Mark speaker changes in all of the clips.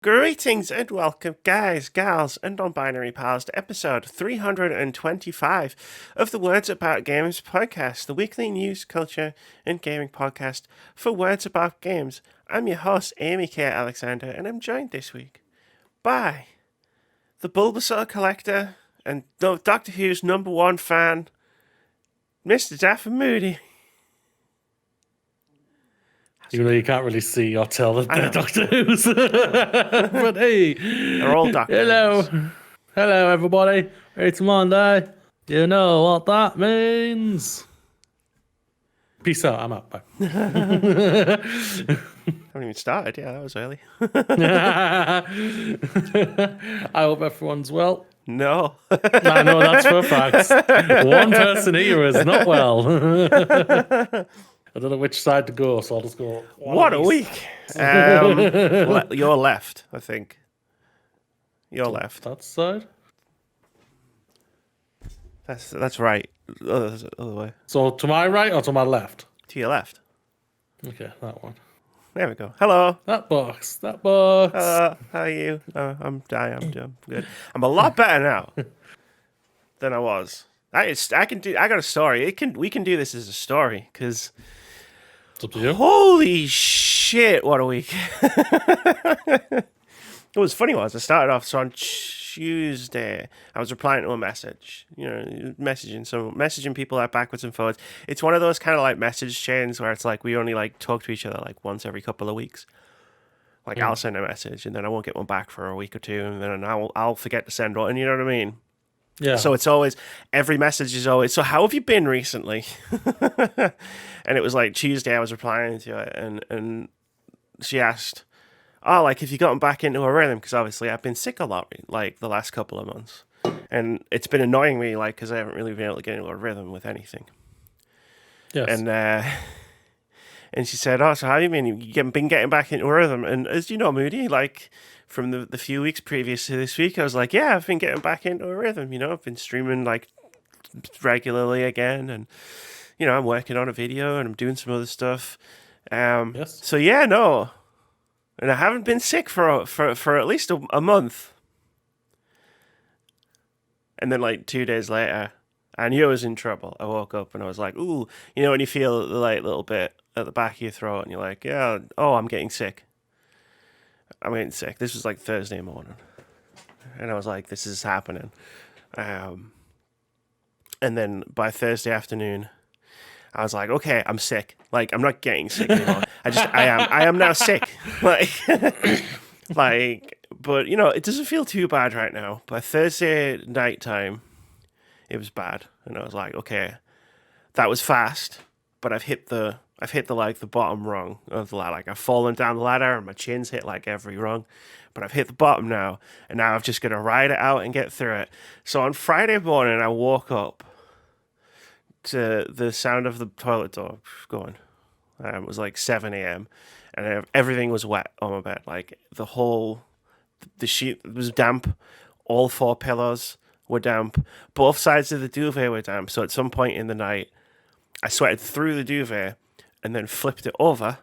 Speaker 1: Greetings and welcome, guys, gals, and non-binary pals, to episode 325 of the Words About Games podcast, the weekly news, culture, and gaming podcast for Words About Games. I'm your host, Amy K. Alexander, and I'm joined this week by the Bulbasaur collector and Doctor Who's number one fan, Mr. Daffy Moody.
Speaker 2: Even though you can't really see or tell that they're Doctor Who's. But hey,
Speaker 1: They're all Doctor
Speaker 2: hello.
Speaker 1: Who's.
Speaker 2: Hello, everybody. It's Monday. You know what that means. Peace out. I'm out. Bye.
Speaker 1: Haven't even started. Yeah, that was early.
Speaker 2: I hope everyone's well.
Speaker 1: No.
Speaker 2: I know that's for a fact. One person here is not well. I don't know which side to go, so I'll just go.
Speaker 1: What a week! You're left, I think. You're left.
Speaker 2: That side?
Speaker 1: That's right. Other way.
Speaker 2: So to my right or to my left?
Speaker 1: To your left.
Speaker 2: Okay, that one.
Speaker 1: There we go. Hello.
Speaker 2: That box.
Speaker 1: How are you? I'm good. I'm a lot better now than I was. I got a story. We can do this as a story because.
Speaker 2: It's up to you.
Speaker 1: Holy shit! What a week. It was funny. I started off on Tuesday. I was replying to a message. Messaging people like backwards and forwards. It's one of those kind of like message chains where it's like we only like talk to each other like once every couple of weeks. Like I'll send a message and then I won't get one back for a week or two, and then I'll forget to send one. You know what I mean?
Speaker 2: Yeah.
Speaker 1: So it's always, every message is always, so how have you been recently? And it was like Tuesday I was replying to it, and she asked, oh, like, have you gotten back into a rhythm? Because obviously I've been sick a lot, like, the last couple of months. And it's been annoying me, like, because I haven't really been able to get into a rhythm with anything.
Speaker 2: Yes.
Speaker 1: And she said, oh, so how have you been? You've been getting back into a rhythm. And as you know, Moody, like, from the few weeks previous to this week, I was like, yeah, I've been getting back into a rhythm. I've been streaming, like, regularly again. And, I'm working on a video and I'm doing some other stuff.
Speaker 2: Yes.
Speaker 1: So, yeah, no. And I haven't been sick for at least a month. And then, like, 2 days later, I knew I was in trouble. I woke up and I was like, ooh, when you feel the like little bit at the back of your throat and you're like, yeah, oh, I'm getting sick. This was like Thursday morning. And I was like, this is happening. And then by Thursday afternoon, I was like, okay, I'm sick. Like, I'm not getting sick anymore. I am now sick. But, it doesn't feel too bad right now. By Thursday nighttime, it was bad. And I was like, okay, that was fast, but I've hit the bottom rung of the ladder. Like, I've fallen down the ladder and my chin's hit like every rung, but I've hit the bottom now, and now I'm just gonna ride it out and get through it. So on Friday morning, I woke up to the sound of the toilet door going. It was like 7 a.m. and everything was wet on my bed. Like the sheet was damp. All 4 pillows were damp. Both sides of the duvet were damp. So at some point in the night, I sweated through the duvet and then flipped it over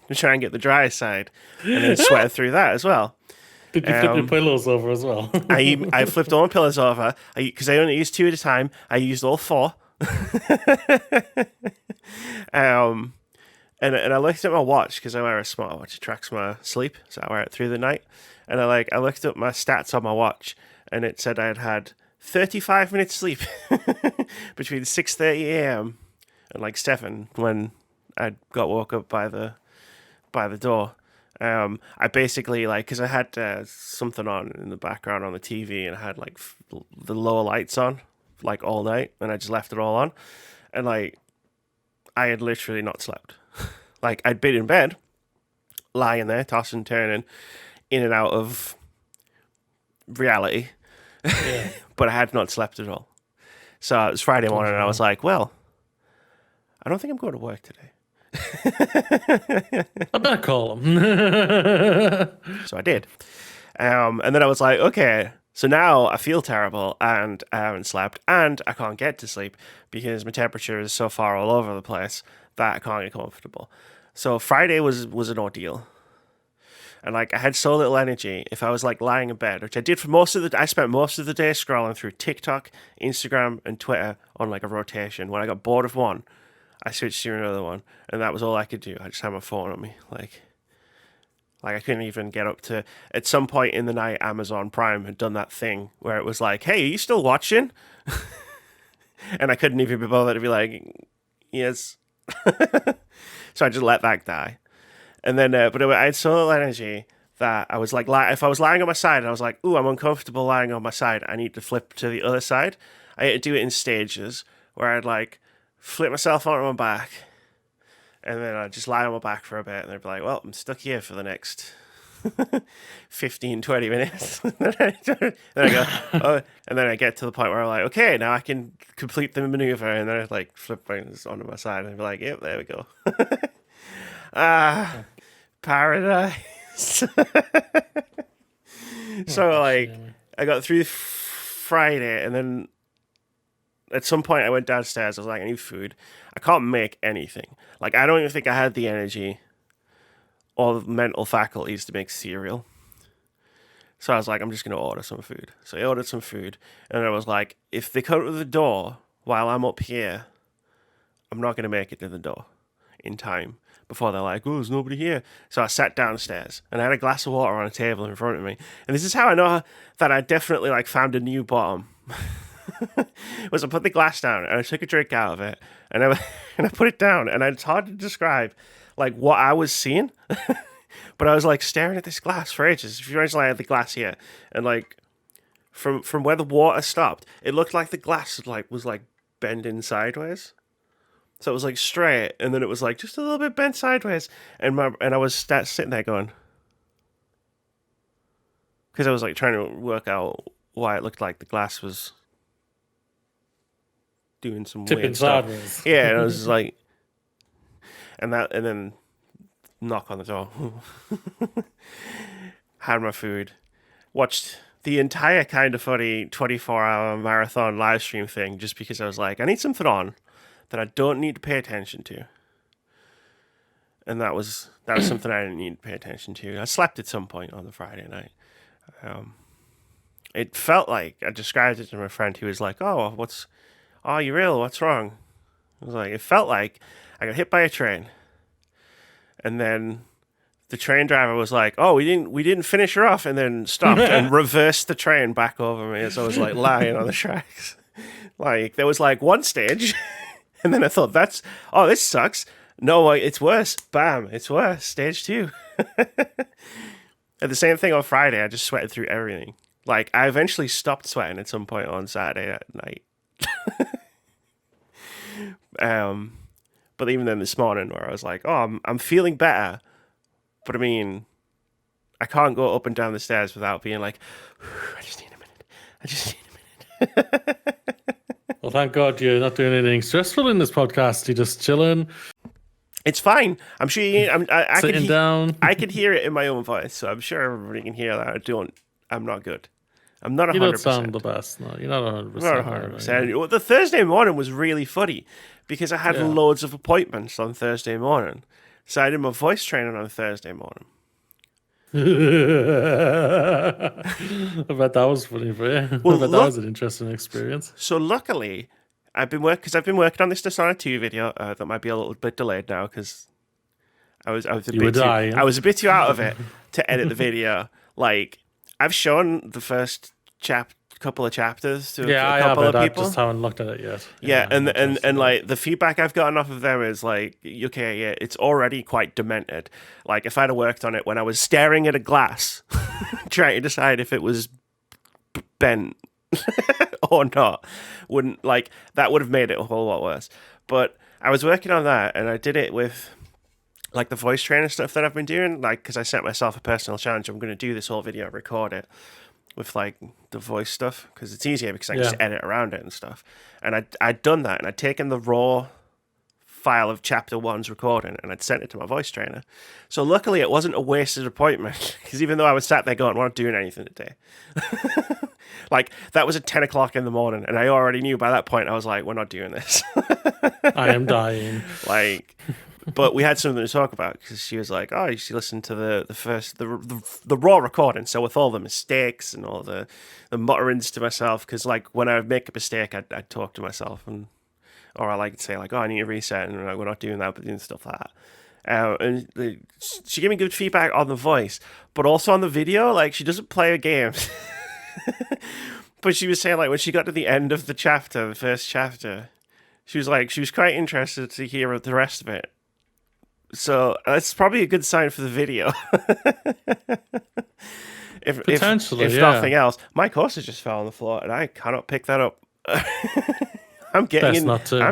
Speaker 1: to try and get the dry side, and then sweated through that as well.
Speaker 2: Did you flip your pillows over as well?
Speaker 1: I flipped all my pillows over because I only used 2 at a time. I used all 4. And I looked at my watch because I wear a smartwatch. It tracks my sleep, so I wear it through the night. And I looked up my stats on my watch, and it said I had 35 minutes sleep between 6:30 a.m. and like 7 when I got woke up by the door. I basically, like, because I had something on in the background on the TV, and I had like the lower lights on like all night, and I just left it all on, and like I had literally not slept. Like, I'd been in bed, lying there, tossing, turning, in and out of reality,
Speaker 2: Yeah.
Speaker 1: but I had not slept at all. So it was Friday morning, and I was like, well, I don't think I'm going to work today.
Speaker 2: I better call him.
Speaker 1: So I did. And then I was like, okay, so now I feel terrible, and I haven't slept, and I can't get to sleep because my temperature is so far all over the place that I can't get comfortable. So Friday was an ordeal. And like I had so little energy if I was like lying in bed, which I did for I spent most of the day scrolling through TikTok, Instagram, and Twitter on like a rotation. When I got bored of one, I switched to another one, and that was all I could do. I just had my phone on me, like I couldn't even get up to. At some point in the night, Amazon Prime had done that thing where it was like, "Hey, are you still watching?" And I couldn't even be bothered to be like, "Yes." So I just let that die. And then, but I had so little energy that I was like, if I was lying on my side and I was like, "Ooh, I'm uncomfortable lying on my side. I need to flip to the other side." I had to do it in stages where I'd like flip myself onto my back, and then I'd just lie on my back for a bit, and they'd be like, "Well, I'm stuck here for the next 15, 20 minutes." Then I go, oh, and then I get to the point where I'm like, "Okay, now I can complete the maneuver," and then I'd like flip things onto my side, and I'd be like, "Yep, there we go." Paradise. So like, I got through Friday, and then at some point I went downstairs. I was like, I need food. I can't make anything. Like, I don't even think I had the energy or the mental faculties to make cereal. So I was like, I'm just going to order some food. So I ordered some food, and I was like, if they come to the door while I'm up here, I'm not going to make it to the door in time before they're like, "Oh, there's nobody here." So I sat downstairs, and I had a glass of water on a table in front of me. And this is how I know that I definitely like found a new bottom. Was I put the glass down, and I took a drink out of it, and I put it down, and it's hard to describe like what I was seeing. But I was like staring at this glass for ages. If you imagine, I had the glass here, and like from where the water stopped, it looked like the glass was bending sideways. So it was like straight, and then it was like just a little bit bent sideways, and I was sitting there going, because I was like trying to work out why it looked like the glass was doing some
Speaker 2: tipping
Speaker 1: weird stuff.
Speaker 2: sideways.
Speaker 1: Yeah, and I was just like, and then knock on the door. Had my food, watched the entire Kind of Funny 24-hour marathon live stream thing just because I was like, I need something on that I don't need to pay attention to. And that was something I didn't need to pay attention to. I slept at some point on the Friday night. It felt like, I described it to my friend who was like, "Oh, you ill? What's wrong?" I was like, it felt like I got hit by a train. And then the train driver was like, "Oh, we didn't finish her off," and then stopped and reversed the train back over me as I was like lying on the tracks. Like, there was like one stage, and then I thought, this sucks. No, it's worse. Bam, it's worse. Stage 2. And the same thing on Friday. I just sweated through everything. Like, I eventually stopped sweating at some point on Saturday at night. But even then this morning, where I was like, "Oh, I'm feeling better," but I mean, I can't go up and down the stairs without being like, I just need a minute.
Speaker 2: Well, thank God you're not doing anything stressful in this podcast. You're just chilling.
Speaker 1: It's fine. I'm sure I
Speaker 2: sitting down.
Speaker 1: I could hear it in my own voice, so I'm sure everybody can hear that. I'm not good. I'm not 100%.
Speaker 2: You don't sound the best. No, you're not 100%.
Speaker 1: Not 100%. Well, the Thursday morning was really funny because I had loads of appointments on Thursday morning. So I did my voice training on Thursday morning.
Speaker 2: I bet that was funny for you. Well, I bet that was an interesting experience.
Speaker 1: So luckily, I've been working on this Dishonored 2 video that might be a little bit delayed now because I was a bit too out of it to edit the video. Like, I've shown the first couple of chapters to a couple of people.
Speaker 2: I just haven't looked at it yet.
Speaker 1: Yeah, and like the feedback I've gotten off of them is like, okay, yeah, it's already quite demented. Like, if I'd have worked on it when I was staring at a glass, trying to decide if it was bent or not, that would have made it a whole lot worse. But I was working on that, and I did it with like the voice training stuff that I've been doing, like, because I set myself a personal challenge. I'm going to do this whole video, record it with like the voice stuff because it's easier because I can just edit around it and stuff. And I'd done that, and I'd taken the raw file of chapter 1's recording and I'd sent it to my voice trainer. So luckily it wasn't a wasted appointment because even though I was sat there going, "I'm not doing anything today," like, that was at 10 o'clock in the morning, and I already knew by that point, I was like, we're not doing this.
Speaker 2: I am dying.
Speaker 1: Like, But we had something to talk about because she was like, "Oh, she listened to the raw recording." So with all the mistakes and all the mutterings to myself, because like when I would make a mistake, I'd talk to myself or I like to say like, "Oh, I need to reset," and like, we're not doing that, but doing stuff like that. She gave me good feedback on the voice, but also on the video. Like she doesn't play games, but she was saying like when she got to the end of the first chapter, she was quite interested to hear the rest of it. So that's probably a good sign for the video.
Speaker 2: Potentially,
Speaker 1: if nothing else, my coaster just fell on the floor and I cannot pick that up. I'm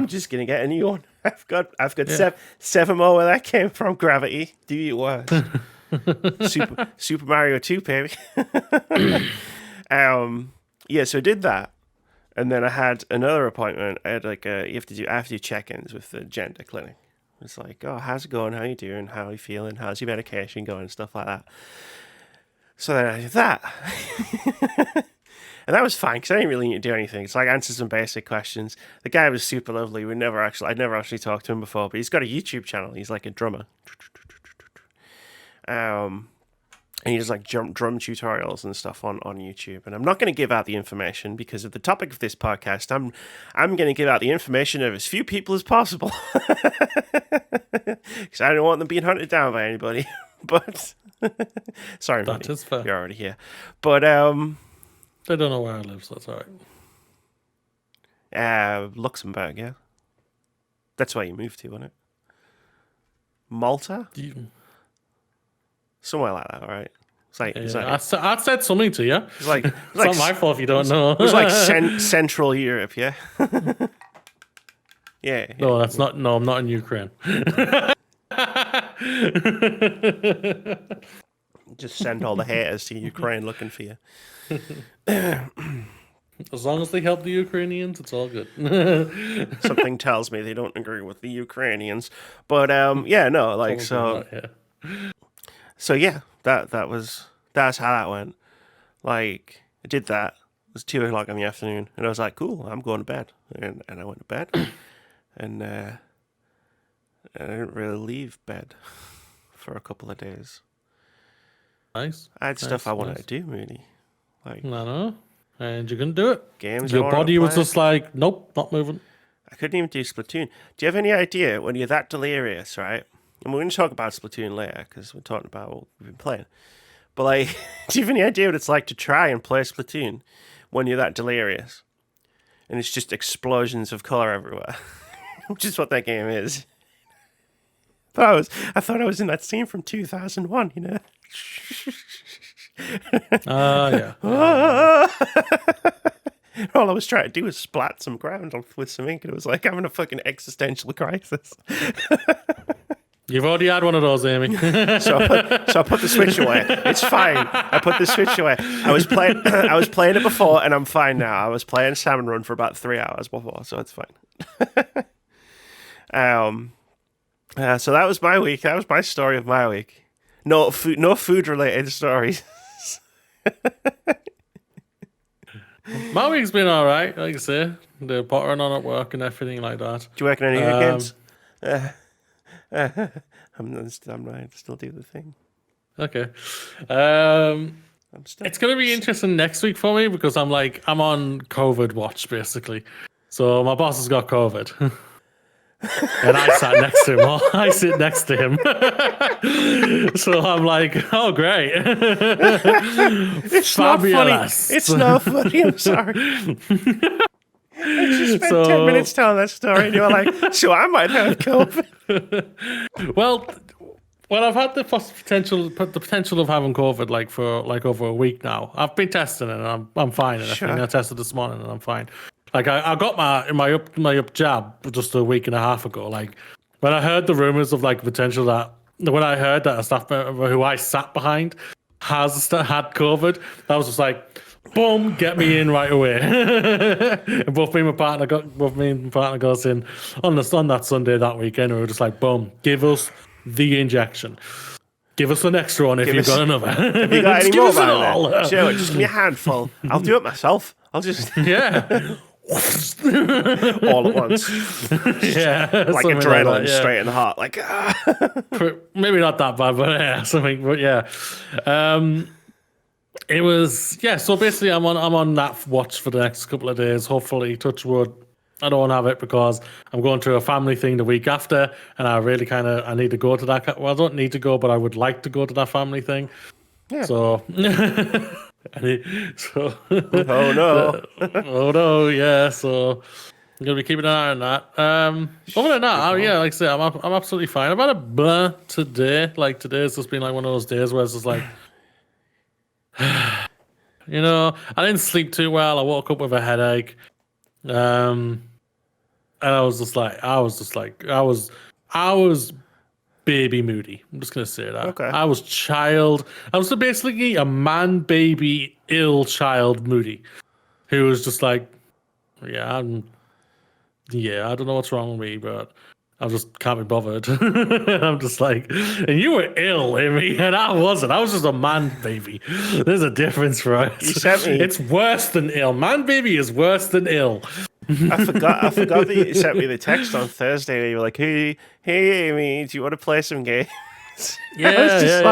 Speaker 1: just gonna get a new one. I've got seven more where that came from. Gravity, do you worst. Super Mario 2, baby. So I did that, and then I had another appointment. I had I have to do check-ins with the gender clinic. It's like, oh, how's it going? How you doing? How are you feeling? How's your medication going? And stuff like that. So then I did that. And that was fine because I didn't really need to do anything. It's like answer some basic questions. The guy was super lovely. I'd never actually talked to him before, but he's got a YouTube channel. He's like a drummer. And he does like drum tutorials and stuff on YouTube. And I'm not going to give out the information because of the topic of this podcast. I'm going to give out the information of as few people as possible. Because I don't want them being hunted down by anybody. But sorry,
Speaker 2: that is fair.
Speaker 1: You're already here. But
Speaker 2: they don't know where I live, so that's all
Speaker 1: right. Luxembourg, yeah. That's where you moved to, wasn't it? Malta? Somewhere like that, all right?
Speaker 2: I said something to you. It's not my fault if you don't know.
Speaker 1: It was like Central Europe, yeah? Yeah.
Speaker 2: No, that's not. No, I'm not in Ukraine.
Speaker 1: Just send all the haters to Ukraine looking for you.
Speaker 2: As long as they help the Ukrainians, it's all good.
Speaker 1: Something tells me they don't agree with the Ukrainians, but that's how that went. Like I did that. It was 2:00 in the afternoon, and I was like, "Cool, I'm going to bed," and I went to bed, and I didn't really leave bed for a couple of days.
Speaker 2: Nice.
Speaker 1: I had stuff I wanted to do, really. Like,
Speaker 2: no. And you couldn't do it.
Speaker 1: Games.
Speaker 2: Your body was just like, nope, not moving.
Speaker 1: I couldn't even do Splatoon. Do you have any idea when you're that delirious, right? And we're going to talk about Splatoon later because we're talking about what we've been playing. But like, do you have any idea what it's like to try and play Splatoon when you're that delirious? And it's just explosions of color everywhere, which is what that game is. I thought I was in that scene from 2001, you know?
Speaker 2: Yeah.
Speaker 1: All I was trying to do was splat some ground with some ink, and it was like having a fucking existential crisis.
Speaker 2: You've already had one of those, Amy.
Speaker 1: So I put the Switch away. It's fine. I put the Switch away. I was playing it before, and I'm fine now. I was playing Salmon Run for about 3 hours before, so it's fine. So that was my week. That was my story of my week. No food related stories.
Speaker 2: My week's been all right, like I say. The pottering on at work and everything like that.
Speaker 1: Do you work on any of your games? I'm still do the thing.
Speaker 2: Okay. It's going to be interesting next week for me because I'm on COVID watch basically. So my boss has got COVID. And I sat next to him. Or I sit next to him. So I'm like, oh, great.
Speaker 1: It's
Speaker 2: fabulous.
Speaker 1: Not funny. It's not funny. I'm sorry. I just spent 10 minutes telling that story, and you're like, so I might have COVID.
Speaker 2: Well, I've had the potential of having COVID for over a week now. I've been testing it, and I'm fine. And
Speaker 1: sure.
Speaker 2: I tested this morning, and I'm fine. Like I got my up jab just a week and a half ago. Like when I heard the rumors of potential when I heard that a staff member who I sat behind had COVID, I was just like, boom, get me in right away. And both me and my partner goes in on that Sunday that weekend. And we were just like, boom, give us the injection. Give us an extra one if you've got another.
Speaker 1: Have you got any more? Sure, just give me a handful. I'll do it myself. I'll just
Speaker 2: yeah.
Speaker 1: all at once.
Speaker 2: Yeah,
Speaker 1: Like
Speaker 2: something
Speaker 1: adrenaline
Speaker 2: that, yeah.
Speaker 1: straight in the heart. Like,
Speaker 2: Maybe not that bad, but yeah, something. But yeah, it was So basically, I'm on that watch for the next couple of days. Hopefully, touch wood, I don't have it because I'm going to a family thing the week after, and I really I need to go to that. Well, I don't need to go, but I would like to go to that family thing.
Speaker 1: yeah.
Speaker 2: So,
Speaker 1: Oh no.
Speaker 2: oh no, yeah. So I'm gonna be keeping an eye on that. Other than that, yeah, like I say, I'm absolutely fine. I've had a blah today. Like today's just been like one of those days where it's just like, you know, I didn't sleep too well. I woke up with a headache. And I was baby moody. I'm just gonna say that.
Speaker 1: Okay.
Speaker 2: I was basically a man, baby, ill child moody, who was just like, I don't know what's wrong with me, but I just can't be bothered. And I'm just like, and you were ill, Amy, and I wasn't. I was just a man baby. There's a difference, right?
Speaker 1: You sent me.
Speaker 2: It's worse than ill. Man baby is worse than ill.
Speaker 1: I forgot that you sent me the text on Thursday where you were like, hey Amy, do you want to play some games?
Speaker 2: Yeah,
Speaker 1: I was just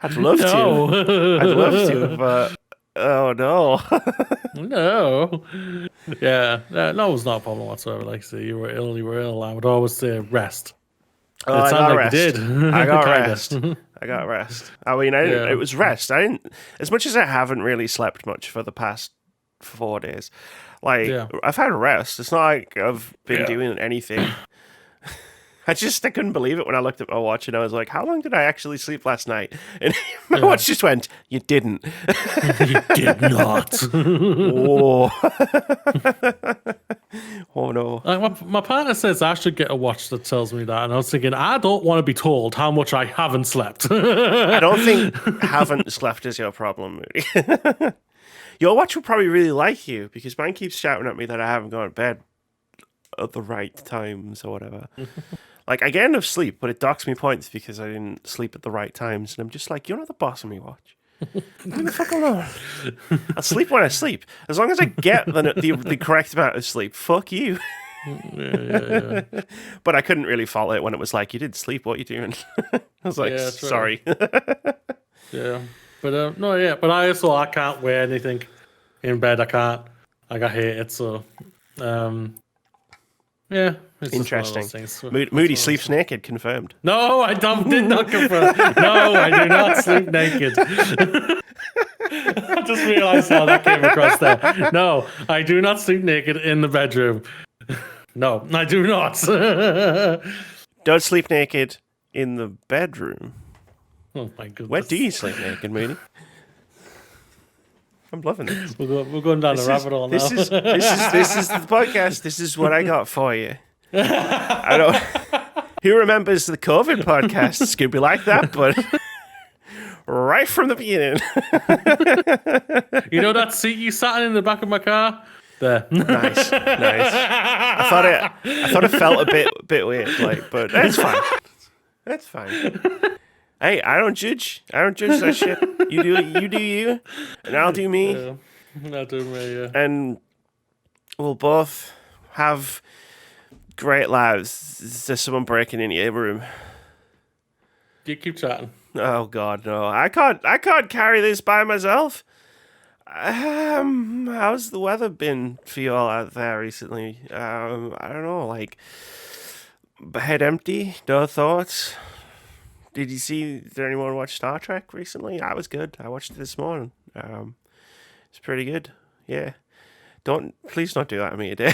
Speaker 1: I'd love to. I'd love to, but oh no.
Speaker 2: No. Yeah, no, it was not a problem whatsoever. Like I say, you were ill. I would always say rest.
Speaker 1: Oh, I got rest.
Speaker 2: You did.
Speaker 1: I got rest. I got rest. I mean, it was rest. I didn't, as much as I haven't really slept much for the past 4 days. Like, I've had a rest. It's not like I've been doing anything. I couldn't believe it when I looked at my watch and I was like, how long did I actually sleep last night? And my watch just went, you didn't.
Speaker 2: You did not.
Speaker 1: Oh. Oh, no.
Speaker 2: Like my partner says I should get a watch that tells me that. And I was thinking, I don't want to be told how much I haven't slept.
Speaker 1: I don't think haven't slept is your problem, Moody. Your watch will probably really like you because mine keeps shouting at me that I haven't gone to bed at the right times or whatever. Like, I get enough sleep, but it docks me points because I didn't sleep at the right times. And I'm just like, you're not the boss of me, watch. Leave me the fuck alone. I'll sleep when I sleep. As long as I get the correct amount of sleep, fuck you.
Speaker 2: Yeah.
Speaker 1: But I couldn't really fault it when it was like, you didn't sleep, what are you doing? I was like, sorry.
Speaker 2: Yeah. But but I can't wear anything in bed. I can't. Like, I hate it. So, yeah. It's
Speaker 1: interesting. Moody sleeps naked, confirmed.
Speaker 2: No, I did not confirm. No, I do not sleep naked. I just realized how that came across there. No, I do not sleep naked in the bedroom. No, I do not.
Speaker 1: Don't sleep naked in the bedroom.
Speaker 2: Oh my goodness.
Speaker 1: Where do you sleep naked, Moody? I'm loving this.
Speaker 2: We're going down the rabbit hole now.
Speaker 1: This is the podcast. This is what I got for you. I don't. Who remembers the COVID podcast? It's gonna be like that, but right from the beginning.
Speaker 2: You know that seat you sat in the back of my car? There.
Speaker 1: Nice. I thought it felt a bit weird, like, but that's fine. That's fine. Hey, I don't judge. That shit. You do you, and I'll do me.
Speaker 2: Yeah. I'll do me, yeah.
Speaker 1: And we'll both have great lives. Is there someone breaking into your room?
Speaker 2: You keep chatting.
Speaker 1: Oh God, no! I can't carry this by myself. How's the weather been for you all out there recently? I don't know, like, head empty, no thoughts. Did anyone watch Star Trek recently? I was good. I watched it this morning. It's pretty good. Yeah. Please don't do that to me today.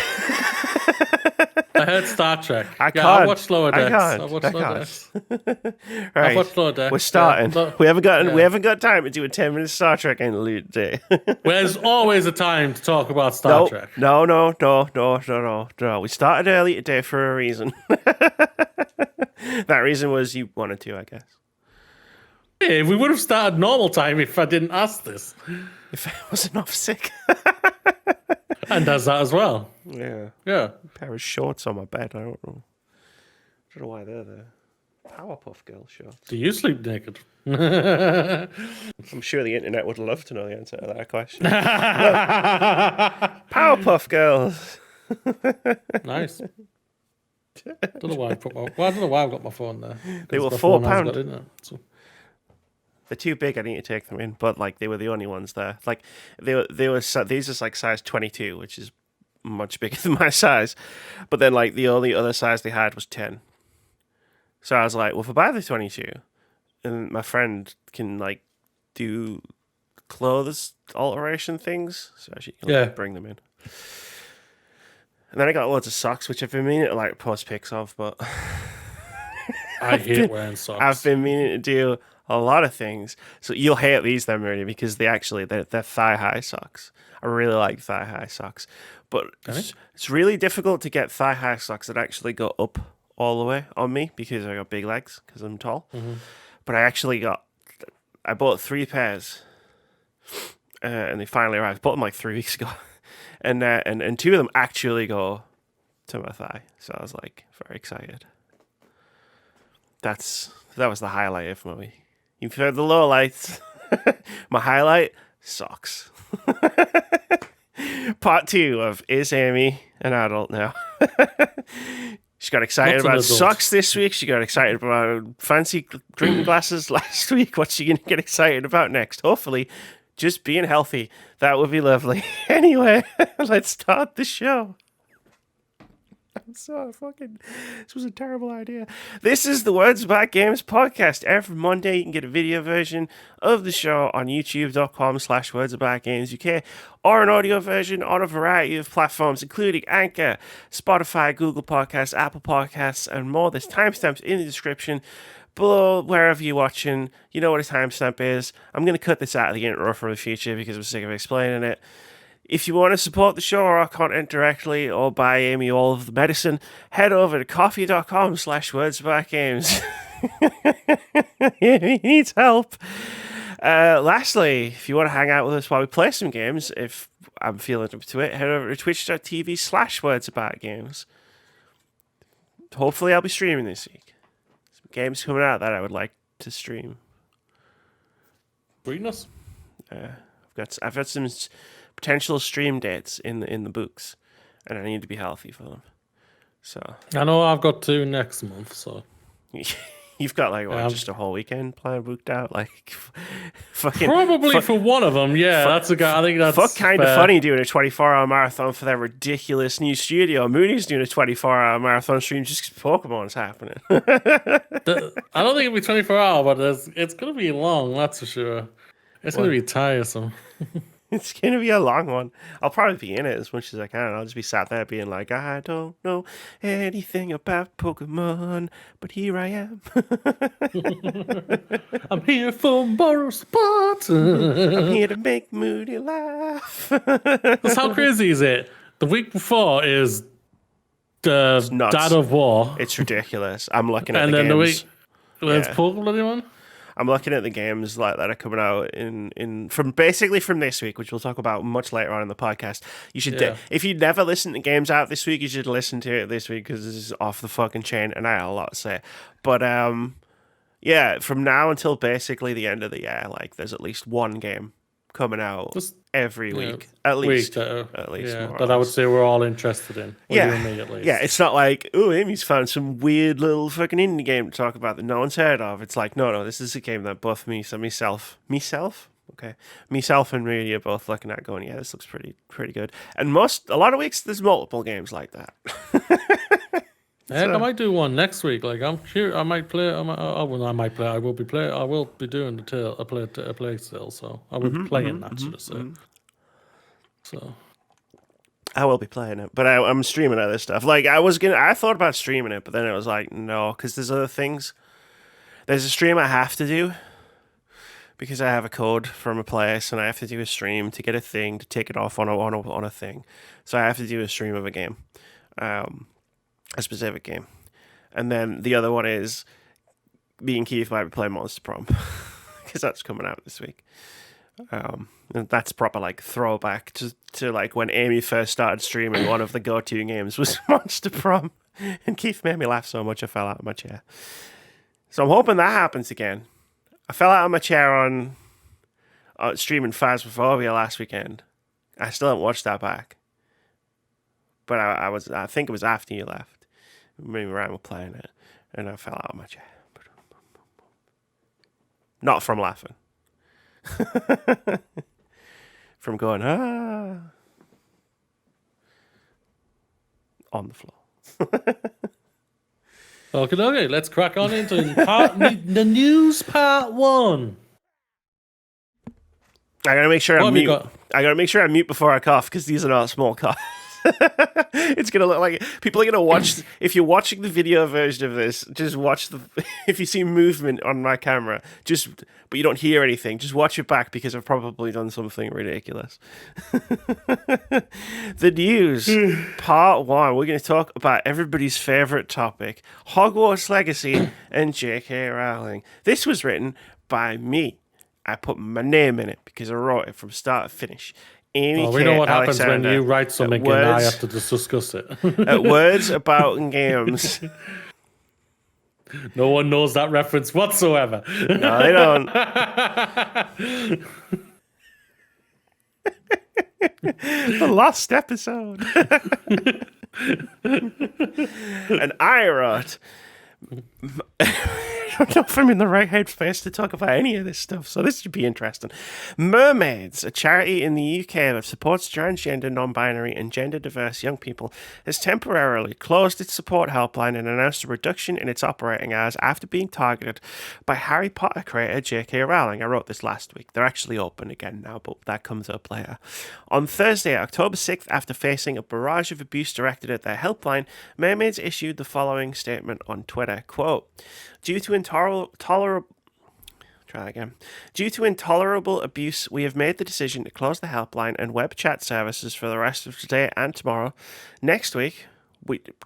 Speaker 2: I heard Star Trek.
Speaker 1: I
Speaker 2: watched Lower Decks.
Speaker 1: I
Speaker 2: watched Lower Decks.
Speaker 1: Right.
Speaker 2: I watched Lower Decks.
Speaker 1: We're starting. Yeah. We haven't got time to do a 10-minute Star Trek interlude today.
Speaker 2: There's always a time to talk about Star Trek.
Speaker 1: No. We started early today for a reason. That reason was you wanted to, I guess.
Speaker 2: Hey, we would have started normal time if I didn't ask this.
Speaker 1: If I wasn't off sick.
Speaker 2: And does that as well.
Speaker 1: Yeah.
Speaker 2: Yeah.
Speaker 1: A pair of shorts on my bed. I don't know why they're there. Powerpuff Girls shorts.
Speaker 2: Do you sleep naked?
Speaker 1: I'm sure the internet would love to know the answer to that question. Look, Powerpuff Girls.
Speaker 2: Nice. Don't know why I don't know why I've got my phone there.
Speaker 1: They were
Speaker 2: my
Speaker 1: £4.
Speaker 2: phone has got internet, so.
Speaker 1: They're too big. I need to take them in, but like they were the only ones there. Like they were these are like size 22, which is much bigger than my size. But then like the only other size they had was 10. So I was like, well, if I buy the 22, and my friend can like do clothes alteration things, so she can like, bring them in. And then I got loads of socks, which I've been meaning to like post pics of, but
Speaker 2: I hate wearing socks.
Speaker 1: I've been meaning to do a lot of things. So you'll hate these then, Rudy, because they're thigh high socks. I really like thigh high socks, but it's really difficult to get thigh high socks that actually go up all the way on me because I got big legs because I'm tall. Mm-hmm. But I bought 3 pairs, and they finally arrived. Bought them like 3 weeks ago, and 2 of them actually go to my thigh. So I was like very excited. That was the highlight of my week. You've heard the lowlights. My highlight, socks. Part 2 of Is Amy an Adult Now? She got excited about socks this week. She got excited about fancy drinking glasses last week. What's she going to get excited about next? Hopefully, just being healthy. That would be lovely. Anyway, let's start the show. This was a terrible idea. This is the Words About Games podcast. Every Monday, you can get a video version of the show on youtube.com/wordsaboutgamesuk or an audio version on a variety of platforms, including Anchor, Spotify, Google Podcasts, Apple Podcasts, and more. There's timestamps in the description below wherever you're watching. You know what a timestamp is. I'm going to cut this out of the intro for the future because I'm sick of explaining it. If you want to support the show or our content directly or buy Amy all of the medicine, head over to coffee.com/wordsaboutgames. He needs help. Lastly, if you want to hang out with us while we play some games, if I'm feeling up to it, head over to twitch.tv/wordsaboutgames. Hopefully I'll be streaming this week. Some games coming out that I would like to stream.
Speaker 2: Sweetness.
Speaker 1: I've got some potential stream dates in the books, and I need to be healthy for them. So
Speaker 2: I know I've got 2 next month, so
Speaker 1: you've got like just a whole weekend plan booked out, like fucking
Speaker 2: probably for one of them. Yeah, that's a guy. I think that's
Speaker 1: kind of funny doing a 24-hour marathon for that ridiculous new studio. Moody's doing a 24-hour marathon stream just 'cause Pokemon's happening.
Speaker 2: I don't think it'll be 24 hours, but it's gonna be long. That's for sure. It's gonna be tiresome.
Speaker 1: It's going to be a long one. I'll probably be in it as much as I can. I'll just be sat there being like, I don't know anything about Pokemon, but here I am.
Speaker 2: I'm here for moral support.
Speaker 1: I'm here to make Moody laugh.
Speaker 2: That's how crazy is it? The week before is the Dad of War.
Speaker 1: It's ridiculous. I'm looking at the games.
Speaker 2: And then the week there's Pokemon.
Speaker 1: I'm looking at the games like that are coming out from this week, which we'll talk about much later on in the podcast. You should, if you never listened to games out this week, you should listen to it this week because this is off the fucking chain, and I have a lot to say. But from now until basically the end of the year, like there's at least one game coming out every week, at least. That
Speaker 2: I would say we're all interested in. You and me, at least.
Speaker 1: Yeah, it's not like, oh, Amy's found some weird little fucking indie game to talk about that no one's heard of. It's like, no, this is a game that both myself, and Rudy are both looking at going, yeah, this looks pretty good. And a lot of weeks there's multiple games like that.
Speaker 2: I might do one next week. Like I'm sure I might play. I will be playing. I will be doing a play still. So I will be playing that sort of stuff. So
Speaker 1: I will be playing it, but I'm streaming other stuff. Like I thought about streaming it, but then it was like no, because there's other things. There's a stream I have to do because I have a code from a place, and I have to do a stream to get a thing to take it off on a thing. So I have to do a stream of a game. A specific game. And then the other one is me and Keith might be playing Monster Prom because that's coming out this week. And that's proper like throwback to like when Amy first started streaming. One of the go-to games was Monster Prom, and Keith made me laugh so much I fell out of my chair. So I'm hoping that happens again. I fell out of my chair on streaming Phasmophobia last weekend. I still haven't watched that back. But I think it was after you left. Me and Ryan were playing it, and I fell out of my chair. Not from laughing. From going, on the floor.
Speaker 2: Okay, let's crack on into the news part 1.
Speaker 1: I gotta make sure I'm mute. I gotta make sure I'm mute before I cough because these are not small coughs. It's gonna look like people are gonna watch. If you're watching the video version of this, just watch the. If you see movement on my camera, but you don't hear anything, just watch it back because I've probably done something ridiculous. The news, part 1. We're gonna talk about everybody's favorite topic: Hogwarts Legacy and J.K. Rowling. This was written by me. I put my name in it because I wrote it from start to finish. Amy
Speaker 2: we know what happens
Speaker 1: Alexander,
Speaker 2: when you write something and I have to discuss it.
Speaker 1: Words about games.
Speaker 2: No one knows that reference whatsoever.
Speaker 1: No, they don't. The last episode. And I wrote... I don't know if I'm in the right headspace to talk about any of this stuff, so this should be interesting. Mermaids, a charity in the UK that supports transgender, non-binary and gender-diverse young people, has temporarily closed its support helpline and announced a reduction in its operating hours after being targeted by Harry Potter creator J.K. Rowling. I wrote this last week. They're actually open again now, but that comes up later. On Thursday, October 6th, after facing a barrage of abuse directed at their helpline, Mermaids issued the following statement on Twitter, quote, Due to intolerable abuse, we have made the decision to close the helpline and web chat services for the rest of today and tomorrow. Next week,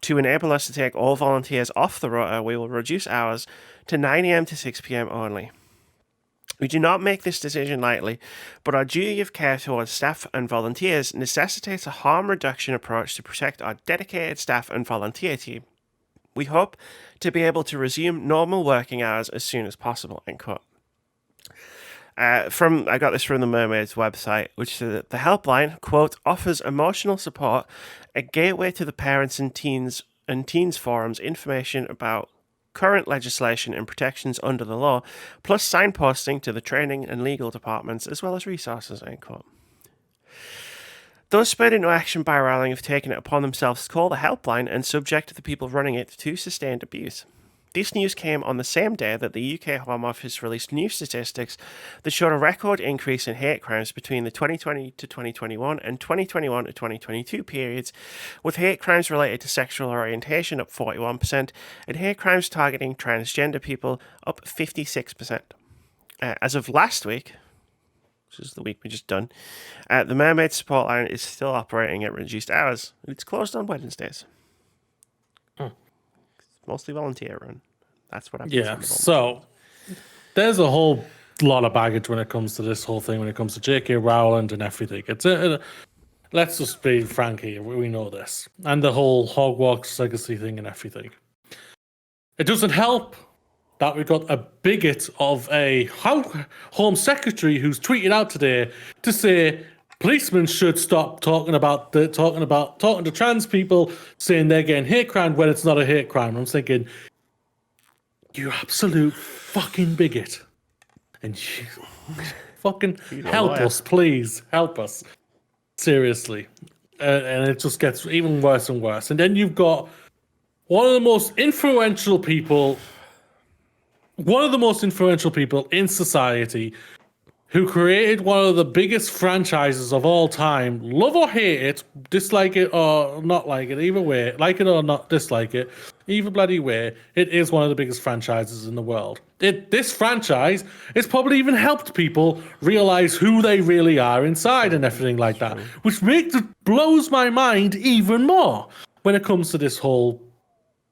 Speaker 1: to enable us to take all volunteers off the rota, we will reduce hours to 9 a.m. to 6 p.m. only. We do not make this decision lightly, but our duty of care towards staff and volunteers necessitates a harm reduction approach to protect our dedicated staff and volunteer team. We hope to be able to resume normal working hours as soon as possible, end quote. I got this from the Mermaids website, which says the helpline, quote, offers emotional support, a gateway to the parents and teens forums, information about current legislation and protections under the law, plus signposting to the training and legal departments, as well as resources, end quote. Those spurred into action by Rowling have taken it upon themselves to call the helpline and subject the people running it to sustained abuse. This news came on the same day that the UK Home Office released new statistics that showed a record increase in hate crimes between the 2020 to 2021 and 2021 to 2022 periods, with hate crimes related to sexual orientation up 41% and hate crimes targeting transgender people up 56%. As of last week, which is the week we just done, the Mermaid support line is still operating at reduced hours. It's closed on Wednesdays. It's mostly volunteer run. That's what I've been saying.
Speaker 2: So there's a whole lot of baggage when it comes to this whole thing, when it comes to J.K. Rowling and everything. Let's just be frank here. We know this. And the whole Hogwarts legacy thing and everything. It doesn't help that we got a bigot of a Home Secretary who's tweeted out today to say policemen should stop talking to trans people, saying they're getting hate crime when it's not a hate crime. I'm thinking, you absolute fucking bigot, and you fucking help us, please help us, seriously. And it just gets even worse and worse. And then you've got one of the most influential people in society who created one of the biggest franchises of all time, love or hate it, dislike it or not like it, either way, like it or not dislike it, either bloody way, it is one of the biggest franchises in the world. This franchise has probably even helped people realize who they really are inside and everything like that, which blows my mind even more when it comes to this whole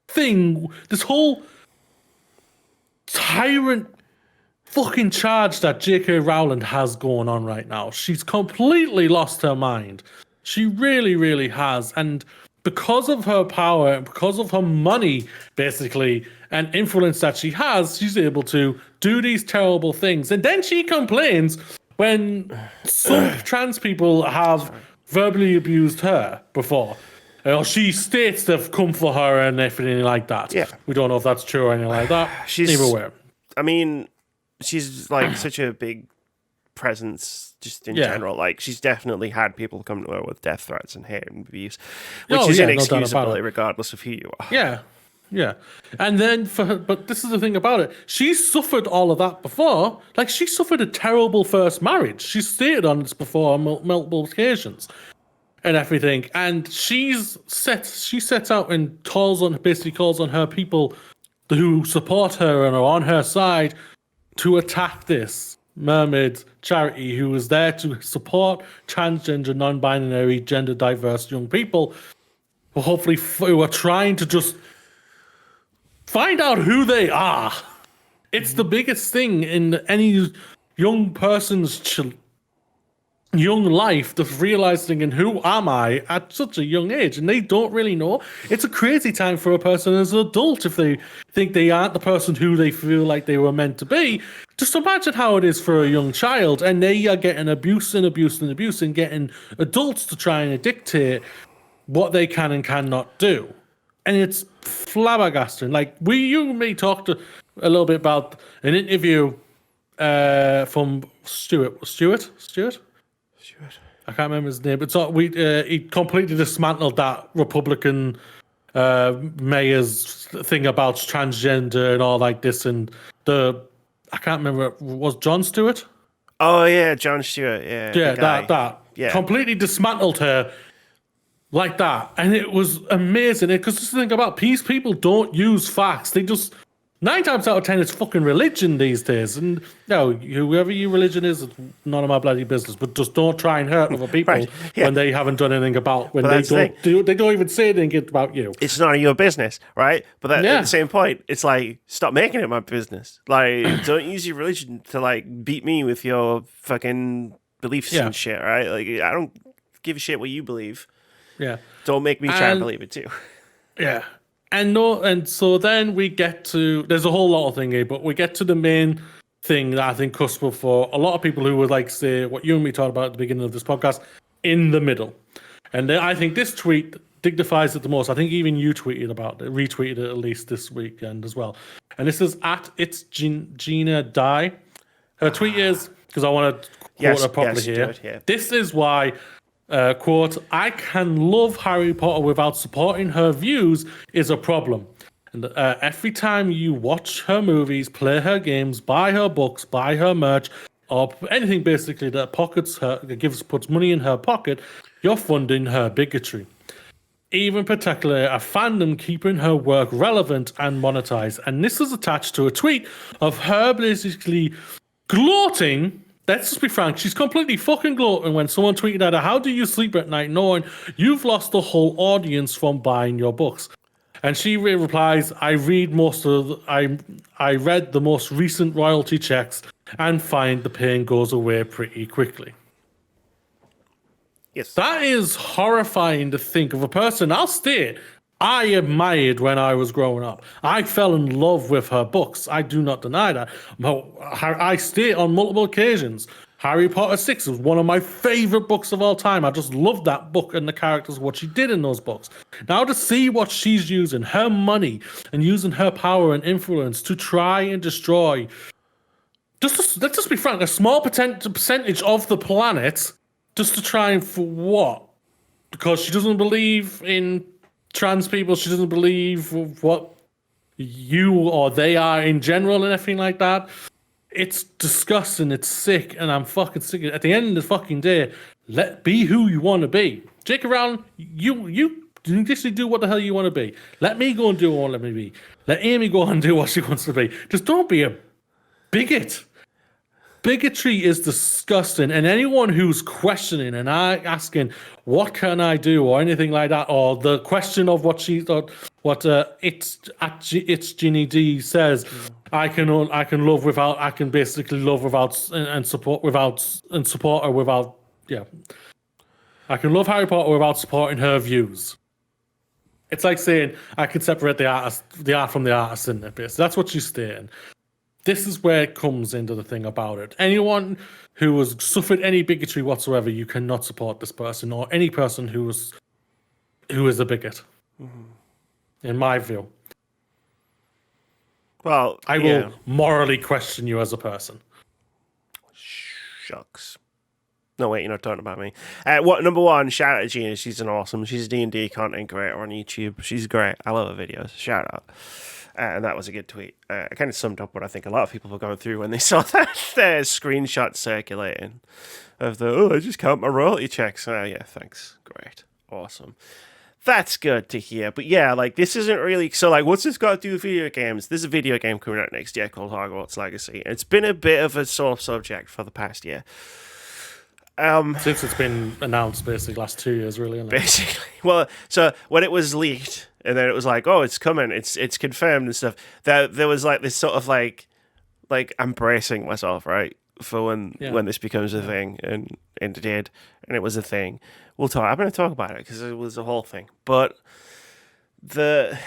Speaker 2: thing, this whole tyrant fucking charge that J.K. Rowling has going on right now. She's completely lost her mind. She really, really has. And because of her power and because of her money, basically, and influence that she has, she's able to do these terrible things. And then she complains when some trans people have verbally abused her before. Or she states they've come for her and everything like that.
Speaker 1: Yeah.
Speaker 2: We don't know if that's true or anything like that. Either way.
Speaker 1: I mean, she's like such a big presence just in general. Like, she's definitely had people come to her with death threats and hate and abuse, which is inexcusable regardless of who you are.
Speaker 2: Yeah. Yeah. And then for her, but this is the thing about it. She's suffered all of that before. Like, she suffered a terrible first marriage. She's stated on this before on multiple occasions and everything. And she sets out and calls on her people who support her and are on her side to attack this mermaid charity who is there to support transgender, non-binary, gender diverse young people who are trying to just find out who they are. It's the biggest thing in any young person's young life, the realizing and who am I at such a young age, and they don't really know. It's a crazy time for a person as an adult if they think they aren't the person who they feel like they were meant to be. Just imagine how it is for a young child, and they are getting abuse and getting adults to try and dictate what they can and cannot do. And it's flabbergasting. Like, you and me talked a little bit about an interview from Stuart. I can't remember his name, but he completely dismantled that Republican mayor's thing about transgender and all like this, and I can't remember, was Jon Stewart?
Speaker 1: Oh yeah, Jon Stewart, yeah.
Speaker 2: That completely dismantled her like that, and it was amazing. Because the thing about these people don't use facts; they just 9 times out of 10 it's fucking religion these days. And whoever your religion is, it's none of my bloody business. But just don't try and hurt other people when they haven't done anything about they don't even say anything about you.
Speaker 1: It's none of your business, right? But at the same point, it's like, stop making it my business. Like, don't use your religion to like beat me with your fucking beliefs and shit, right? Like, I don't give a shit what you believe.
Speaker 2: Yeah.
Speaker 1: Don't make me try and believe it too.
Speaker 2: Yeah. And so then we get to, there's a whole lot of thing here, but we get to the main thing that I think crucial for a lot of people who would like say what you and me talked about at the beginning of this podcast, in the middle. And then I think this tweet dignifies it the most. I think even you retweeted it at least this weekend as well. And this is at It's Gina Die. Her tweet is, because I want to quote her properly here. This is why, quote, I can love Harry Potter without supporting her views is a problem. And every time you watch her movies, play her games, buy her books, buy her merch, or anything basically that puts money in her pocket, you're funding her bigotry. Even particularly a fandom keeping her work relevant and monetized. And this is attached to a tweet of her basically gloating. Let's just be frank, she's completely fucking gloating when someone tweeted at her, how do you sleep at night knowing you've lost the whole audience from buying your books? And she replies, I read the most recent royalty checks and find the pain goes away pretty quickly.
Speaker 1: Yes.
Speaker 2: That is horrifying to think of a person. I'll state, I admired when I was growing up. I fell in love with her books. I do not deny that. I state on multiple occasions, Harry Potter 6 is one of my favorite books of all time. I just love that book and the characters, what she did in those books. Now to see what she's using, her money, and using her power and influence to try and destroy, let's just be frank, a small percentage of the planet, just to try and, for what? Because she doesn't believe in trans people, she doesn't believe what you or they are in general and everything like that. It's disgusting, it's sick, and I'm fucking sick. At the end of the fucking day, be who you want to be. J.K. Rowling, you just do what the hell you want to be. Let me go and do what I want to be. Let Amy go and do what she wants to be. Just don't be a bigot. Bigotry is disgusting, and anyone who's questioning and asking, what can I do, or anything like that, or the question of what she thought, it's Ginny D says, I can love without, I can basically love without and support her without, I can love Harry Potter without supporting her views. It's like saying I can separate the art from the artist in it. Basically, that's what she's stating. This is where it comes into the thing about it. Anyone who has suffered any bigotry whatsoever, you cannot support this person or any person who is a bigot. In my view,
Speaker 1: Well,
Speaker 2: I will morally question you as a person.
Speaker 1: Shucks. No, wait, you're not talking about me. Number one, shout out to Gina. She's she's a D&D content creator on YouTube. She's great. I love her videos. Shout out. And that was a good tweet. It kind of summed up what I think a lot of people were going through when they saw that screenshot circulating of I just count my royalty checks. Oh, yeah, thanks. Great. Awesome. That's good to hear. But yeah, like, this isn't really... So, like, what's this got to do with video games? There's a video game coming out next year called Hogwarts Legacy. It's been a bit of a sore subject for the past year.
Speaker 2: Since it's been announced, basically, last 2 years, really.
Speaker 1: Basically. Well, so when it was leaked, and then it was like, oh, it's coming, it's confirmed and stuff, there was, like, this sort of, like I'm bracing myself, right, for when this becomes a thing, and it did, and it was a thing. I'm going to talk about it, because it was a whole thing. But I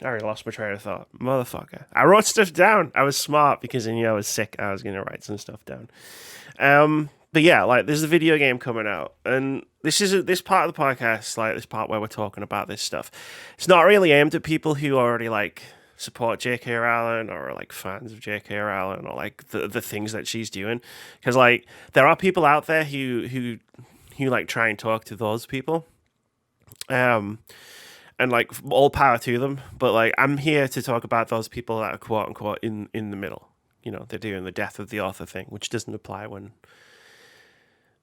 Speaker 1: already lost my train of thought. Motherfucker. I wrote stuff down. I was smart, because I knew I was sick. I was going to write some stuff down. But yeah, like, there's a video game coming out, and this part of the podcast, like, this part where we're talking about this stuff, it's not really aimed at people who already, like, support J.K. Rowling or, like, fans of J.K. Rowling or, like, the things that she's doing, because, like, there are people out there who like, try and talk to those people, and, like, all power to them, but, like, I'm here to talk about those people that are quote-unquote in the middle. You know, they're doing the death of the author thing, which doesn't apply when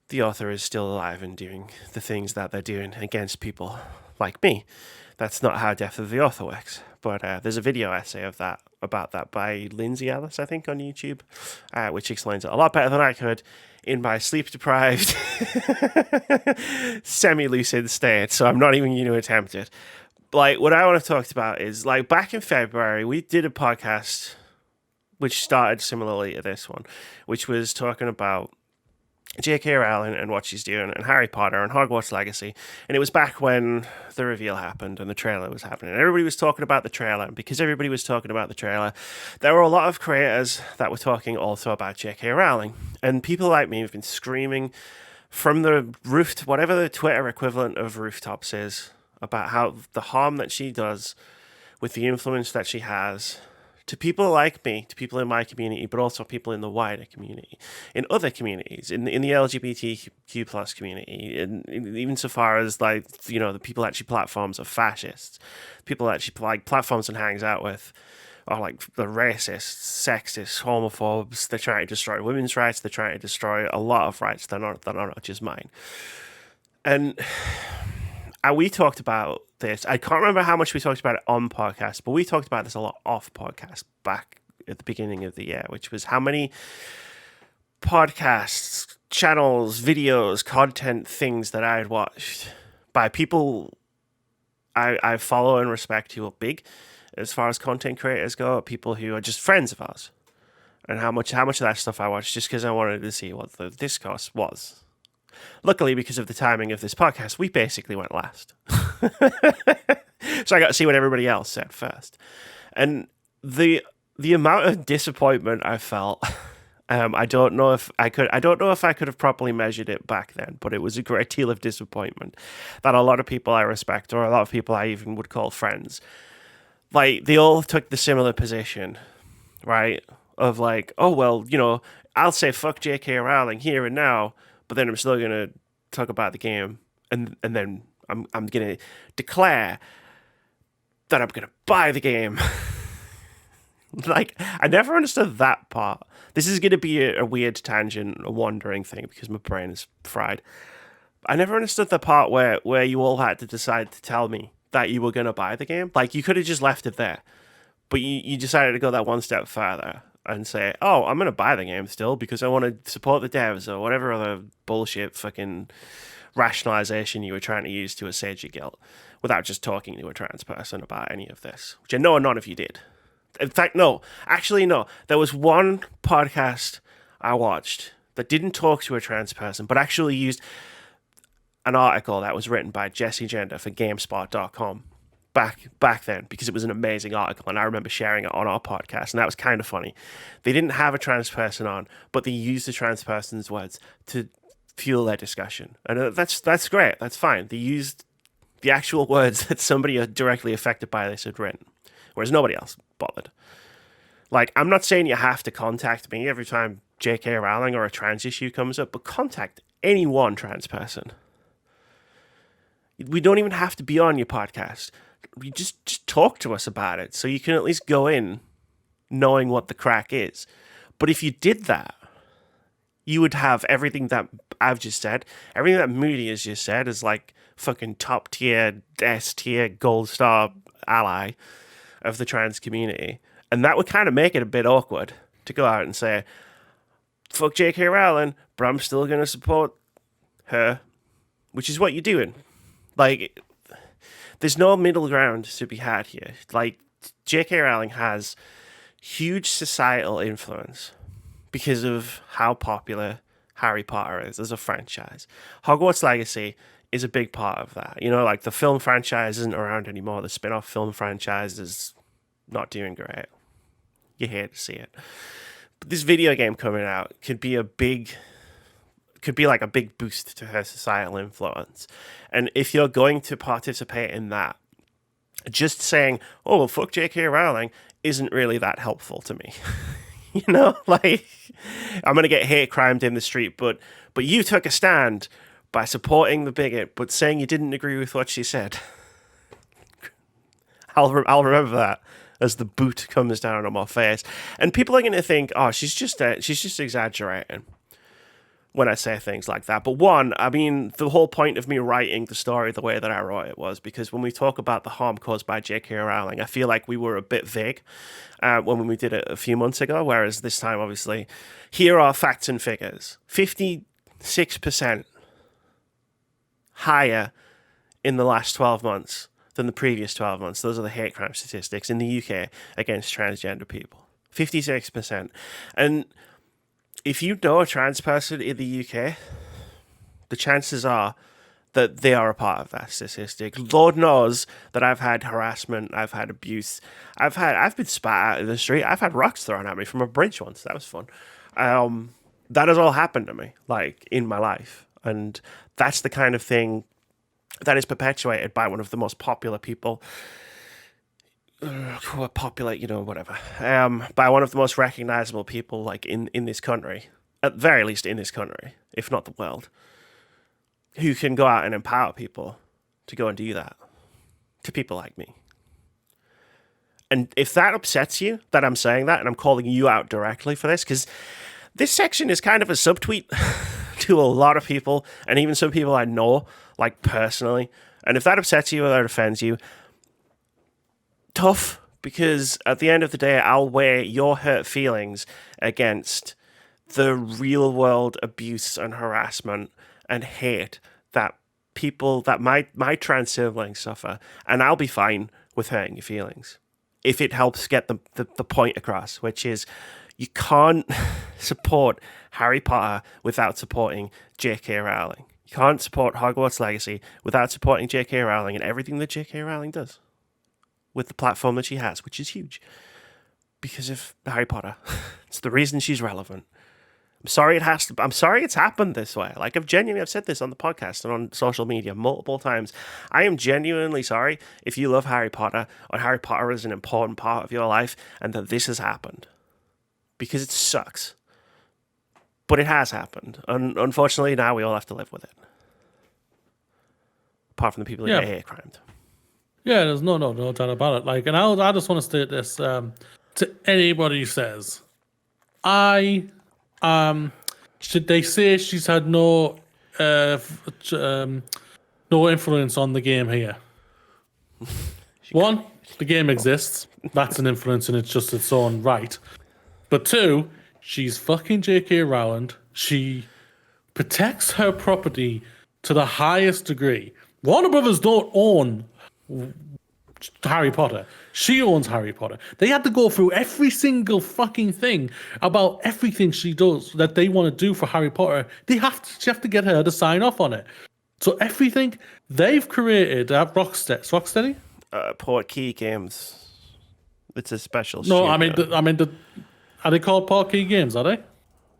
Speaker 1: the author is still alive and doing the things that they're doing against people like me. That's not how death of the author works. But there's a video essay about that by Lindsay Ellis, I think, on YouTube, which explains it a lot better than I could in my sleep-deprived, semi-lucid state. So I'm not even going to attempt it. Like, what I want to talk about is, like, back in February, we did a podcast which started similarly to this one, which was talking about J.K. Rowling and what she's doing, and Harry Potter and Hogwarts Legacy. And it was back when the reveal happened and the trailer was happening. And everybody was talking about the trailer. And because everybody was talking about the trailer, there were a lot of creators that were talking also about J.K. Rowling. And people like me have been screaming from the roof, whatever the Twitter equivalent of rooftops is, about how the harm that she does with the influence that she has to people like me, to people in my community, but also people in the wider community, in other communities, in the LGBTQ plus community, and even so far as, like, you know, the people that she platforms are fascists, people that she, like, platforms and hangs out with are, like, the racists, sexists, homophobes. They're trying to destroy women's rights. They're trying to destroy a lot of rights that are not just mine. And we talked about this. I can't remember how much we talked about it on podcast, but we talked about this a lot off podcast back at the beginning of the year, which was how many podcasts, channels, videos, content things that I had watched by people I follow and respect who are big as far as content creators go, people who are just friends of ours, and how much of that stuff I watched just because I wanted to see what the discourse was. Luckily, because of the timing of this podcast, we basically went last. So I got to see what everybody else said first. And the amount of disappointment I felt, I don't know if I could have properly measured it back then, but it was a great deal of disappointment that a lot of people I respect, or a lot of people I even would call friends, like, they all took the similar position, right? Of, like, oh, well, you know, I'll say fuck J.K. Rowling here and now, but then I'm still going to talk about the game, and then I'm going to declare that I'm going to buy the game. Like, I never understood that part. This is going to be a weird tangent, a wandering thing, because my brain is fried. I never understood the part where you all had to decide to tell me that you were going to buy the game. Like, you could have just left it there, but you decided to go that one step further and say, oh, I'm going to buy the game still because I want to support the devs, or whatever other bullshit fucking rationalization you were trying to use to assuage your guilt, without just talking to a trans person about any of this, which I know none of you did. In fact, no. Actually, no. There was one podcast I watched that didn't talk to a trans person, but actually used an article that was written by Jesse Gender for GameSpot.com back then, because it was an amazing article, and I remember sharing it on our podcast, and that was kind of funny. They didn't have a trans person on, but they used the trans person's words to fuel their discussion, and that's great. That's fine. They used the actual words that somebody directly affected by this had written, whereas nobody else bothered. Like, I'm not saying you have to contact me every time J.K. Rowling or a trans issue comes up, but contact any one trans person. We don't even have to be on your podcast. You just talk to us about it, so you can at least go in knowing what the crack is. But if you did that, you would have everything that I've just said, everything that Moody has just said is like fucking top tier, S tier, gold star ally of the trans community. And that would kind of make it a bit awkward to go out and say, fuck J.K. Rowling, but I'm still going to support her, which is what you're doing. Like, there's no middle ground to be had here. Like, J.K. Rowling has huge societal influence because of how popular Harry Potter is as a franchise. Hogwarts Legacy is a big part of that. You know, like, the film franchise isn't around anymore. The spin-off film franchise is not doing great. You hate to see it. But this video game coming out could be like a big boost to her societal influence. And if you're going to participate in that, just saying, oh, well, fuck J.K. Rowling isn't really that helpful to me. You know, like, I'm going to get hate crimed in the street, but you took a stand by supporting the bigot, but saying you didn't agree with what she said. I'll remember that as the boot comes down on my face. And people are going to think, oh, she's just exaggerating when I say things like that. But one, I mean, the whole point of me writing the story the way that I wrote it was because when we talk about the harm caused by J.K. Rowling, I feel like we were a bit vague when we did it a few months ago, whereas this time, obviously, here are facts and figures. 56% higher in the last 12 months than the previous 12 months. Those are the hate crime statistics in the UK against transgender people. 56%. And if you know a trans person in the UK, the chances are that they are a part of that statistic. Lord knows that I've had harassment, I've had abuse, I've been spat out in the street, I've had rocks thrown at me from a bridge once. That was fun. That has all happened to me, like, in my life. And that's the kind of thing that is perpetuated by one of the most popular people, popular, you know, whatever, by one of the most recognizable people, like, in this country, at the very least in this country, if not the world, who can go out and empower people to go and do that to people like me. And if that upsets you, that I'm saying that, and I'm calling you out directly for this, because this section is kind of a subtweet to a lot of people, and even some people I know, like, personally. And if that upsets you or that offends you, tough, because at the end of the day, I'll weigh your hurt feelings against the real world abuse and harassment and hate that people, that my trans siblings suffer, and I'll be fine with hurting your feelings if it helps get the point across, which is you can't support Harry Potter without supporting J.K. Rowling. You can't support Hogwarts Legacy without supporting J.K. Rowling and everything that J.K. Rowling does with the platform that she has, which is huge because of Harry Potter. It's the reason she's relevant. I'm sorry it's happened this way. Like, I've said this on the podcast and on social media multiple times. I am genuinely sorry if you love Harry Potter or Harry Potter is an important part of your life and that this has happened, because it sucks. But it has happened. And unfortunately, now we all have to live with it. Apart from the people who get hate crimed.
Speaker 2: Yeah, there's no doubt about it. Like, and I just want to state this to anybody who says, should they say she's had no influence on the game here? One, the game exists. That's an influence and it's just its own right. But two, she's fucking J.K. Rowling. She protects her property to the highest degree. Warner Brothers don't own Harry Potter. She owns Harry Potter. They had to go through every single fucking thing about everything she does that they want to do for Harry Potter. She have to get her to sign off on it. So everything they've created at Rocksteady.
Speaker 1: Portkey Games. It's a special.
Speaker 2: No,
Speaker 1: studio.
Speaker 2: are they called Portkey Games? Are they?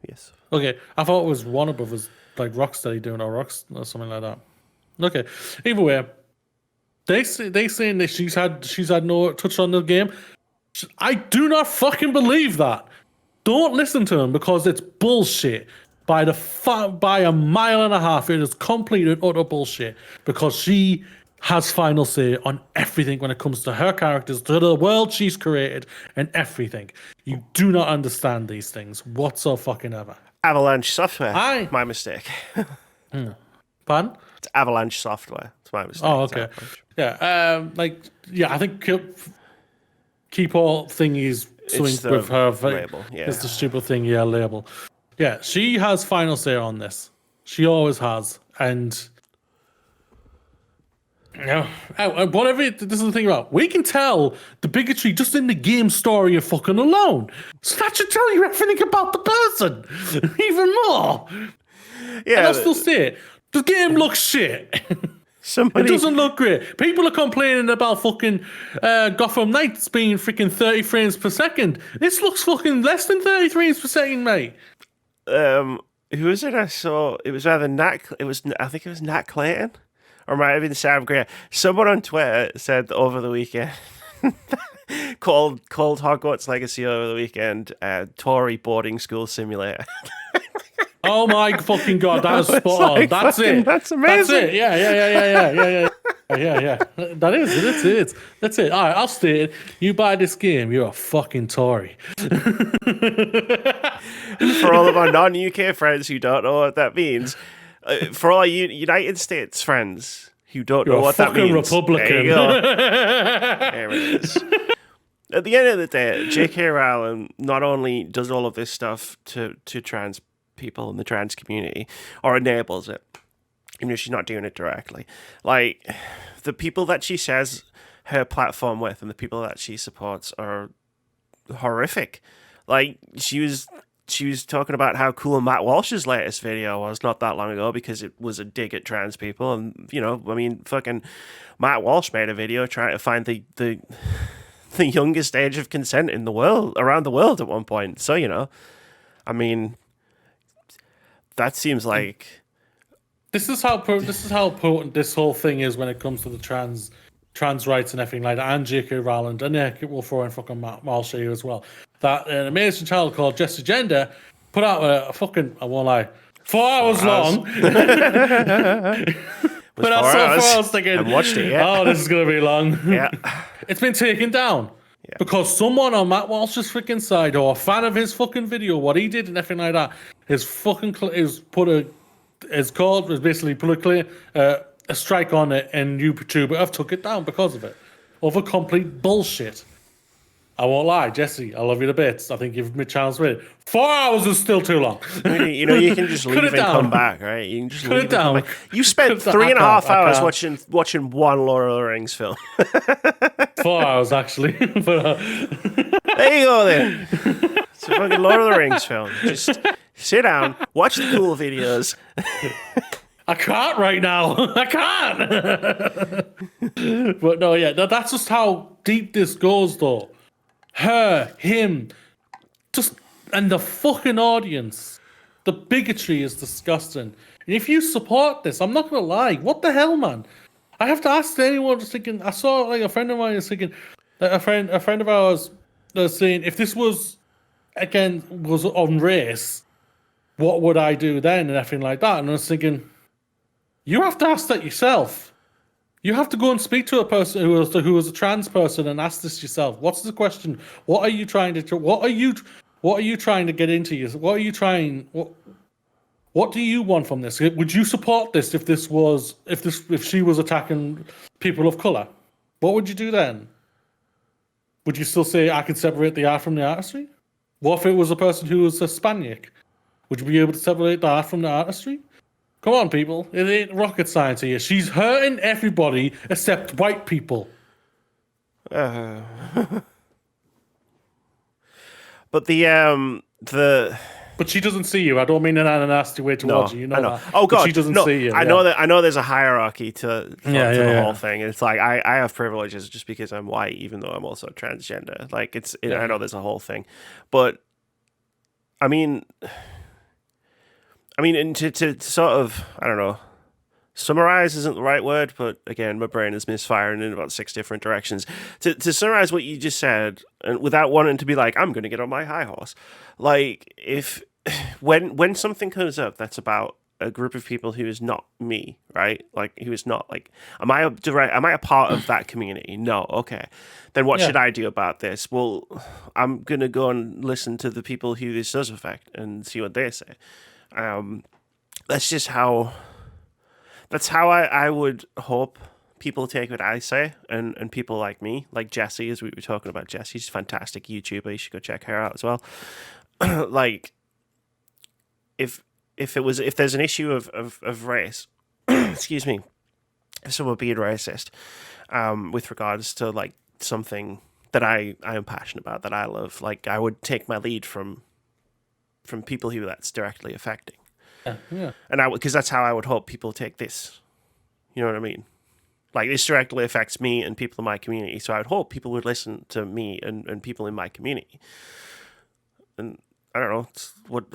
Speaker 1: Yes.
Speaker 2: Okay, I thought it was Warner Brothers, like Rocksteady doing or something like that. Okay, either way, they saying that she's had no touch on the game. I do not fucking believe that. Don't listen to him because it's bullshit. By a mile and a half, it is complete and utter bullshit because she has final say on everything when it comes to her characters, to the world she's created, and everything. You do not understand these things whatsoever.
Speaker 1: Avalanche Software. My mistake.
Speaker 2: Pardon?
Speaker 1: It's Avalanche Software. It's my mistake.
Speaker 2: Oh, okay. Yeah. I think Keyport thing is something with her
Speaker 1: label. Yeah.
Speaker 2: It's the stupid thing. Yeah, label. Yeah, she has final say on this. She always has, and whatever. This is the thing about. We can tell the bigotry just in the game story you're fucking alone. So that should tell you everything about the person, even more.
Speaker 1: Yeah,
Speaker 2: and I'll still say it. The game looks shit. It doesn't look great. People are complaining about fucking Gotham Knights being freaking 30 frames per second. This looks fucking less than 30 frames per second, mate.
Speaker 1: Who was it I saw? It was either I think it was Nat Clayton, or it might have been Sam Gray. Someone on Twitter said over the weekend, called Hogwarts Legacy over the weekend, Tory boarding school simulator.
Speaker 2: Oh my fucking god, that is spot on. That's it.
Speaker 1: That's amazing.
Speaker 2: That's it. Yeah. That's it. All right, I'll state it. You buy this game, you're a fucking Tory.
Speaker 1: For all of our non-UK friends who don't know what that means, for all our United States friends who don't know what that means,
Speaker 2: Republican.
Speaker 1: there you go. There it is. At the end of the day, J.K. Rowling not only does all of this stuff to trans people in the trans community, or enables it, even if she's not doing it directly. Like, the people that she shares her platform with and the people that she supports are horrific. Like, she was talking about how cool Matt Walsh's latest video was not that long ago because it was a dig at trans people. And, fucking Matt Walsh made a video trying to find the youngest age of consent in the world, around the world at one point. So, that seems like
Speaker 2: this is how potent this whole thing is when it comes to the trans rights and everything like that. And J.K. Rowling, and we'll throw in fucking Matt Walsh here as well. That an amazing child called Jesse Gender put out a fucking, I won't lie, 4 hours long. But I saw 4 hours thinking,
Speaker 1: I watched it. Yeah.
Speaker 2: Oh, this is gonna be long.
Speaker 1: Yeah,
Speaker 2: it's been taken down. Yeah. Because someone on Matt Walsh's freaking side, or a fan of his fucking video, what he did and everything like that, basically put a strike on it, and YouTube have took it down because of it. Over complete bullshit. I won't lie, Jesse, I love you to bits. I think you've made chance with it. 4 hours is still too long.
Speaker 1: You can just leave and come back, right? You can just leave and come back. You spent 3.5 hours watching one Lord of the Rings film.
Speaker 2: 4 hours, actually. But,
Speaker 1: there you go, then. It's a fucking Lord of the Rings film. Just sit down, watch the cool videos.
Speaker 2: I can't right now. I can't. But no, yeah, that's just how deep this goes, though. Her, him, and the fucking audience. The bigotry is disgusting. And if you support this, I'm not gonna lie. What the hell, man? I have to ask anyone just thinking. I saw like a friend of mine is thinking that a friend of ours was saying, if this was on race, what would I do then and everything like that? And I was thinking, you have to ask that yourself. You have to go and speak to a person who is a trans person and ask this yourself. What's the question? What are you trying to? What are you trying to get into? What are you trying? What do you want from this? Would you support this if she was attacking people of color? What would you do then? Would you still say I can separate the art from the artistry? What if it was a person who was Hispanic? Would you be able to separate the art from the artistry? Come on, people. It ain't rocket science here. She's hurting everybody except white people.
Speaker 1: But the
Speaker 2: But she doesn't see you. I don't mean it in a nasty way towards you. You know
Speaker 1: I know.
Speaker 2: that.
Speaker 1: Oh
Speaker 2: But
Speaker 1: God,
Speaker 2: she doesn't
Speaker 1: no,
Speaker 2: see you.
Speaker 1: I know that. I know there's a hierarchy to the whole
Speaker 2: Yeah.
Speaker 1: thing. It's like I have privileges just because I'm white, even though I'm also transgender. Like I know there's a whole thing, but I mean, and to sort of, I don't know, summarize isn't the right word, but again, my brain is misfiring in about 6 different directions. To summarize what you just said, and without wanting to be like, I'm going to get on my high horse, like if when something comes up that's about a group of people who is not me, right? Like who is not like, am I a part of that community? No. Okay. Then what should I do about this? Well, I'm gonna go and listen to the people who this does affect and see what they say. That's just how. That's how I would hope people take what I say, and people like me, like Jessie, as we were talking about. Jessie's a fantastic YouTuber. You should go check her out as well. Like, if there's an issue of race, excuse me, if someone being racist, with regards to like something that I am passionate about, that I love, like I would take my lead from people who that's directly affecting.
Speaker 2: Yeah.
Speaker 1: And because that's how I would hope people take this. You know what I mean? Like this directly affects me and people in my community. So I would hope people would listen to me and people in my community. And I don't know, we'll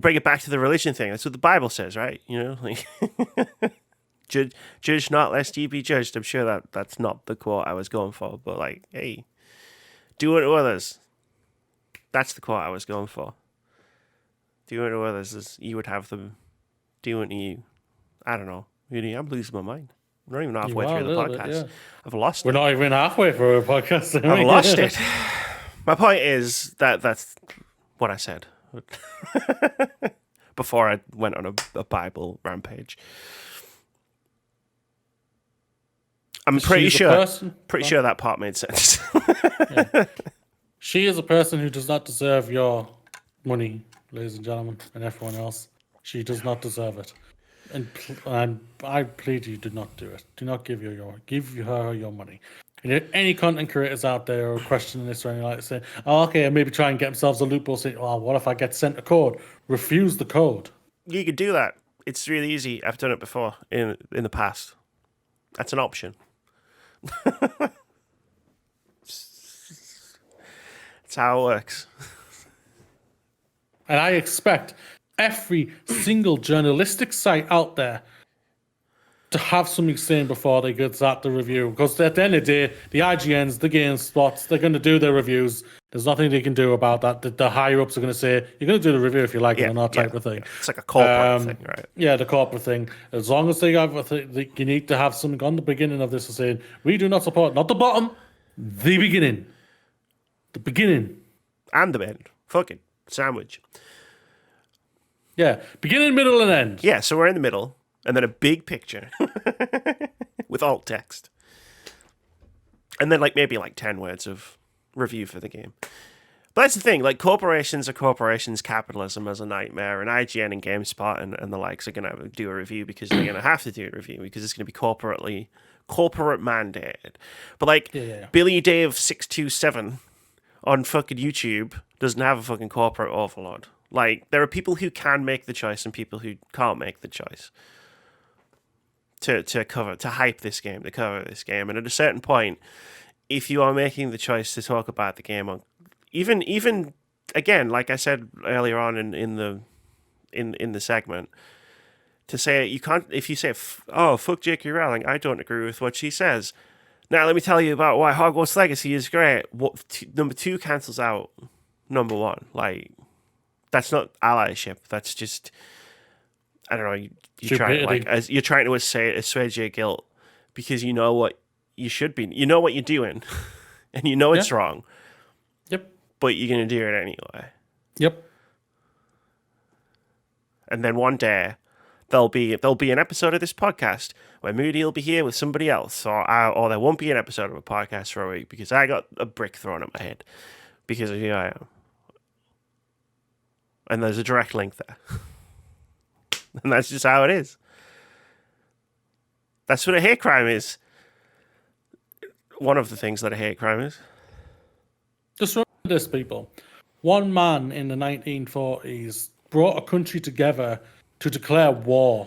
Speaker 1: bring it back to the religion thing. That's what the Bible says, right? You know, like judge not lest ye be judged. I'm sure that's not the quote I was going for, but like, hey, do unto others. That's the quote I was going for. Do unto others as you would have them do unto you. I don't know. Really, I'm losing my mind. I'm not even halfway through the podcast. I've lost it.
Speaker 2: We're not even halfway through a podcast.
Speaker 1: I've lost it. My point is that's what I said before I went on a Bible rampage. I'm pretty sure that part made sense.
Speaker 2: Yeah. She is a person who does not deserve your money, ladies and gentlemen, and everyone else. She does not deserve it. And I plead you, do not do it. Do not give her your money. And if any content creators out there are questioning this or anything like that, say, oh, okay, and maybe try and get themselves a loophole, say, oh, what if I get sent a code? Refuse the code.
Speaker 1: You could do that. It's really easy. I've done it before in the past. That's an option. It's how it works.
Speaker 2: And I expect every single journalistic site out there to have something saying before they get start the review. Because at the end of the day, the IGNs, the GameSpots, they're going to do their reviews. There's nothing they can do about that. The higher ups are going to say, you're going to do the review if you like it or not, type of thing.
Speaker 1: Yeah. It's like a corporate thing, right?
Speaker 2: Yeah, the corporate thing. As long as they have, you need to have something on the beginning of this saying, we do not support, not the bottom, the beginning. The beginning.
Speaker 1: And the end. Fucking sandwich.
Speaker 2: Yeah, beginning, middle, and end.
Speaker 1: Yeah, so we're in the middle, and then a big picture with alt text. And then maybe 10 words of review for the game. But that's the thing, corporations are corporations, capitalism is a nightmare, and IGN and GameSpot and the likes are going to do a review because they're going to have to do a review because it's going to be corporate mandated. But Billy Dave 627 on fucking YouTube doesn't have a fucking corporate overlord. There are people who can make the choice and people who can't make the choice to hype this game, to cover this game. And at a certain point, if you are making the choice to talk about the game on, even again, like I said earlier on in the segment, to say you can't, if you say, oh, fuck J.K. Rowling, I don't agree with what she says. Now let me tell you about why Hogwarts Legacy is great. Number 2 cancels out number 1. That's not allyship. That's just, I don't know. You're trying to assuage your guilt because you know what you should be. You know what you're doing, and you know it's wrong.
Speaker 2: Yep.
Speaker 1: But you're gonna do it anyway.
Speaker 2: Yep.
Speaker 1: And then one day there'll be an episode of this podcast where Moody will be here with somebody else, or there won't be an episode of a podcast for a week because I got a brick thrown at my head because of who I am. And there's a direct link there. And that's just how it is. That's what a hate crime is. One of the things that a hate crime is.
Speaker 2: Just remember this, people. one man in the 1940s brought a country together to declare war.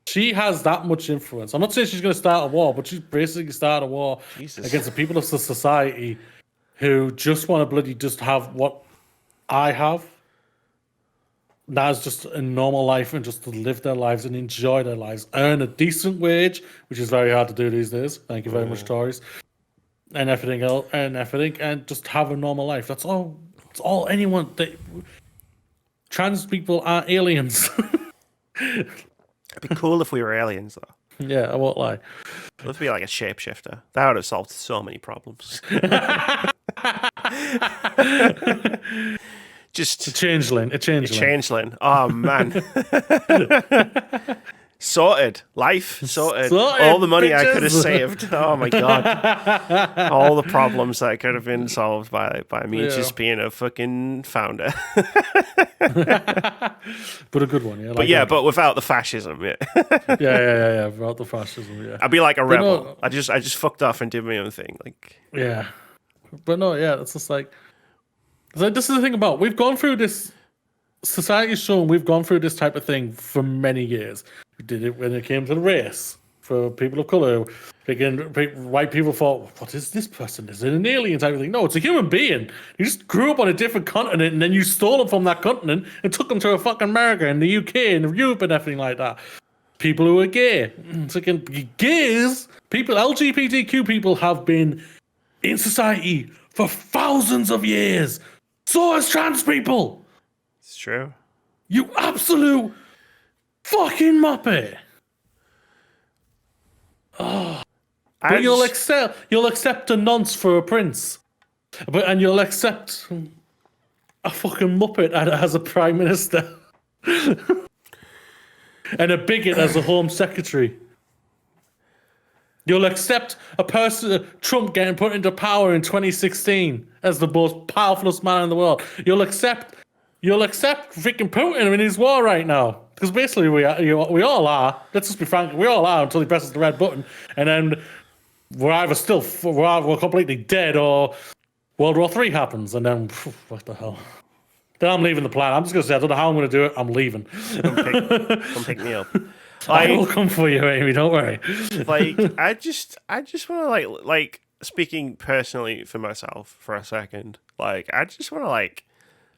Speaker 2: She has that much influence. I'm not saying she's going to start a war, but she's basically started a war against the people of the society who just want to bloody just have what I have. That's just a normal life and just to live their lives and enjoy their lives. Earn a decent wage, which is very hard to do these days. Thank you very much, Tories. And everything else, and just have a normal life. That's all. It's all anyone. Trans people aren't aliens.
Speaker 1: It'd be cool if we were aliens, though.
Speaker 2: Yeah, I won't lie.
Speaker 1: Let's be like a shapeshifter. That would have solved so many problems. Just
Speaker 2: a changeling.
Speaker 1: A changeling. Oh man. Sorted. Life sorted. All the money I could have saved. Oh my god. All the problems that could have been solved by me just being a fucking founder.
Speaker 2: But a good one, yeah.
Speaker 1: Like but without the fascism, yeah.
Speaker 2: yeah. Without the fascism, yeah.
Speaker 1: I'd be like a rebel. No, I just fucked off and did my own thing. Like
Speaker 2: yeah. But no, yeah, it's just like this is the thing about we've gone through this society's shown we've gone through this type of thing for many years. We did it when it came to the race for people of color. Again, white people thought, "What is this person? Is it an alien type of thing?" No, it's a human being. You just grew up on a different continent, and then you stole them from that continent and took them to a fucking America and the UK and Europe and everything like that. People who are gay, it's like gays, people, LGBTQ people have been in society for thousands of years. So has trans people.
Speaker 1: It's true.
Speaker 2: You absolute fucking muppet. Oh. But you'll accept a nonce for a prince. And you'll accept a fucking muppet as a prime minister. And a bigot as a home secretary. You'll accept a person, Trump getting put into power in 2016 as the most powerful man in the world. You'll accept freaking Putin in his war right now. Because basically we all are. Let's just be frank, we all are until he presses the red button. And then we're either we're completely dead or World War III happens. And then, what the hell? Then I'm leaving the planet. I'm just going to say, I don't know how I'm going to do it. I'm leaving.
Speaker 1: Come pick me up.
Speaker 2: I will come for you, Amy. Don't worry.
Speaker 1: Like, I just want to like speaking personally for myself for a second. Like, I just want to like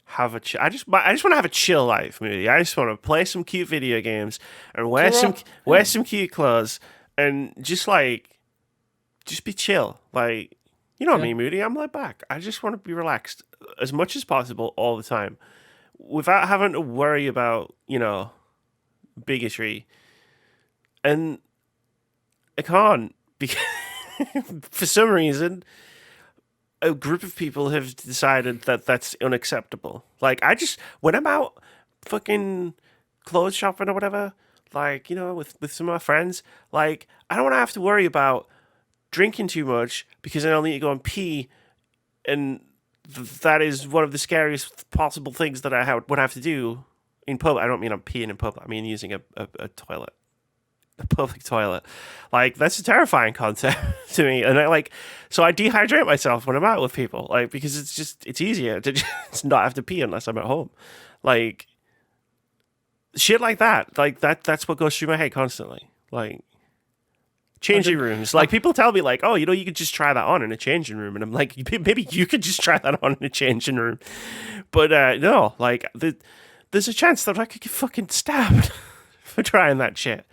Speaker 1: have a I just want to have a chill life, Moody. I just want to play some cute video games and wear some cute clothes and just be chill. Like, you know me, Moody. I'm laid back. I just want to be relaxed as much as possible all the time, without having to worry about bigotry. And I can't because for some reason a group of people have decided that that's unacceptable. Like, when I'm out fucking clothes shopping or whatever, like, with some of my friends, like, I don't want to have to worry about drinking too much because then I'll need to go and pee, and that is one of the scariest possible things that I would have to do in public. I don't mean I'm peeing in public. I mean using a toilet. A public toilet. Like, that's a terrifying concept to me. And so I dehydrate myself when I'm out with people, like, because it's easier to just not have to pee unless I'm at home. Like, shit like that. Like, that's what goes through my head constantly. Like, changing rooms. Like, people tell me, like, oh, you could just try that on in a changing room. And I'm like, maybe you could just try that on in a changing room. But no, like, there's a chance that I could get fucking stabbed for trying that shit.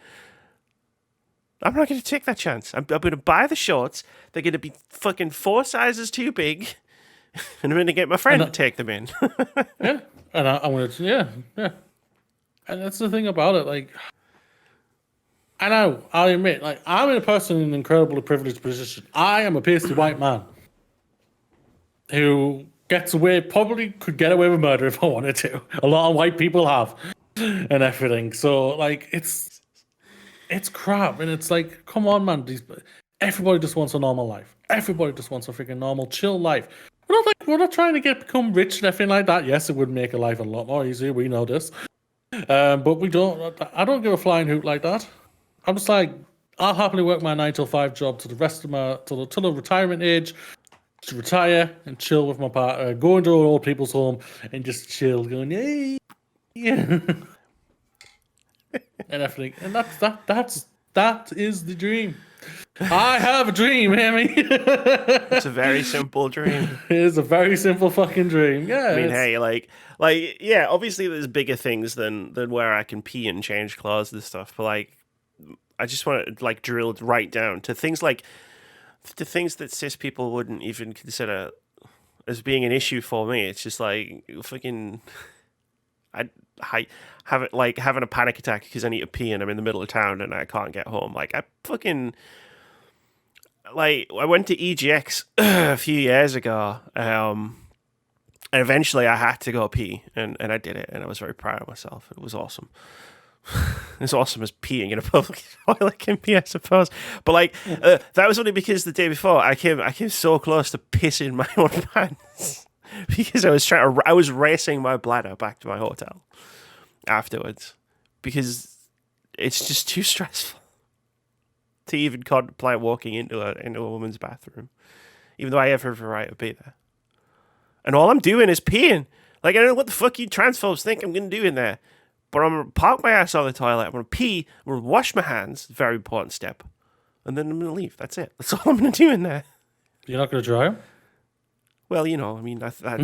Speaker 1: I'm not going to take that chance. I'm going to buy the shorts. They're going to be fucking 4 sizes too big. And I'm going to get my friend to take them in.
Speaker 2: Yeah. And I'm going to, yeah. And that's the thing about it. Like, I know, I'll admit, like, I'm a person in an incredibly privileged position. I am a pasty white man who probably could get away with murder if I wanted to. A lot of white people have and everything. So, like, it's crap, and it's like, come on, man. Everybody just wants a normal life. Everybody just wants a freaking normal, chill life. We're not trying to become rich and everything like that. Yes, it would make a life a lot more easier. We know this, but we don't. I don't give a flying hoot like that. I'm just like, I'll happily work my 9 to 5 job to the rest of till the retirement age. to retire and chill with my partner, go into an old people's home and just chill, going, hey, yeah. And everything. And that is the dream. I have a dream, Amy.
Speaker 1: It's a very simple dream.
Speaker 2: It is a very simple fucking dream. Yeah.
Speaker 1: I mean, hey, yeah, obviously there's bigger things than where I can pee and change clothes and stuff, but like, I just want to like drill right down to things like the things that cis people wouldn't even consider as being an issue for me. It's just like fucking, I have it like having a panic attack because I need to pee and I'm in the middle of town and I can't get home. Like I fucking. Like, I went to EGX a few years ago, and eventually I had to go pee, and I did it, and I was very proud of myself. It was awesome. As awesome as peeing in a public toilet can be, I suppose. But, like, that was only because the day before I came so close to pissing my own pants because I was racing my bladder back to my hotel afterwards because it's just too stressful to even contemplate walking into a woman's bathroom, even though I have every right to be there. And all I'm doing is peeing. Like, I don't know what the fuck you transphobes think I'm going to do in there, but I'm going to park my ass on the toilet, I'm going to pee, I'm going to wash my hands, very important step, and then I'm going to leave. That's it. That's all I'm going to do in there.
Speaker 2: You're not going to dry them?
Speaker 1: Well, you know, I mean, I thought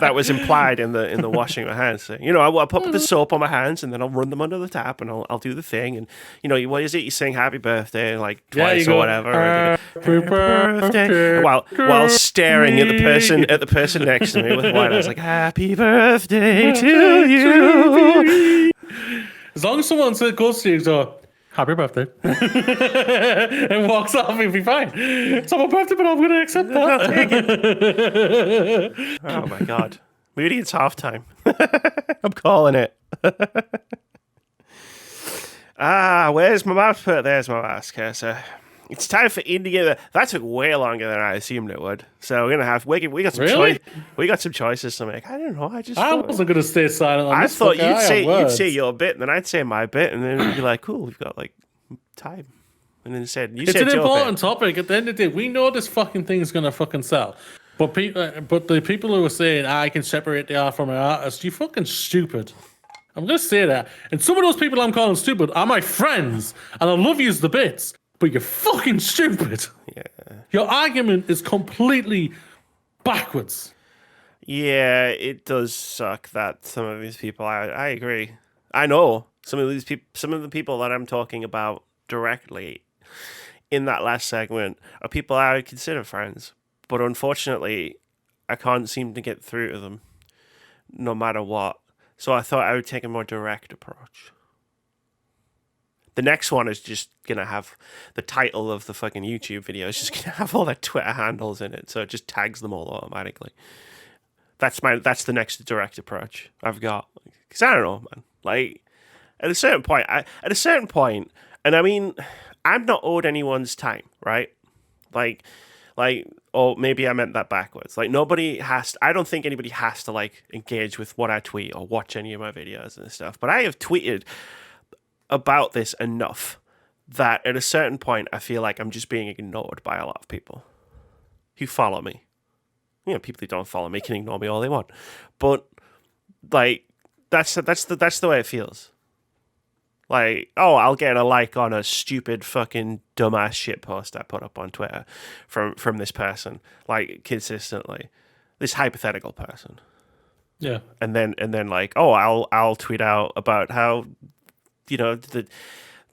Speaker 1: that was implied in the washing my hands thing. You know, I'll put the soap on my hands and then I'll run them under the tap and I'll do the thing. And you know, what is it? You sing "Happy Birthday" like twice or whatever. Happy birthday! While staring at the person next to me with wine, I was like, "Happy birthday to you."
Speaker 2: As long as someone goes to you, so. Happy birthday. And walks off, he'll be fine. It's not my birthday, but I'm going to accept that.
Speaker 1: Oh my God. Moody, it's halftime. I'm calling it. Where's my mouse put? There's my mouse cursor. It's time for India. That took way longer than I assumed it would. So we're gonna have we got some we got some choices to make. I don't know. I
Speaker 2: wasn't gonna stay silent.
Speaker 1: I thought you'd say your bit, and then I'd say my bit, and then we'd be like, "Cool, we've got like time." And then it's an
Speaker 2: important topic. At the end of the day, we know this fucking thing is gonna fucking sell. But the people who are saying I can separate the art from an artist, you fucking stupid. I'm gonna say that. And some of those people I'm calling stupid are my friends, and I love you as the bits. But you're fucking stupid.
Speaker 1: Yeah.
Speaker 2: Your argument is completely backwards.
Speaker 1: Yeah, it does suck that some of these people. I agree. I know some of the people that I'm talking about directly in that last segment are people I would consider friends, but unfortunately, I can't seem to get through to them, no matter what. So I thought I would take a more direct approach. The next one is just going to have the title of the fucking YouTube video. It's just going to have all their Twitter handles in it. So it just tags them all automatically. That's the next direct approach I've got. Because I don't know, man. Like, at a certain point, and I mean, I'm not owed anyone's time, right? Like, or maybe I meant that backwards. Like, I don't think anybody has to, like, engage with what I tweet or watch any of my videos and stuff. But I have tweeted about this enough that at a certain point I feel like I'm just being ignored by a lot of people who follow me. You know, people who don't follow me can ignore me all they want, but like that's the way it feels. Like, oh, I'll get a like on a stupid fucking dumbass shit post I put up on Twitter from this person, like consistently, this hypothetical person.
Speaker 2: Yeah,
Speaker 1: and then like, oh, I'll tweet out about how, you know, the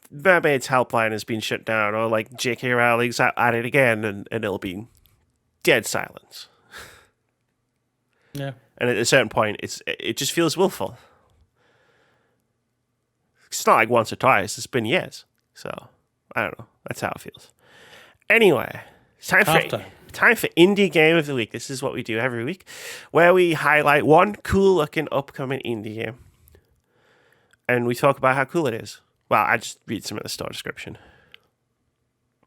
Speaker 1: Mermaid's helpline has been shut down, or like J.K. Rowling's at it again, and it'll be dead silence.
Speaker 2: Yeah.
Speaker 1: And at a certain point, it just feels willful. It's not like once or twice; it's been years. So I don't know. That's how it feels. Anyway, it's time for Indie Game of the Week. This is what we do every week, where we highlight one cool-looking upcoming indie game. And we talk about how cool it is. Well, I just read some of the store description.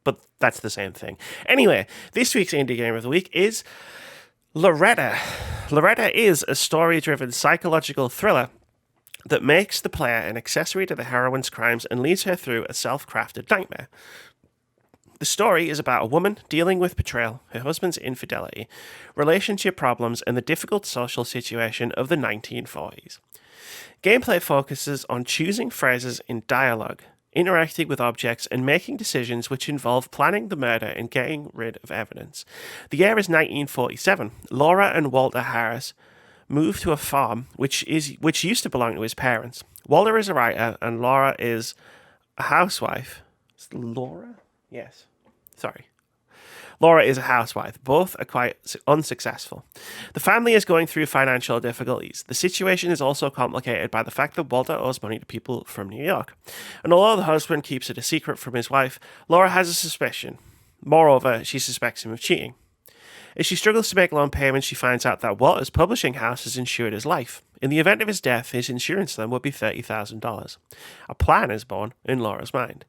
Speaker 1: But that's the same thing. Anyway, this week's Indie Game of the Week is Loretta. Loretta is a story-driven psychological thriller that makes the player an accessory to the heroine's crimes and leads her through a self-crafted nightmare. The story is about a woman dealing with betrayal, her husband's infidelity, relationship problems, and the difficult social situation of the 1940s. Gameplay focuses on choosing phrases in dialogue, interacting with objects, and making decisions which involve planning the murder and getting rid of evidence. The year is 1947. Laura and Walter Harris move to a farm which used to belong to his parents. Walter is a writer and Laura is a housewife. Is it Laura? Yes. Sorry. Laura is a housewife. Both are quite unsuccessful. The family is going through financial difficulties. The situation is also complicated by the fact that Walter owes money to people from New York. And although the husband keeps it a secret from his wife, Laura has a suspicion. Moreover, she suspects him of cheating. As she struggles to make loan payments, she finds out that Walter's publishing house has insured his life. In the event of his death, his insurance then would be $30,000. A plan is born in Laura's mind.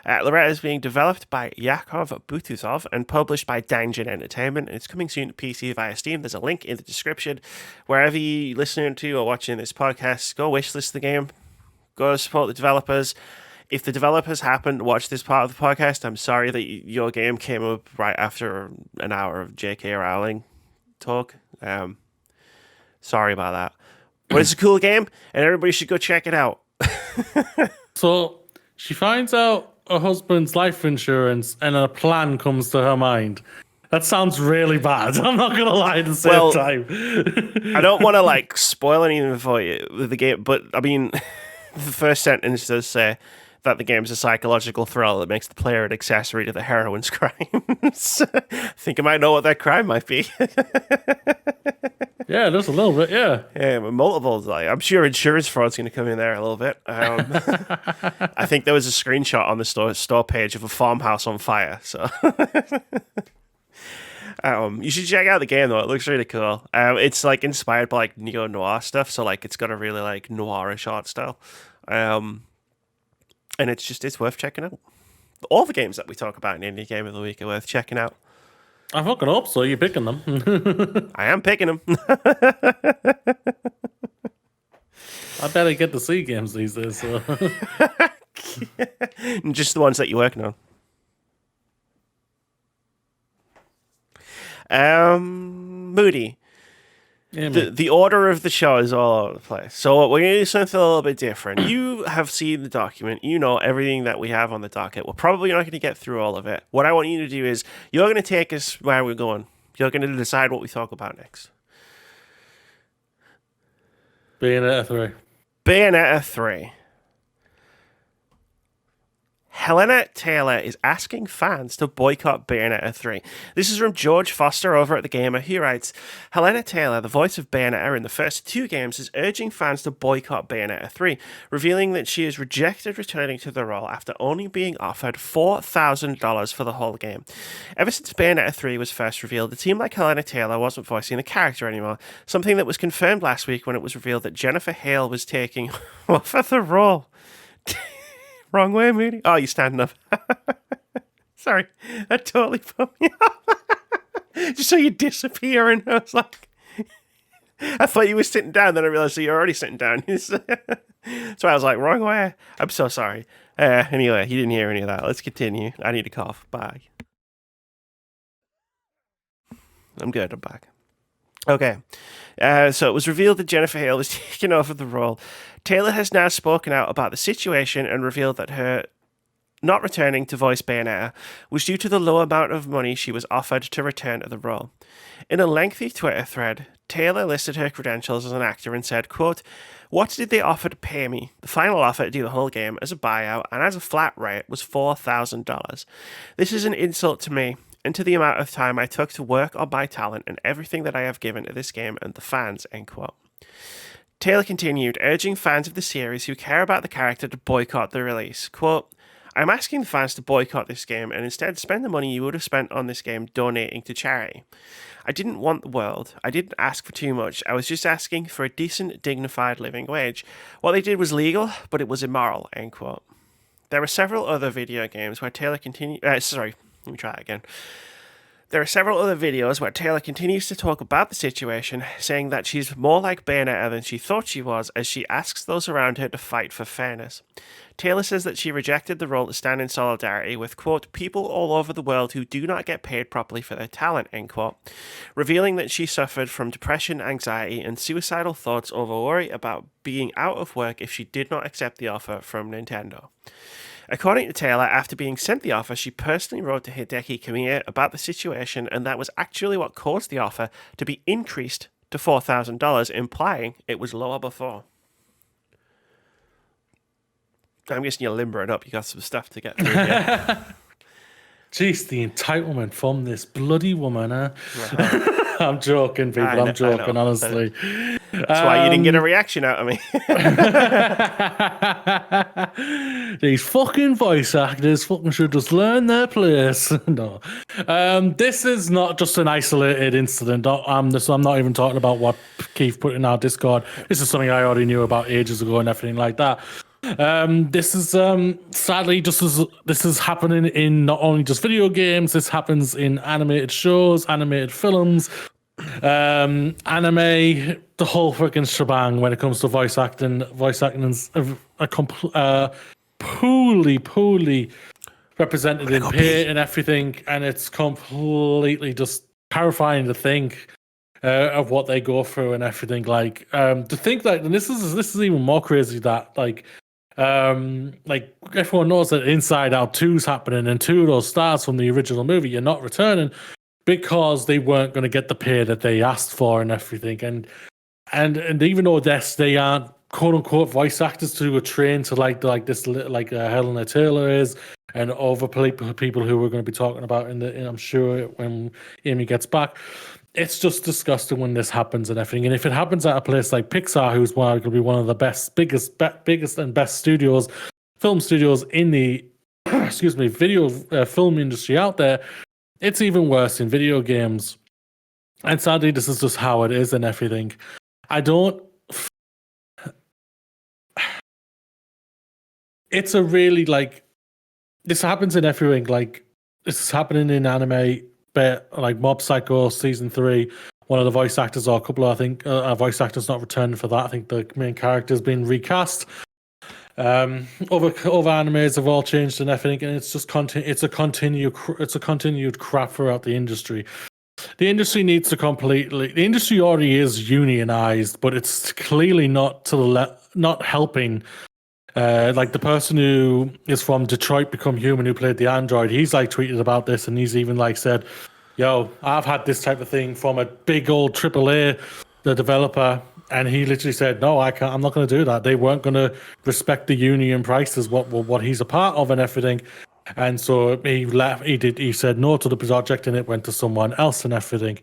Speaker 1: Loretta is being developed by Yakov Butuzov and published by Dungeon Entertainment. It's coming soon to PC via Steam. There's a link in the description. Wherever you're listening to or watching this podcast, go wishlist the game. Go support the developers. If the developers happen to watch this part of the podcast, I'm sorry that your game came up right after an hour of J.K. Rowling talk. Sorry about that. But it's a cool game, and everybody should go check it out.
Speaker 2: So she finds out her husband's life insurance, and a plan comes to her mind. That sounds really bad. I'm not gonna lie at the same time.
Speaker 1: I don't want to spoil anything for you with the game, but I mean, the first sentence does say that the game is a psychological thrill that makes the player an accessory to the heroine's crimes. I think I might know what that crime might be.
Speaker 2: Yeah, just a little bit, yeah.
Speaker 1: Yeah, but multiples. I'm sure insurance fraud's going to come in there a little bit. I think there was a screenshot on the store page of a farmhouse on fire. So you should check out the game, though. It looks really cool. It's inspired by neo-noir stuff, so it's got a really noirish art style. And it's worth checking out. All the games that we talk about in Indie Game of the Week are worth checking out.
Speaker 2: I fucking hope so. You're picking them.
Speaker 1: I am picking them.
Speaker 2: I bet I get to see games these days. So.
Speaker 1: Just the ones that you're working on. Moody. Yeah, the order of the show is all over the place. So we're going to do something a little bit different. You have seen the document. You know everything that we have on the docket. We're probably not going to get through all of it. What I want you to do is you're going to take us where we're going. You're going to decide what we talk about next.
Speaker 2: Bayonetta 3.
Speaker 1: Bayonetta 3. Hellena Taylor is asking fans to boycott Bayonetta 3. This is from George Foster over at The Gamer, who writes, Hellena Taylor, the voice of Bayonetta in the first two games, is urging fans to boycott Bayonetta 3, revealing that she has rejected returning to the role after only being offered $4,000 for the whole game. Ever since Bayonetta 3 was first revealed, it seemed like Hellena Taylor wasn't voicing the character anymore, something that was confirmed last week when it was revealed that Jennifer Hale was taking over the role. Wrong way, Moody. Oh, you're standing up. Sorry, that totally put me off. Just so you disappear, and I was like, I thought you were sitting down, then I realized that you're already sitting down. So I was like, wrong way. I'm so sorry. Anyway, you didn't hear any of that. Let's continue. I need a cough. Bye. I'm good. I'm back. Okay. So it was revealed that Jennifer Hale was taking over the role. Taylor has now spoken out about the situation and revealed that her not returning to voice Bayonetta was due to the low amount of money she was offered to return to the role. In a lengthy Twitter thread, Taylor listed her credentials as an actor and said, quote, "What did they offer to pay me? The final offer to do the whole game as a buyout and as a flat rate was $4,000. This is an insult to me and to the amount of time I took to work on my talent and everything that I have given to this game and the fans," end quote. Taylor continued, urging fans of the series who care about the character to boycott the release. Quote, "I'm asking the fans to boycott this game and instead spend the money you would have spent on this game donating to charity. I didn't want the world. I didn't ask for too much. I was just asking for a decent, dignified living wage. What they did was legal, but it was immoral," end quote. There are several other video games where Taylor continued... let me try that again. There are several other videos where Taylor continues to talk about the situation, saying that she's more like Bayonetta than she thought she was as she asks those around her to fight for fairness. Taylor says that she rejected the role to stand in solidarity with, quote, people all over the world who do not get paid properly for their talent, end quote, revealing that she suffered from depression, anxiety, and suicidal thoughts over worry about being out of work if she did not accept the offer from Nintendo. According to Taylor, after being sent the offer, she personally wrote to Hideki Kamiya about the situation, and that was actually what caused the offer to be increased to $4,000, implying it was lower before. I'm guessing you're limbering up. You got some stuff to get through here.
Speaker 2: Jeez, the entitlement from this bloody woman, huh? I'm joking, people. I'm joking, honestly.
Speaker 1: That's why you didn't get a reaction out of me.
Speaker 2: These fucking voice actors fucking should just learn their place. No. This is not just an isolated incident. I'm not even talking about what Keith put in our Discord. This is something I already knew about ages ago and everything like that. This is sadly this is happening in not only just video games. This happens in animated shows, animated films, anime, the whole freaking shebang. When it comes to voice acting is poorly represented in pay and everything, and it's completely just terrifying to think of what they go through and everything. Like to think that, and this is even more crazy that like everyone knows that Inside Out 2's happening, and 2 of those stars from the original movie are not returning because they weren't going to get the pay that they asked for and everything. And even though they aren't quote unquote voice actors who are trained to like Hellena Taylor is, and other people who we're going to be talking about and I'm sure when Amy gets back. It's just disgusting when this happens and everything. And if it happens at a place like Pixar, who's going to be one of the biggest and best studios, film studios in the film industry out there, it's even worse in video games. And sadly, this is just how it is and everything. It's a really this happens in everything. Like this is happening in anime. But like Mob Psycho season 3, one of the voice actors, or a couple of, I think, voice actors not returning for that. I think the main character's been recast. Other animes have all changed and everything, and it's just it's a continued crap throughout the industry. The industry needs to completely. The industry already is unionized, but it's clearly not not helping. Like the person who is from Detroit Become Human, who played the android, he's like tweeted about this, and he's even like said, yo, I've had this type of thing from a big old AAA, the developer, and he literally said, no, I'm not going to do that. They weren't going to respect the union prices, what he's a part of and everything. And so he left. He said no to the project, and it went to someone else and everything.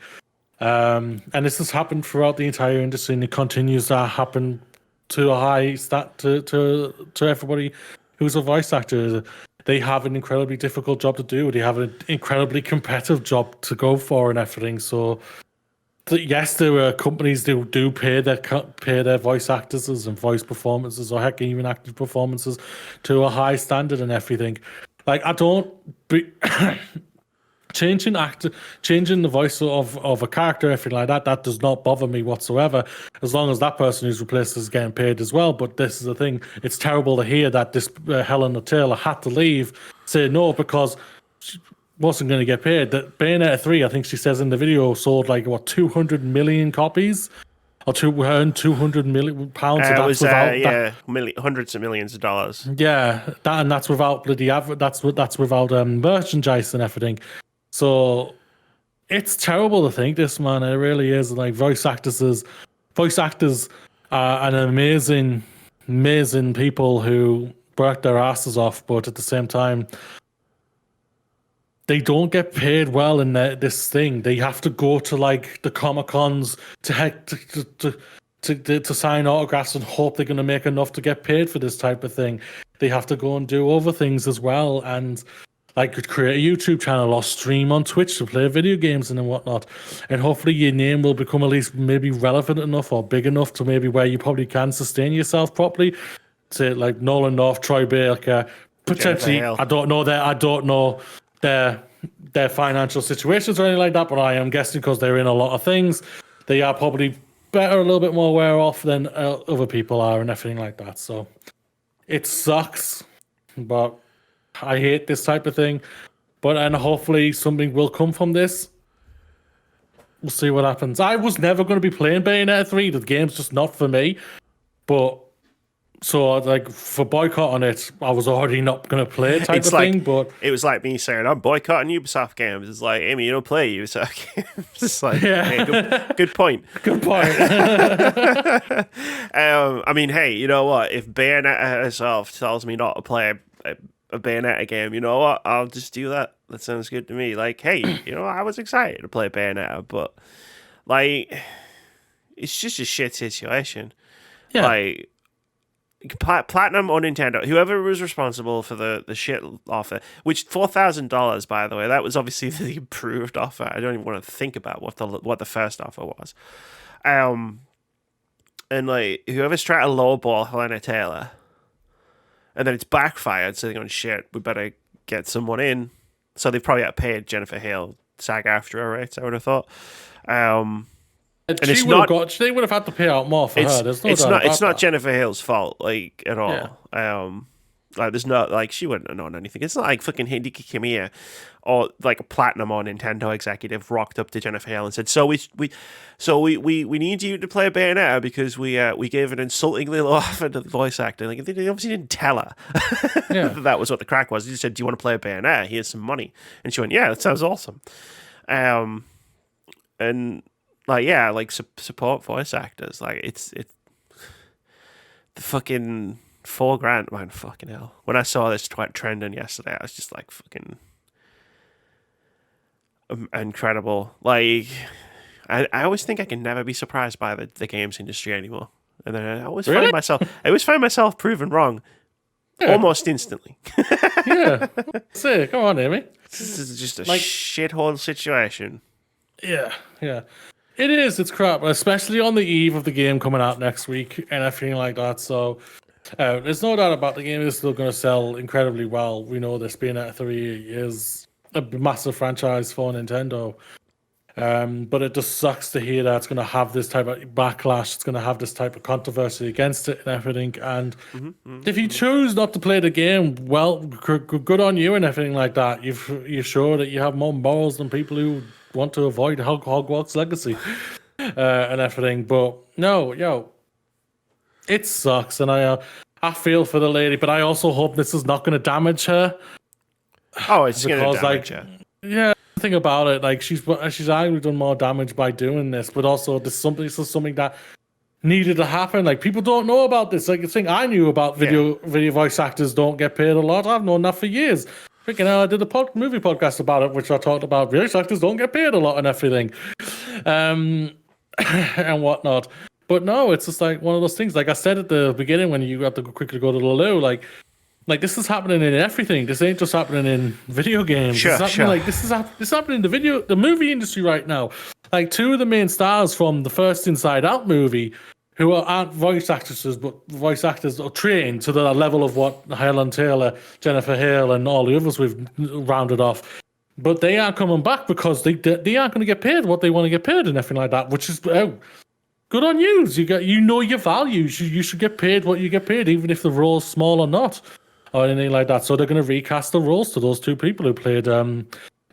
Speaker 2: And this has happened throughout the entire industry, and it continues to happen to a high stat to everybody who's a voice actor. They have an incredibly difficult job to do. They have an incredibly competitive job to go for and everything. So yes, there are companies who do pay their voice actors and voice performances, or heck, even acting performances, to a high standard and everything. Like changing the voice of a character, everything like that does not bother me whatsoever, as long as that person who's replaced is getting paid as well. But this is the thing: it's terrible to hear that this Hellena Taylor had to leave, say no because she wasn't going to get paid. That Bayonetta 3, I think she says in the video, sold 200 million copies, or earned 200 million pounds.
Speaker 1: It was hundreds of millions of dollars.
Speaker 2: Yeah, that's without that's without merchandise and everything. So it's terrible to think this, man. It really is. Like voice actors are an amazing people who work their asses off, but at the same time, they don't get paid well in this thing. They have to go to the Comic-Cons to sign autographs and hope they're going to make enough to get paid for this type of thing. They have to go and do other things as well, and could create a YouTube channel or stream on Twitch to play video games and whatnot. And hopefully your name will become at least maybe relevant enough or big enough to maybe where you probably can sustain yourself properly. Say like Nolan North, Troy Baker, potentially. I don't know their their financial situations or anything like that, but I am guessing because they're in a lot of things, they are probably better, a little bit more aware off than other people are and everything like that. So it sucks, but I hate this type of thing. And hopefully something will come from this. We'll see what happens. I was never going to be playing Bayonetta 3. The game's just not for me. But so like for Boycott on it, I was already not going to play type of thing. But
Speaker 1: it was like me saying I'm boycotting Ubisoft games. It's like, Amy, you don't play Ubisoft games. It's like, hey, good point.
Speaker 2: Good point.
Speaker 1: I mean, hey, you know what? If Bayonetta herself tells me not to play a Bayonetta game, you know what? I'll just do that. That sounds good to me. Like, hey, you know, I was excited to play Bayonetta, but like, it's just a shit situation.
Speaker 2: Yeah.
Speaker 1: Like, Platinum or Nintendo, whoever was responsible for the shit offer, which $4,000, by the way, that was obviously the improved offer. I don't even want to think about what the first offer was. And like, whoever's trying to lowball Hellena Taylor, and then it's backfired, so they're going, shit, we better get someone in. So they've probably had paid Jennifer Hale SAG-AFTRA, right? I would have thought. And
Speaker 2: they would have had to pay out more for her. There's no doubt about
Speaker 1: it's not
Speaker 2: that.
Speaker 1: Jennifer Hale's fault, like, at all.
Speaker 2: Yeah.
Speaker 1: Like, there's not, like, she wouldn't have known anything. It's not like fucking Hideki Kamiya or like a Platinum or Nintendo executive rocked up to Jennifer Hale and said, so we need you to play Bayonetta because we gave an insultingly low offer to the voice actor. Like, they obviously didn't tell her that was what the crack was. He just said, do you want to play Bayonetta? Here's some money. And she went, yeah, that sounds awesome. And like, yeah, like support voice actors. Like, it's the fucking $4,000, man, fucking hell. When I saw this trending yesterday, I was just like, fucking incredible. Like, I always think I can never be surprised by the games industry anymore. And then I always find myself proven wrong almost instantly.
Speaker 2: Yeah. See, come on, Amy.
Speaker 1: This is just a shithole situation.
Speaker 2: Yeah. It is. It's crap, especially on the eve of the game coming out next week and everything like that. So there's no doubt about the game is still going to sell incredibly well. We know this. Bayonetta 3 is a massive franchise for Nintendo. But it just sucks to hear that it's going to have this type of backlash. It's going to have this type of controversy against it and everything. And if you choose not to play the game, well, good on you and everything like that. You're sure that you have more morals than people who want to avoid Hogwarts legacy and everything. But no, it sucks. And I feel for the lady, but I also hope this is not going to damage her.
Speaker 1: Oh, it's going to damage her.
Speaker 2: Yeah. Thing about it, like she's actually done more damage by doing this, but also this is something that needed to happen. Like, people don't know about this. Like, the thing I knew about video voice actors don't get paid a lot. I've known that for years. Freaking hell, I did a movie podcast about it, which I talked about voice actors don't get paid a lot and everything, and whatnot. But no, it's just like one of those things. Like I said at the beginning, when you have to quickly go to the loo, like this is happening in everything. This ain't just happening in video games.
Speaker 1: Sure.
Speaker 2: Like this is happening in the movie industry right now. Like, two of the main stars from the first Inside Out movie, who aren't voice actresses, but voice actors are trained to the level of what Helen Taylor, Jennifer Hale, and all the others we've rounded off. But they aren't coming back because they aren't going to get paid what they want to get paid and everything like that, which is good on you. You know your values. You should get paid what you get paid, even if the role's small or not, or anything like that. So they're going to recast the roles to those two people who played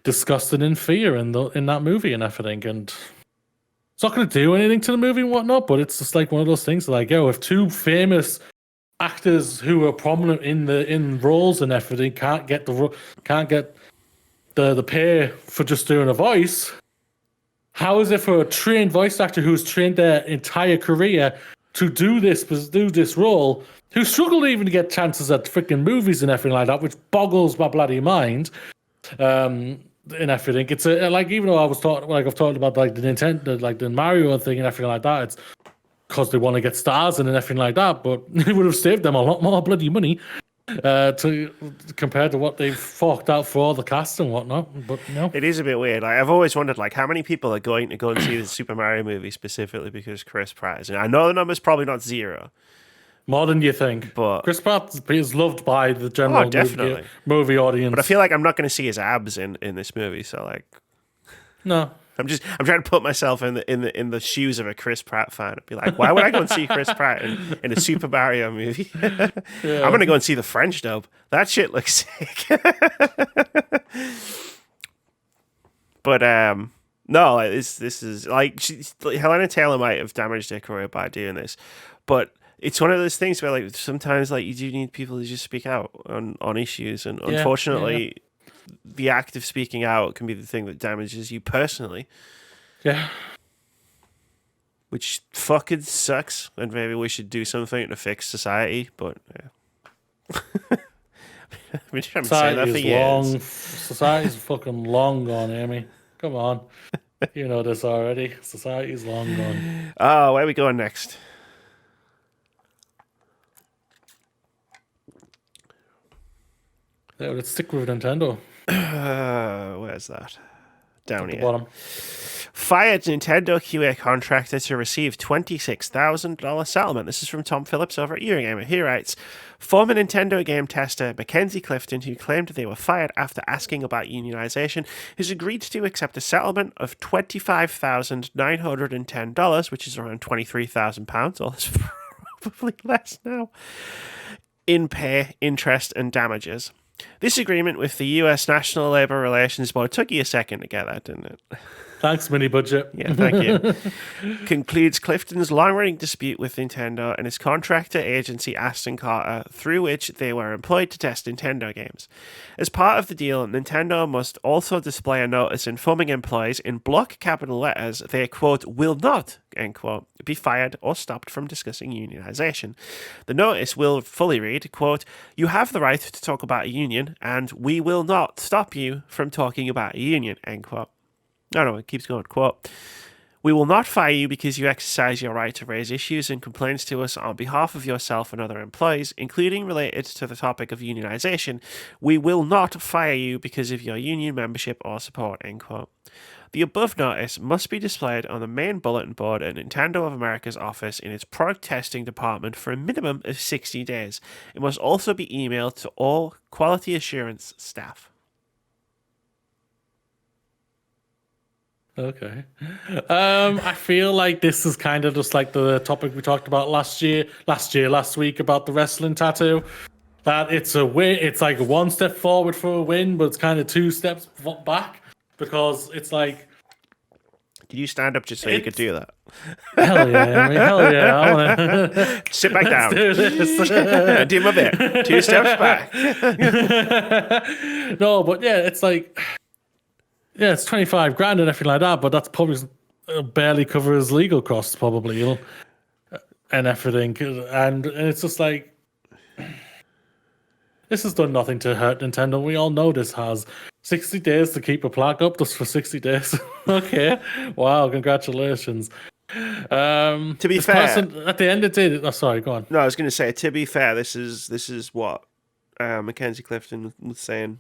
Speaker 2: Disgusting and Fear in that movie and everything. And it's not going to do anything to the movie and whatnot, but it's just like one of those things like, if two famous actors who are prominent in roles and everything can't get the pay for just doing a voice, how is it for a trained voice actor who's trained their entire career to do this role, who struggle even to get chances at freaking movies and everything like that, which boggles my bloody mind, and everything. It's like, even though I've talked about like the Nintendo, like the Mario thing and everything like that, it's because they want to get stars and everything like that, but it would have saved them a lot more bloody money compared to what they've forked out for all the cast and whatnot. But no,
Speaker 1: it is a bit weird. Like, I've always wondered, like, how many people are going to go and see the Super Mario movie specifically because Chris Pratt is in it. I know the number's probably not zero,
Speaker 2: More than you think.
Speaker 1: But
Speaker 2: Chris Pratt is loved by the general
Speaker 1: definitely.
Speaker 2: movie audience.
Speaker 1: But I feel like I'm not going to see his abs in this movie. So like,
Speaker 2: no.
Speaker 1: I'm trying to put myself in the shoes of a Chris Pratt fan. I'd be like, why would I go and see Chris Pratt in a Super Mario movie? I'm going to go and see the French dub. That shit looks sick. But no, like, this is like Hellena Taylor might have damaged her career by doing this, but it's one of those things where like sometimes like you do need people to just speak out on issues, and unfortunately, the act of speaking out can be the thing that damages you personally.
Speaker 2: Yeah.
Speaker 1: Which fucking sucks, and maybe we should do something to fix society, but yeah. I've been trying to say that for years.
Speaker 2: Society's fucking long gone, Amy. Come on. You know this already. Society's long gone.
Speaker 1: Oh, where are we going next?
Speaker 2: Yeah, let's stick with Nintendo.
Speaker 1: Where's that? Down
Speaker 2: At the
Speaker 1: here.
Speaker 2: bottom.
Speaker 1: Fired Nintendo QA contractor to receive $26,000 settlement. This is from Tom Phillips over at Eurogamer. He writes, former Nintendo game tester Mackenzie Clifton, who claimed they were fired after asking about unionization, has agreed to accept a settlement of $25,910, which is around £23,000, or that's probably less now, in pay, interest, and damages. This agreement with the US National Labor Relations Board took you a second to get that, didn't it?
Speaker 2: Thanks, mini budget.
Speaker 1: Yeah, thank you. Concludes Clifton's long-running dispute with Nintendo and his contractor agency Aston Carter, through which they were employed to test Nintendo games. As part of the deal, Nintendo must also display a notice informing employees in block capital letters they, quote, will not, end quote, be fired or stopped from discussing unionization. The notice will fully read, quote, you have the right to talk about a union, and we will not stop you from talking about a union, end quote. No, it keeps going, quote, we will not fire you because you exercise your right to raise issues and complaints to us on behalf of yourself and other employees, including related to the topic of unionization. We will not fire you because of your union membership or support, end quote. The above notice must be displayed on the main bulletin board at Nintendo of America's office in its product testing department for a minimum of 60 days. It must also be emailed to all quality assurance staff.
Speaker 2: Okay. I feel like this is kind of just like the topic we talked about last week about the wrestling tattoo. That it's a win. It's like one step forward for a win, but it's kind of two steps back because it's like.
Speaker 1: Did you stand up just so you could do that?
Speaker 2: Hell yeah! Hell yeah! I wanna
Speaker 1: sit back down.
Speaker 2: Do this.
Speaker 1: Do my bit. 2 steps back.
Speaker 2: No, but yeah, it's like. Yeah, it's 25 grand and everything like that, but that's probably barely covers legal costs, probably, and everything. And it's just like, this has done nothing to hurt Nintendo. We all know this has 60 days to keep a plaque up just for 60 days. Okay. Wow, congratulations.
Speaker 1: To be fair,
Speaker 2: at the end of the day, sorry, go on.
Speaker 1: No, I was going to say, to be fair, this is what Mackenzie Clifton was saying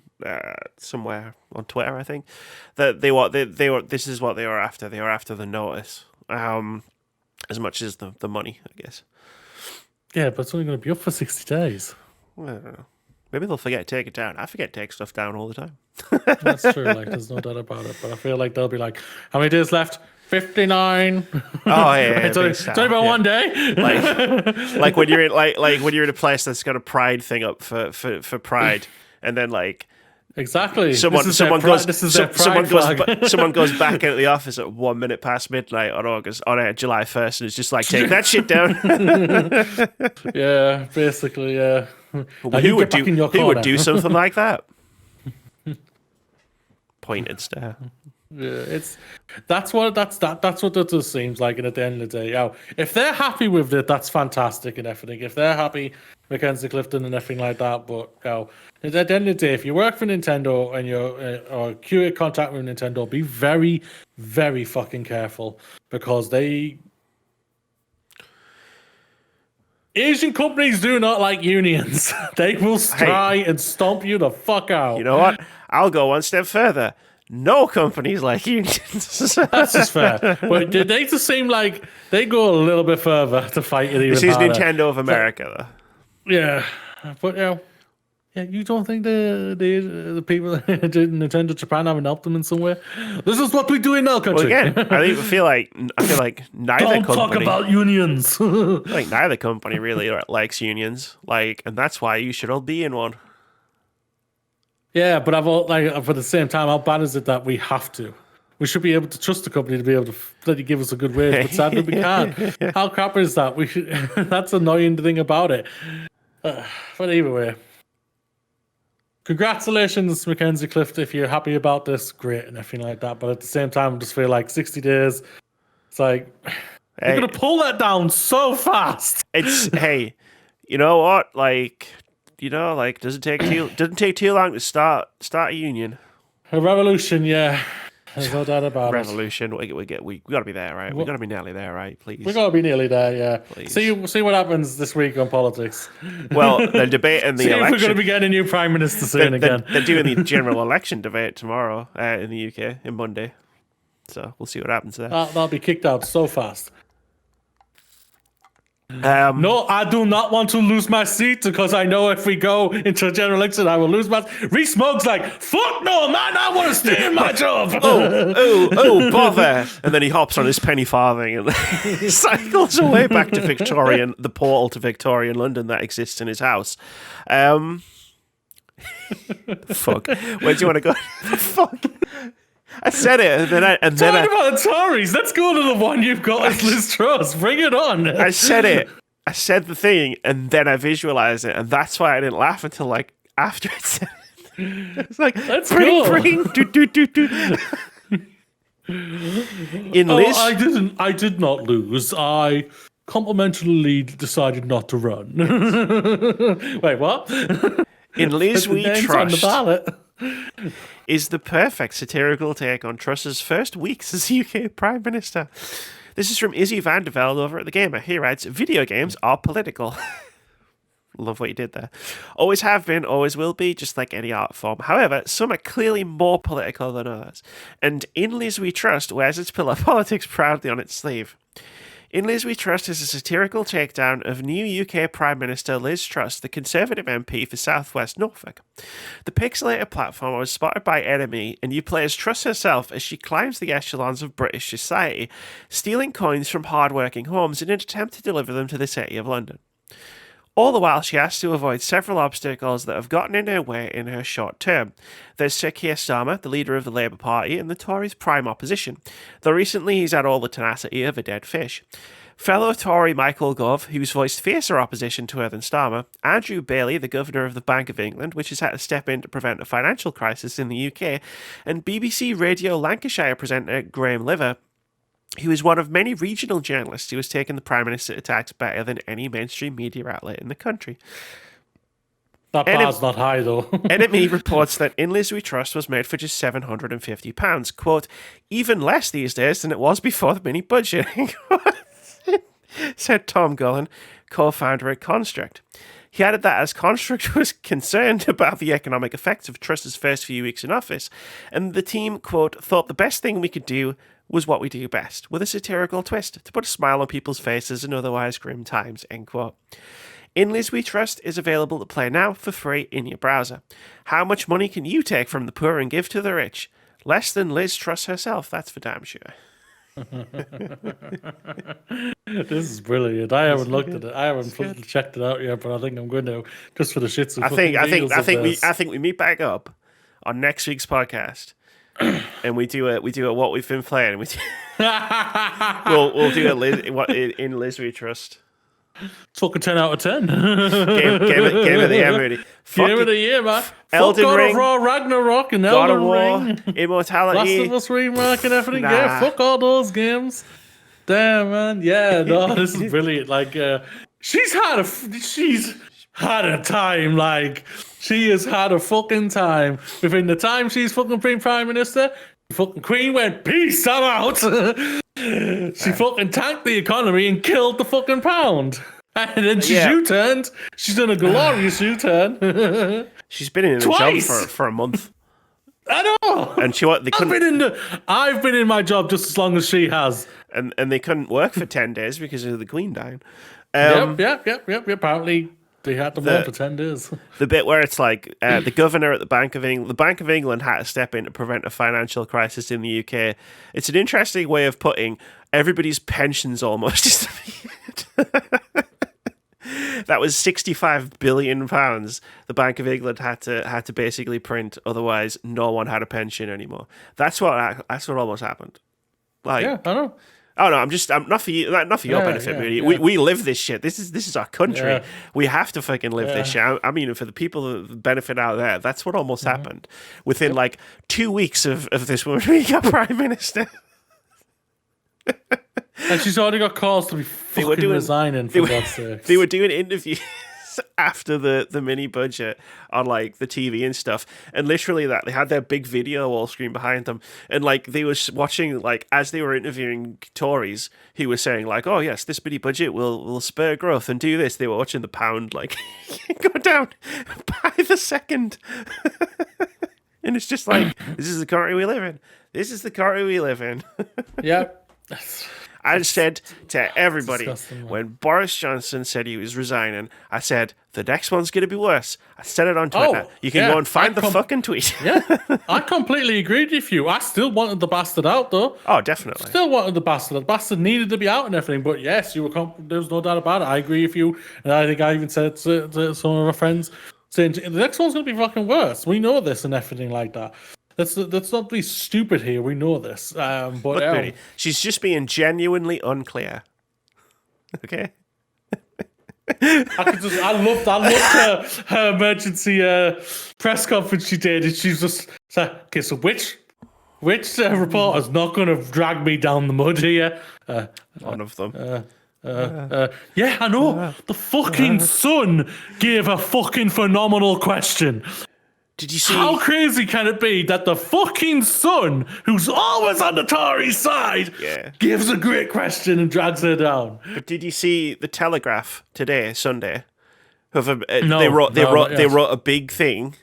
Speaker 1: somewhere on Twitter, I think, that they were this is what they were after. They were after the notice, as much as the money, I guess.
Speaker 2: Yeah, but it's only going to be up for 60 days.
Speaker 1: Well, I don't know. Maybe they'll forget to take it down. I forget to take stuff down all the time.
Speaker 2: That's true. Like, there's no doubt about it. But I feel like they'll be like, how many days left? 59.
Speaker 1: Oh yeah,
Speaker 2: it's only about one day.
Speaker 1: Like when you're in when you're in a place that's got a Pride thing up for Pride, and then like
Speaker 2: exactly
Speaker 1: someone goes back into the office at 1 minute past midnight on July 1st, and it's just like, take that shit down.
Speaker 2: Yeah, basically, yeah.
Speaker 1: Who would do something like that? Pointed stare.
Speaker 2: Yeah, that's what it just seems like. And at the end of the day, if they're happy with it, that's fantastic and everything. If they're happy, Mackenzie Clifton and everything like that. But at the end of the day, if you work for Nintendo and you're or QA contact with Nintendo, be very, very fucking careful, because Asian companies do not like unions. They will try and stomp you the fuck out.
Speaker 1: You know what? I'll go one step further. No companies like unions.
Speaker 2: That's just fair. But they just seem like they go a little bit further to fight it even
Speaker 1: This is
Speaker 2: harder.
Speaker 1: Nintendo of America, though.
Speaker 2: Yeah, but yeah, you don't think the people in Nintendo Japan haven't helped them in some way? This is what we do in our country.
Speaker 1: Well, again, I feel like neither
Speaker 2: don't
Speaker 1: company.
Speaker 2: talk about unions.
Speaker 1: Like neither company really likes unions. And that's why you should all be in one.
Speaker 2: Yeah, but at the same time, how bad is it that we have to? We should be able to trust the company to be able to bloody give us a good wage, but sadly we can't. How crap is that? We should. That's the annoying thing about it. But either way, congratulations, Mackenzie Clift. If you're happy about this, great and everything like that. But at the same time, I just feel like 60 days. It's like you're gonna pull that down so fast.
Speaker 1: Hey, you know what? Doesn't take too long to start a union.
Speaker 2: A revolution, yeah. There's no doubt about
Speaker 1: Revolution. We got to be there, right? We got to be nearly there, right? Please.
Speaker 2: We got to be nearly there, yeah.
Speaker 1: Please.
Speaker 2: See what happens this week on politics.
Speaker 1: Well, they're debating the election.
Speaker 2: If we're going to be getting a new prime minister soon again.
Speaker 1: They're doing the general election debate tomorrow in the UK, in Monday. So we'll see what happens there.
Speaker 2: That'll be kicked out so fast. No, I do not want to lose my seat because I know if we go into a general election, I will lose my. Reese Mog's like, fuck no, man, I want to stay in my job.
Speaker 1: oh, bother! And then he hops on his penny farthing and cycles away back to the portal to Victorian London that exists in his house. Fuck. Where do you want to go? Fuck. I said it, and then
Speaker 2: Talking about the Tories, let's go to the one you've got as Liz Truss. Bring it on.
Speaker 1: I said it. I said the thing, and then I visualized it, and that's why I didn't laugh until after it said it. It's like,
Speaker 2: let's
Speaker 1: bring, do. In Liz,
Speaker 2: I did not lose. I complimentarily decided not to run. Wait, what?
Speaker 1: In Liz we trust.
Speaker 2: On the ballot.
Speaker 1: Is the perfect satirical take on Truss's first weeks as UK Prime Minister. This is from Izzy van der Velde over at The Gamer. He writes, video games are political. Love what you did there. Always have been, always will be, just like any art form. However, some are clearly more political than others. And In Liz We Trust wears its pillar politics proudly on its sleeve. In Liz We Trust is a satirical takedown of new UK Prime Minister Liz Truss, the Conservative MP for South West Norfolk. The pixelated platform was spotted by Enemy, and you play as Truss herself as she climbs the echelons of British society, stealing coins from hard-working homes in an attempt to deliver them to the City of London. All the while, she has to avoid several obstacles that have gotten in her way in her short term. There's Sir Keir Starmer, the leader of the Labour Party and the Tories' prime opposition, though recently he's had all the tenacity of a dead fish. Fellow Tory Michael Gove, who's voiced fiercer opposition to her than Starmer, Andrew Bailey, the Governor of the Bank of England, which has had to step in to prevent a financial crisis in the UK, and BBC Radio Lancashire presenter Graham Liver, who is one of many regional journalists who has taken the Prime Minister attacks better than any mainstream media outlet in the country.
Speaker 2: That bar's not high, though.
Speaker 1: Enemy reports that In Liz We Trust was made for just £750. Quote, even less these days than it was before the mini budget, said Tom Gullen, co-founder at Construct. He added that as Construct was concerned about the economic effects of Truss's first few weeks in office, and the team, quote, thought the best thing we could do was what we do best, with a satirical twist, to put a smile on people's faces in otherwise grim times, end quote. In Liz We Trust is available to play now for free in your browser. How much money can you take from the poor and give to the rich? Less than Liz Truss herself, that's for damn sure.
Speaker 2: This is brilliant. I haven't looked at it. I haven't checked it out yet, but I think I'm going to, just for the shits and
Speaker 1: I think we meet back up on next week's podcast. And we do a what we've been playing. We'll do in Liz We Trust.
Speaker 2: Fucking 10 out of 10.
Speaker 1: Game of the year, Moody.
Speaker 2: Game of the year, man.
Speaker 1: Elden
Speaker 2: fuck
Speaker 1: Ring,
Speaker 2: God of War, Ragnarok, and
Speaker 1: God
Speaker 2: Elden
Speaker 1: of War,
Speaker 2: Ring.
Speaker 1: Immortality,
Speaker 2: Last of Us remake and everything.
Speaker 1: Nah.
Speaker 2: Yeah, fuck all those games. Damn, man. Yeah, no, this is brilliant. Like, she's had a time. Like, she has had a fucking time. Within the time she's fucking been Prime Minister, the fucking Queen went, peace, I'm out. She fucking tanked the economy and killed the fucking pound. And then she's U-turned. She's done a glorious U-turn.
Speaker 1: She's been in a job for a month.
Speaker 2: I know.
Speaker 1: And they couldn't.
Speaker 2: I've been in my job just as long as she has.
Speaker 1: And they couldn't work for 10 days because of the Queen dying.
Speaker 2: Yep. Apparently, they had to mourn for 10 days.
Speaker 1: The bit where it's like the governor at the Bank of England had to step in to prevent a financial crisis in the UK. It's an interesting way of putting everybody's pensions almost disappeared. That was £65 billion the Bank of England had to basically print, otherwise no one had a pension anymore. That's what almost happened. Like,
Speaker 2: yeah, I know.
Speaker 1: Oh no, I'm not for you, not for your benefit. Really. We live this shit. This is our country. Yeah. We have to fucking live this shit. I mean, for the people that benefit out there, that's what almost happened. Within like 2 weeks of this woman being our prime minister.
Speaker 2: And she's already got calls to be fucking resigning, for God's sake.
Speaker 1: They were doing interviews after the mini budget on like the TV and stuff, and literally that they had their big video wall screen behind them, and like they were watching, like as they were interviewing Tories, he was saying like, oh yes, this mini budget will spur growth and do this. They were watching the pound like go down by the second. And it's just like, this is the country we live in. This is the country we live in.
Speaker 2: Yeah.
Speaker 1: I said to everybody when Boris Johnson said he was resigning, I said, the next one's going to be worse. I said it on Twitter. You can go and find the fucking tweet.
Speaker 2: Yeah, I completely agreed with you. I still wanted the bastard out, though.
Speaker 1: Oh, definitely.
Speaker 2: Still wanted the bastard. The bastard needed to be out and everything. But yes, there was no doubt about it. I agree with you. And I think I even said to some of our friends, saying, the next one's going to be fucking worse. We know this and everything like that. Let's not be stupid here. We know this. But
Speaker 1: look, Moody, she's just being genuinely unclear. Okay.
Speaker 2: I loved her emergency press conference she did. And she's just like, okay, so which reporter's not going to drag me down the mud here?
Speaker 1: One of them.
Speaker 2: Yeah, I know. The fucking Sun gave a fucking phenomenal question.
Speaker 1: Did you see?
Speaker 2: How crazy can it be that the fucking Sun, who's always on the Tory side, gives a great question and drags her down?
Speaker 1: But did you see the Telegraph today, Sunday?
Speaker 2: No,
Speaker 1: they wrote a big thing.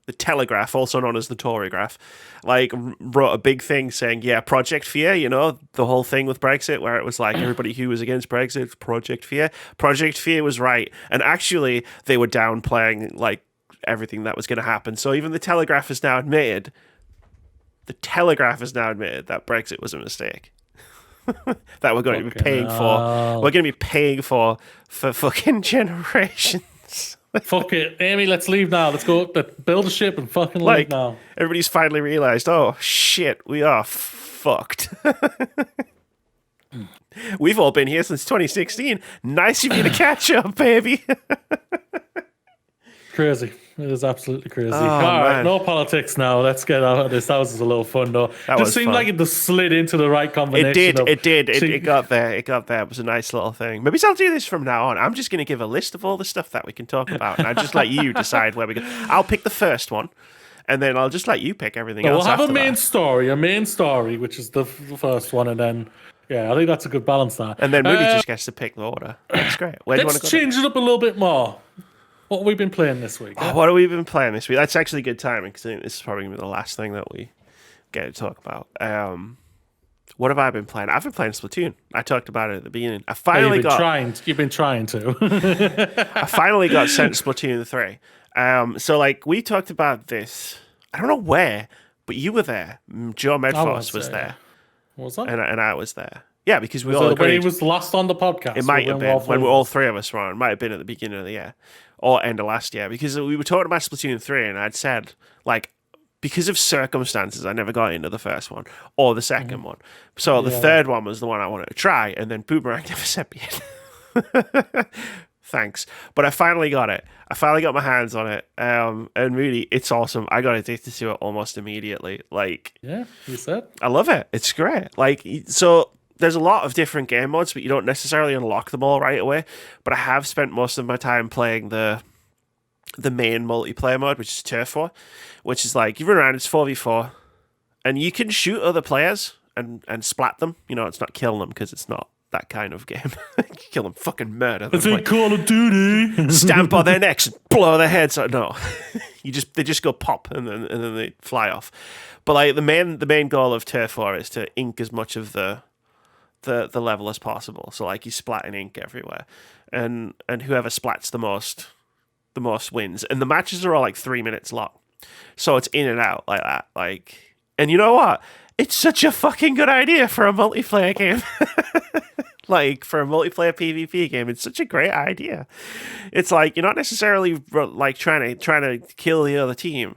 Speaker 1: The Telegraph, also known as the Torygraph, like wrote a big thing saying, Project Fear, you know, the whole thing with Brexit, where it was like everybody who was against Brexit, Project Fear. Project Fear was right, and actually they were downplaying like everything that was going to happen. So even the Telegraph has now admitted that Brexit was a mistake. That we're going to be paying for. We're going to be paying for fucking generations.
Speaker 2: Fuck it, Amy, let's leave now. Let's go build a ship and fucking leave now.
Speaker 1: Everybody's finally realized, oh shit, we are fucked. We've all been here since 2016. Nice of you to catch up, baby.
Speaker 2: Crazy. It is absolutely crazy. All right, no politics now. Let's get out of this. That was just a little fun, though. It just seemed like it just slid into the right combination.
Speaker 1: It did. It got there. It was a nice little thing. Maybe I'll do this from now on. I'm just going to give a list of all the stuff that we can talk about, and I'll just let you decide where we go. I'll pick the first one, and then I'll just let you pick everything else.
Speaker 2: We'll have a main story, which is the first one, and then I think that's a good balance there.
Speaker 1: And then Moody just gets to pick the order. That's great.
Speaker 2: Let's change it up a little bit more. What have we been playing this week?
Speaker 1: What have we been playing this week? That's actually good timing because I think this is probably going to be the last thing that we get to talk about. What have I been playing? I've been playing Splatoon. I talked about it at the beginning. You've been trying to. I finally got sent Splatoon 3. So like we talked about this. I don't know where, but you were there. Joe Medforce was there.
Speaker 2: Was that?
Speaker 1: And I was there. Yeah, because we all agreed.
Speaker 2: When he was last on the podcast.
Speaker 1: It might have been when all three of us were on. It might have been at the beginning of the year or end of last year, because we were talking about Splatoon 3, and I'd said, like, because of circumstances, I never got into the first one or the second one. So the third one was the one I wanted to try, and then Boomerang never sent me it. Thanks. But I finally got it. I finally got my hands on it. And really, it's awesome. I got addicted to it almost immediately. Like,
Speaker 2: yeah, you said.
Speaker 1: I love it. It's great. Like, so there's a lot of different game modes, but you don't necessarily unlock them all right away. But I have spent most of my time playing the main multiplayer mode, which is Turf War, which is like you run around, it's 4v4, and you can shoot other players and splat them. You know, it's not kill them because it's not that kind of game. Kill them, fucking murder them.
Speaker 2: It's like Call of Duty.
Speaker 1: Stamp on their necks and blow their heads out. No. they just go pop and then they fly off. But like the main goal of Turf War is to ink as much of the level as possible. So like you splatting ink everywhere, and whoever splats the most wins. And the matches are all like 3 minutes long, so it's in and out like that. Like, and you know what? It's such a fucking good idea for a multiplayer game. Like for a multiplayer PvP game, it's such a great idea. It's like you're not necessarily like trying to kill the other team,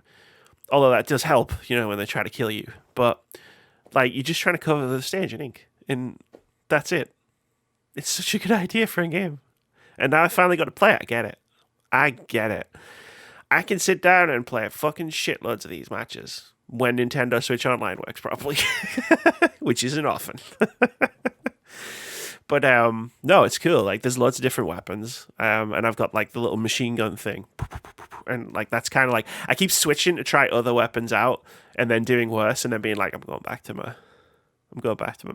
Speaker 1: although that does help, when they try to kill you. But like you're just trying to cover the stage in ink, and that's it. It's such a good idea for a game, and now I finally got to play it. I get it. I can sit down and play fucking shitloads of these matches when Nintendo Switch Online works properly, which isn't often. But no, it's cool. Like there's loads of different weapons, and I've got like the little machine gun thing, and like that's kind of like I keep switching to try other weapons out, and then doing worse, and then being like, I'm going back to my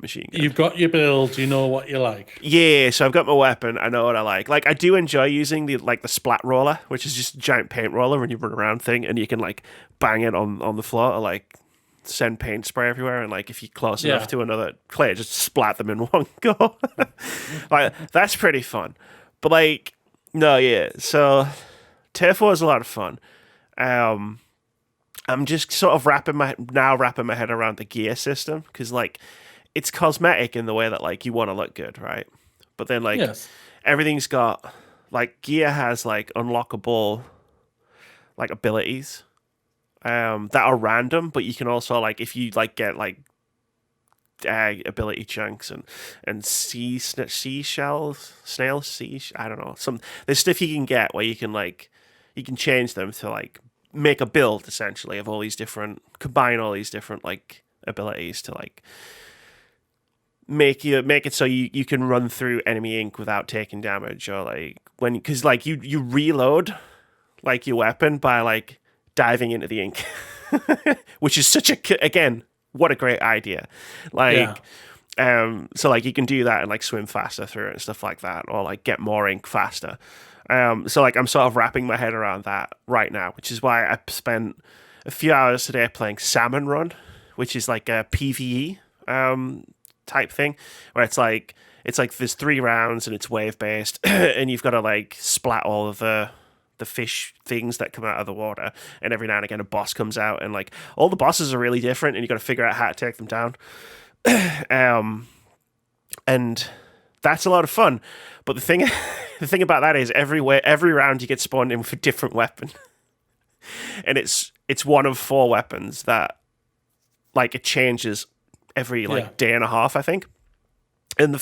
Speaker 1: machine gun.
Speaker 2: You've got your build. You know what you like.
Speaker 1: Yeah, so I've got my weapon. I know what I like. Like I do enjoy using the splat roller, which is just a giant paint roller when you run around thing, and you can like bang it on the floor or like send paint spray everywhere, and like if you're close enough to another player, just splat them in one go. Like that's pretty fun. But like so Turf War is a lot of fun. I'm just sort of wrapping my head around the gear system, because like it's cosmetic in the way that like you want to look good, right? But then like everything's got like gear has like unlockable like abilities that are random, but you can also like if you like get like ability chunks and seashells, snails, I don't know, there's stuff you can get where you can change them to like make a build essentially of combine all these different like abilities to like make it so you can run through enemy ink without taking damage, or like because like you reload like your weapon by like diving into the ink, which is again, what a great idea. Like, so like you can do that and like swim faster through it and stuff like that, or like get more ink faster. So like I'm sort of wrapping my head around that right now, which is why I spent a few hours today playing Salmon Run, which is like a PvE type thing, where it's like there's 3 rounds and it's wave based, and you've got to like splat all of the fish things that come out of the water, and every now and again a boss comes out, and like all the bosses are really different, and you got to figure out how to take them down. And that's a lot of fun. But the thing about that is every round you get spawned in with a different weapon, and it's one of 4 weapons that like it changes every day and a half, I think. And the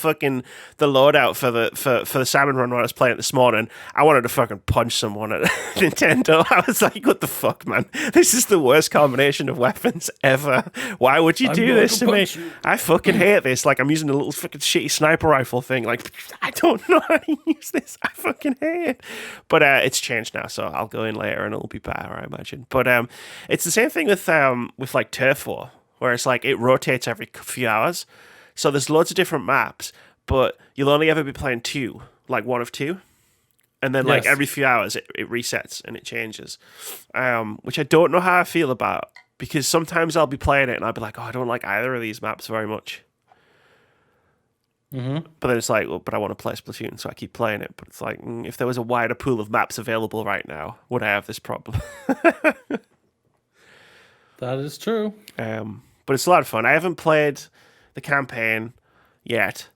Speaker 1: loadout for the Salmon Run when I was playing it this morning, I wanted to fucking punch someone at Nintendo. I was like, what the fuck, man? This is the worst combination of weapons ever. Why would you do this to me? I fucking hate this. Like, I'm using a little fucking shitty sniper rifle thing. Like, I don't know how to use this. I fucking hate it. But it's changed now, so I'll go in later and it'll be better, I imagine. But it's the same thing with like Turf War, where it's like it rotates every few hours. So there's loads of different maps, but you'll only ever be playing 2, like 1 of 2. And then like every few hours it resets and it changes, which I don't know how I feel about, because sometimes I'll be playing it and I'll be like, oh, I don't like either of these maps very much. Mm-hmm. But then it's like, well, but I want to play Splatoon, so I keep playing it. But it's like, if there was a wider pool of maps available right now, would I have this problem?
Speaker 2: That is true.
Speaker 1: But it's a lot of fun. I haven't played the campaign yet,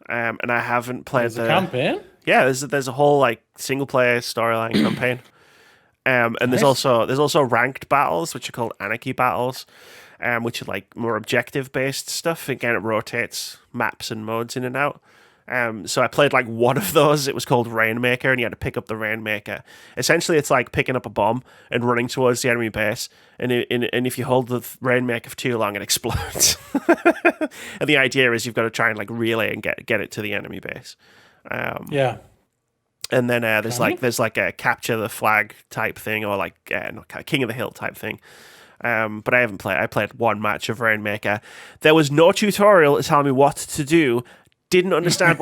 Speaker 1: and I haven't played the
Speaker 2: campaign.
Speaker 1: Yeah, there's a whole like single player storyline campaign, and there's also ranked battles, which are called anarchy battles, which are like more objective based stuff. Again, it rotates maps and modes in and out. So I played like one of those. It was called Rainmaker, and you had to pick up the Rainmaker. Essentially, it's like picking up a bomb and running towards the enemy base. And if you hold the Rainmaker for too long, it explodes. And the idea is you've got to try and like relay and get it to the enemy base.
Speaker 2: Yeah.
Speaker 1: And then there's like a capture the flag type thing, or like King of the Hill type thing. But I haven't played. I played one match of Rainmaker. There was no tutorial to tell me what to do. didn't understand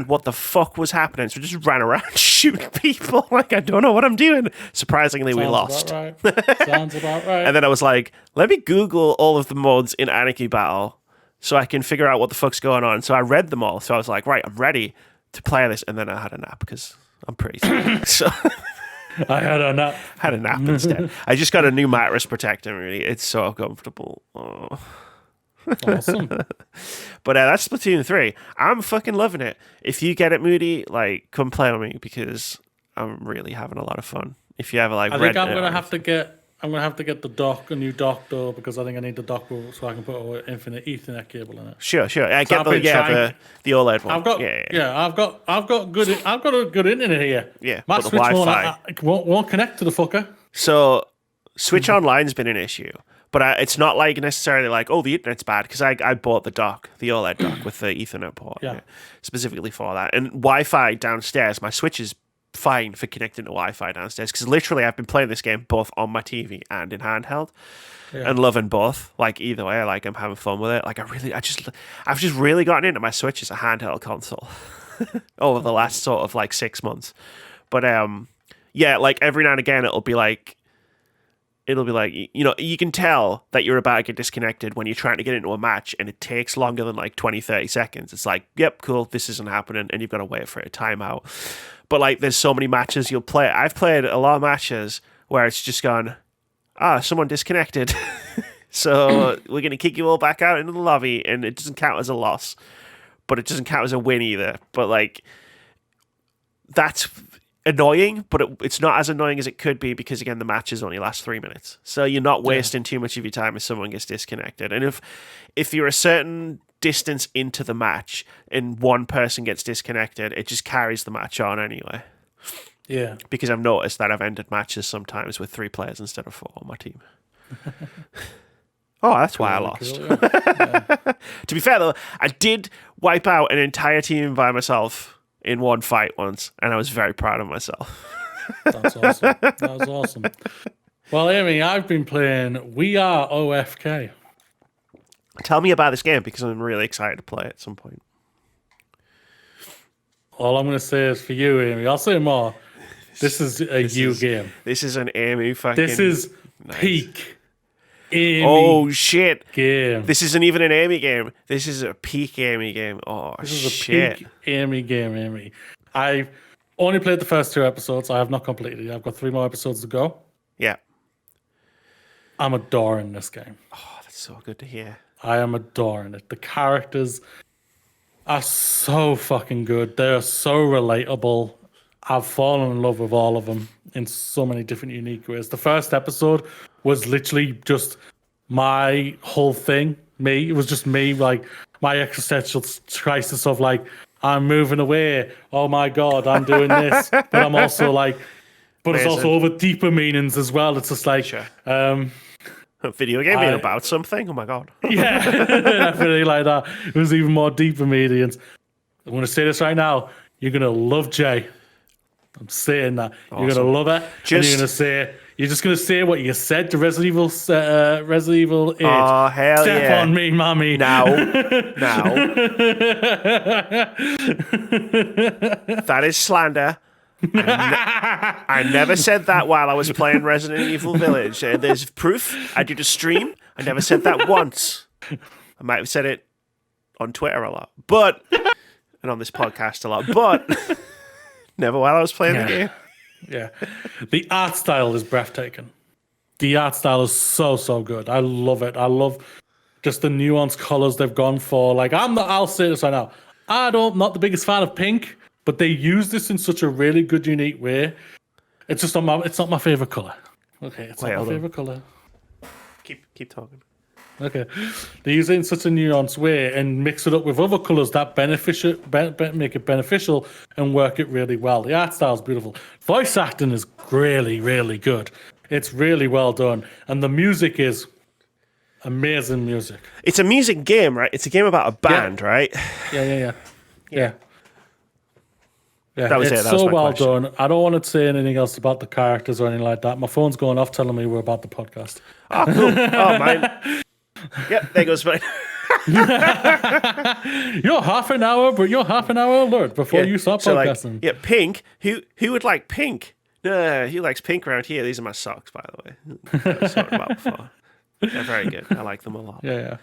Speaker 1: what the fuck was happening, so just ran around shooting people. Like, I don't know what I'm doing. Surprisingly, we lost.
Speaker 2: Sounds about right. Sounds about right.
Speaker 1: And then I was like, let me Google all of the mods in Anarchy Battle so I can figure out what the fuck's going on. So I read them all. So I was like, right, I'm ready to play this. And then I had a nap because I'm pretty sick. So
Speaker 2: I had a nap.
Speaker 1: Had a nap instead. I just got a new mattress protector. Really, it's so comfortable. Oh.
Speaker 2: Awesome.
Speaker 1: But that's Splatoon 3. I'm fucking loving it. If you get it, Moody, like, come play with me because I'm really having a lot of fun. If you ever like,
Speaker 2: I think I'm gonna have to get a new dock though, because I think I need the dock so I can put an infinite Ethernet cable in it.
Speaker 1: Sure. I get the OLED one.
Speaker 2: I've got a good internet here.
Speaker 1: Yeah,
Speaker 2: my
Speaker 1: but the
Speaker 2: Switch
Speaker 1: Wi-Fi
Speaker 2: won't connect to the fucker.
Speaker 1: So Switch Online's been an issue. But it's not like necessarily like, oh, the internet's bad, because I bought the dock, the OLED dock with the Ethernet port, specifically for that. And Wi-Fi downstairs, my Switch is fine for connecting to Wi-Fi downstairs, because literally I've been playing this game both on my TV and in handheld, and loving both. Like, either way, like, I'm having fun with it. Like, I've just really gotten into my Switch as a handheld console over the last sort of like 6 months. But like every now and again it'll be like, you can tell that you're about to get disconnected when you're trying to get into a match and it takes longer than like 20-30 seconds. It's like, yep, cool, this isn't happening, and you've got to wait for it to time out. But like, there's so many matches you'll play. I've played a lot of matches where it's just gone, someone disconnected. So we're going to kick you all back out into the lobby, and it doesn't count as a loss, but it doesn't count as a win either. But like, that's annoying, but it's not as annoying as it could be, because again, the matches only last 3 minutes, so you're not wasting too much of your time if someone gets disconnected. And if you're a certain distance into the match and one person gets disconnected, it just carries the match on anyway.
Speaker 2: Yeah,
Speaker 1: because I've noticed that I've ended matches sometimes with 3 players instead of 4 on my team. Oh, that's why I lost.
Speaker 2: Cool, yeah.
Speaker 1: To be fair though, I did wipe out an entire team by myself in one fight once, and I was very proud of myself.
Speaker 2: That's awesome. That was awesome. Well, Amy, I've been playing We Are OFK.
Speaker 1: Tell me about this game, because I'm really excited to play it at some point.
Speaker 2: All I'm going to say is for you, Amy. I'll say more. This is a game.
Speaker 1: This is an Amy fucking...
Speaker 2: This is peak Amy.
Speaker 1: Oh, shit.
Speaker 2: Game.
Speaker 1: This isn't even an Amy game. This is a peak Amy game. Oh,
Speaker 2: this is
Speaker 1: shit.
Speaker 2: A peak Amy game, Amy. I've only played the first 2 episodes. I have not completed it. I've got 3 more episodes to go.
Speaker 1: Yeah.
Speaker 2: I'm adoring this game.
Speaker 1: Oh, that's so good to hear.
Speaker 2: I am adoring it. The characters are so fucking good. They're so relatable. I've fallen in love with all of them in so many different unique ways. The first episode was literally just my whole thing. Me. It was just me, like, my existential crisis of, like, I'm moving away. Oh my God, I'm doing this. But I'm also like, but it's also over deeper meanings as well. It's just like,
Speaker 1: a video game being about something? Oh my God.
Speaker 2: Yeah, definitely like that. It was even more deeper meanings. I'm going to say this right now. You're going to love Jay. I'm saying that. Awesome. You're going to love it. And you're just going to say what you said to Resident Evil 8.
Speaker 1: Oh, hell
Speaker 2: Step on me, mommy.
Speaker 1: Now. That is slander. I never said that while I was playing Resident Evil Village. There's proof. I did a stream. I never said that once. I might have said it on Twitter a lot, and on this podcast a lot, but never while I was playing the game.
Speaker 2: Yeah. The art style is breathtaking. The art style is so, so good. I love it. I love just the nuanced colors they've gone for. Like, I'll say this right now. Not the biggest fan of pink, but they use this in such a really good, unique way. It's just it's not my favorite color. Okay, it's not my favorite color.
Speaker 1: Keep talking.
Speaker 2: Okay, they use it in such a nuanced way and mix it up with other colors that make it beneficial and work it really well. The art style is beautiful. Voice acting is really, really good. It's really well done, and the music is amazing music.
Speaker 1: It's a music game, right? It's a game about a band, right?
Speaker 2: Yeah.
Speaker 1: That was
Speaker 2: it's so well done. I don't want to say anything else about the characters or anything like that. My phone's going off telling me we're about the podcast.
Speaker 1: Oh, cool. Oh, mine. Yep, there goes mine.
Speaker 2: You're half an hour, but you're half an hour alert before you start podcasting.
Speaker 1: Like, pink. Who would like pink? No, who likes pink around here? These are my socks, by the way. I was talking about before. They're very good. I like them a lot.
Speaker 2: Yeah.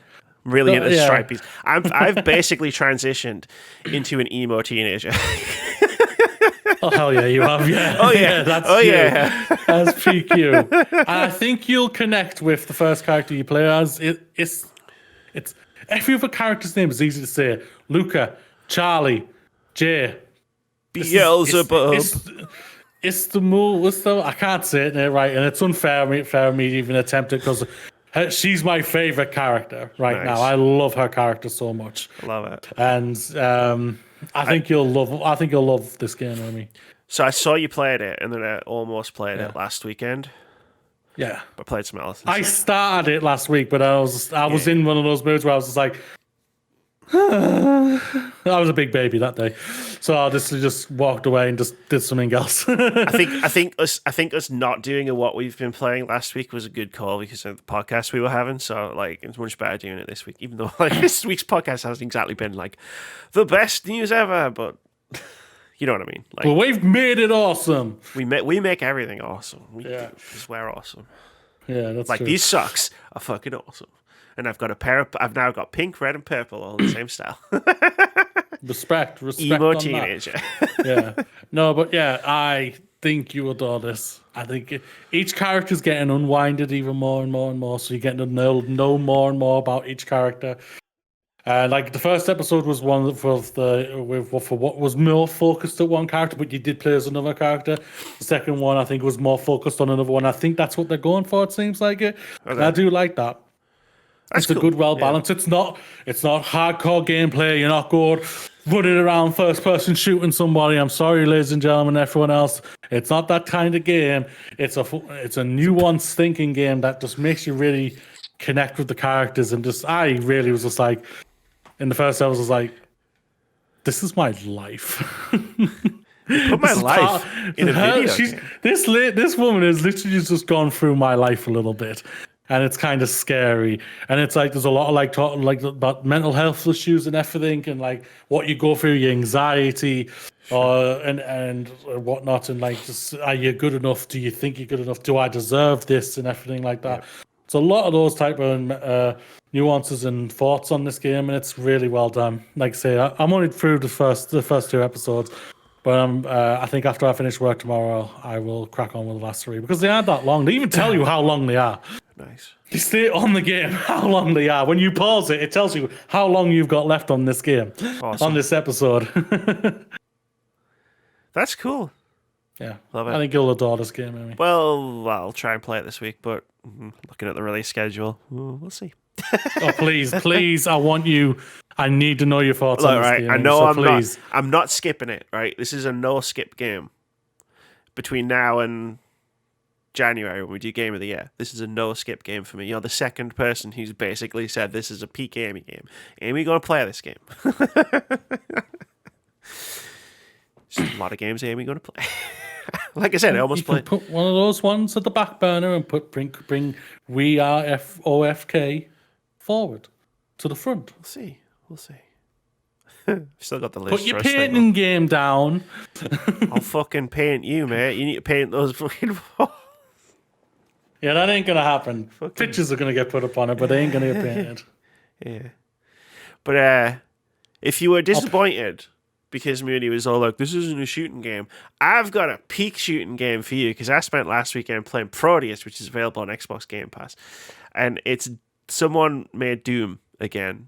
Speaker 1: I'm really into stripies. I've basically transitioned into an emo teenager.
Speaker 2: Oh hell yeah, you have, yeah.
Speaker 1: Oh yeah,
Speaker 2: that's
Speaker 1: oh
Speaker 2: you.
Speaker 1: yeah.
Speaker 2: That's PQ. And I think you'll connect with the first character you play as. It's every other character's name is easy to say. Luca, Charlie, Jay,
Speaker 1: Beelzebub.
Speaker 2: It's the I can't say it right, and it's unfair for me to even attempt it because she's my favorite character right now. I love her character so much.
Speaker 1: I love it.
Speaker 2: And I think you'll love this game, Amy.
Speaker 1: So I saw you played it, and then I almost played it last weekend.
Speaker 2: Yeah,
Speaker 1: but played something else.
Speaker 2: I started it last week, but I was in one of those moods where I was just like, I was a big baby that day, so I just walked away and just did something else.
Speaker 1: I think us not doing what we've been playing last week was a good call because of the podcast we were having. So like it's much better doing it this week, even though like this week's podcast hasn't exactly been like the best news ever, but you know what I mean. Like,
Speaker 2: well, we've made it awesome.
Speaker 1: We make everything awesome. Because we're awesome.
Speaker 2: Yeah, that's
Speaker 1: like
Speaker 2: true.
Speaker 1: These socks are fucking awesome. And I've now got pink, red, and purple, all in the same style.
Speaker 2: Respect.
Speaker 1: Emo teenager.
Speaker 2: Yeah. No, but yeah, I think you adore this. I think each character's getting unwinded even more and more and more, so you're getting to know more and more about each character. Like the first episode was one for what was more focused at one character, but you did play as another character. The second one, I think, was more focused on another one. I think that's what they're going for. It seems like it. Okay. I do like that. It's a good, well balance. Yeah. It's not hardcore gameplay. You're not good running around first person shooting somebody. I'm sorry, ladies and gentlemen, everyone else. It's not that kind of game. It's a nuanced thinking game that just makes you really connect with the characters. And I really was just like, in the first episode, I was like, this is my life.
Speaker 1: Put my life in a video game.
Speaker 2: This woman has literally just gone through my life a little bit. And it's kind of scary, and it's like there's a lot of talk about mental health issues and everything, and like what you go through, your anxiety, and whatnot, and like, just, are you good enough? Do you think you're good enough? Do I deserve this? And everything like that. Yeah. It's a lot of those type of nuances and thoughts on this game, and it's really well done. Like I say, I'm only through the first 2 episodes. But I think after I finish work tomorrow, I will crack on with the last 3 because they aren't that long. They even tell you how long they are.
Speaker 1: Nice.
Speaker 2: You stay on the game, how long they are. When you pause it, it tells you how long you've got left on this game, on this episode.
Speaker 1: That's cool.
Speaker 2: Yeah.
Speaker 1: Love it.
Speaker 2: I think you'll adore this game, Amy.
Speaker 1: Well, I'll try and play it this week, but looking at the release schedule, we'll see.
Speaker 2: Oh, please, I need to know your thoughts on this game.
Speaker 1: I know I'm not skipping it, right? This is a no-skip game. Between now and January, when we do Game of the Year, this is a no-skip game for me. You're the second person who's basically said this is a peak Amy game. Amy, gonna play this game. Just a lot of games Amy gonna play. Like I said, I almost played.
Speaker 2: Put one of those ones at the back burner and bring We Are OFK forward to the front.
Speaker 1: We'll see. Still got the list.
Speaker 2: Put your painting game down.
Speaker 1: I'll fucking paint you, mate. You need to paint those fucking walls.
Speaker 2: Yeah, that ain't gonna happen. Pictures are gonna get put up on it, but they ain't gonna get painted.
Speaker 1: Yeah. But if you were disappointed because Mooney was all like, this isn't a shooting game, I've got a peak shooting game for you because I spent last weekend playing Prodeus, which is available on Xbox Game Pass. And it's someone made Doom again.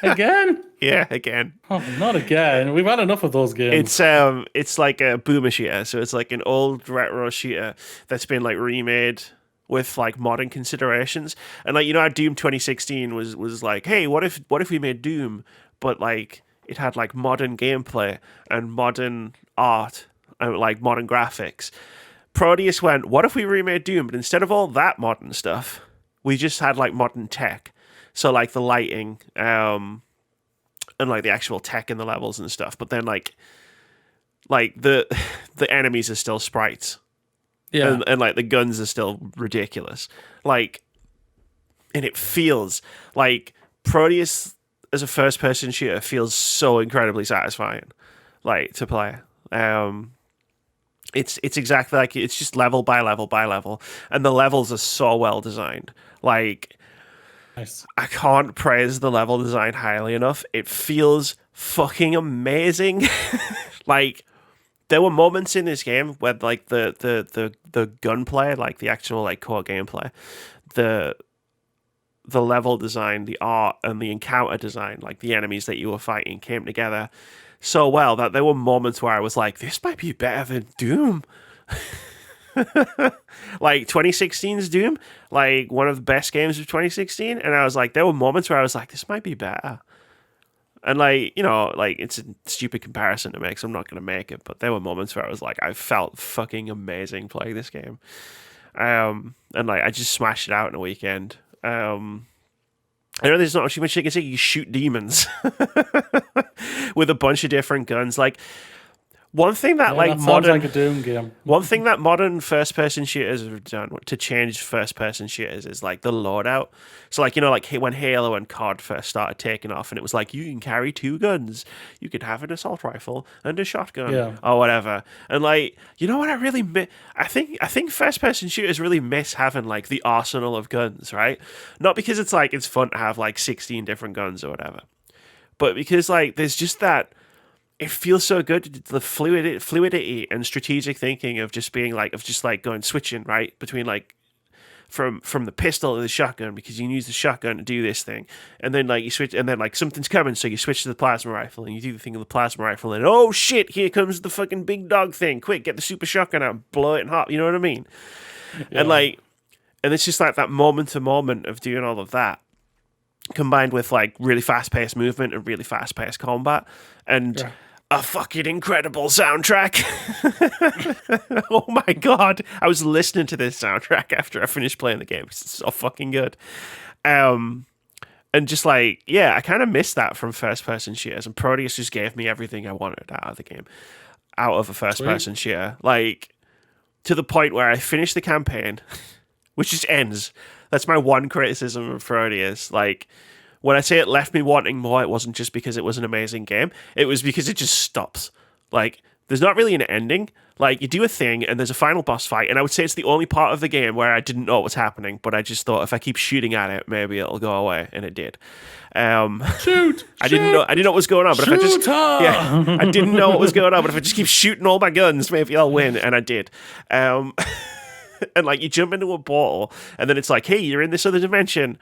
Speaker 2: Again?
Speaker 1: Yeah, again.
Speaker 2: Oh, not again. We've had enough of those games.
Speaker 1: It's like a boomer shooter, so it's like an old retro shooter that's been like remade with like modern considerations. And like, you know how Doom 2016 was like, hey, what if we made Doom, but like it had like modern gameplay and modern art and like modern graphics. Prodeus went, what if we remade Doom, but instead of all that modern stuff, we just had like modern tech. So like the lighting, and like the actual tech in the levels and stuff. But then like the enemies are still sprites. Yeah. And like the guns are still ridiculous. Like and it feels like Prodeus as a first-person shooter feels so incredibly satisfying, like to play. It's exactly like it's just level by level by level, and the levels are so well designed. Like,
Speaker 2: Nice.
Speaker 1: I can't praise the level design highly enough. It feels fucking amazing. Like, there were moments in this game where like the gunplay, like the actual like core gameplay, the level design, the art, and the encounter design, like the enemies that you were fighting, came together so well that there were moments where I was like, this might be better than Doom. Like 2016's Doom, like one of the best games of 2016. And I was like, there were moments where I was like, this might be better. And like, you know, like it's a stupid comparison to make, so I'm not going to make it. But there were moments where I was like, I felt fucking amazing playing this game. And like, I just smashed it out in a weekend. I know there's not much you can say. You shoot demons with a bunch of different guns. Like, one thing that like
Speaker 2: that sounds
Speaker 1: modern
Speaker 2: like a Doom game.
Speaker 1: one thing that modern first person shooters have done to change first person shooters is like the loadout. So like, you know, like when Halo and COD first started taking off, and it was like you can carry 2 guns, you could have an assault rifle and a shotgun or whatever. And like, you know what I really I think first person shooters really miss having like the arsenal of guns, right? Not because it's like it's fun to have like 16 different guns or whatever, but because like there's just that. It feels so good, the fluidity and strategic thinking of just being like going switching right between like from the pistol to the shotgun, because you can use the shotgun to do this thing, and then like you switch, and then like something's coming, so you switch to the plasma rifle and you do the thing of the plasma rifle, and oh shit, here comes the fucking big dog thing! Quick, get the super shotgun out, and blow it and hop. You know what I mean? Yeah. And it's just like that moment to moment of doing all of that, combined with like really fast paced movement and really fast paced combat, and a fucking incredible soundtrack. Oh my god, I was listening to this soundtrack after I finished playing the game because it's so fucking good. And just like, yeah, I kind of missed that from first person shooters, and Prodeus just gave me everything I wanted out of the game, out of a first person shooter, like to the point where I finished the campaign, which just ends. That's my one criticism of Prodeus. Like, when I say it left me wanting more, it wasn't just because it was an amazing game. It was because it just stops. Like, there's not really an ending. Like, you do a thing, and there's a final boss fight, and I would say it's the only part of the game where I didn't know what was happening, but I just thought if I keep shooting at it, maybe it'll go away, and it did.
Speaker 2: Shoot!
Speaker 1: I didn't know what was going on, but I didn't know what was going on, but if I just keep shooting all my guns, maybe I'll win, and I did. And like, you jump into a portal, and then it's like, hey, you're in this other dimension.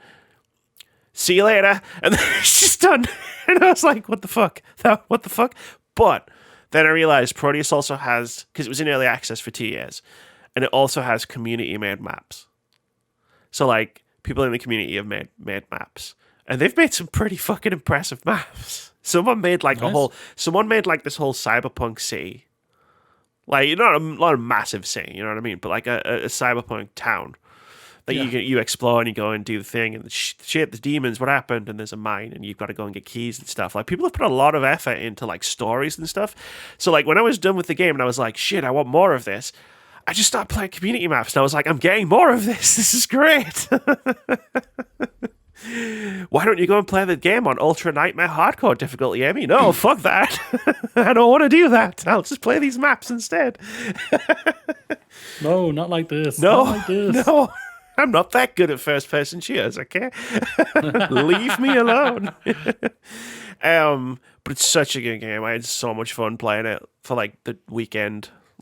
Speaker 1: See you later. And then it's just done. And I was like, what the fuck? What the fuck? But then I realized Prodeus also has, because it was in early access for 2 years, and it also has community-made maps. So, like, people in the community have made maps. And they've made some pretty fucking impressive maps. Someone made, like, this whole cyberpunk city. Like, not a massive city, you know what I mean? But, like, a cyberpunk town that you explore, and you go and do the thing, and shit, the demons, what happened, and there's a mine, and you've got to go and get keys and stuff. Like, people have put a lot of effort into like stories and stuff. So like, when I was done with the game and I was like, shit, I want more of this, I just started playing community maps, and I was like, I'm getting more of this. This is great. Why don't you go and play the game on Ultra Nightmare Hardcore difficulty, Amy? No, fuck that. I don't want to do that. I'll just play these maps instead.
Speaker 2: No, not like this.
Speaker 1: No,
Speaker 2: not like this.
Speaker 1: No. I'm not that good at first-person shooters, okay? Leave me alone. But it's such a good game. I had so much fun playing it for, like, the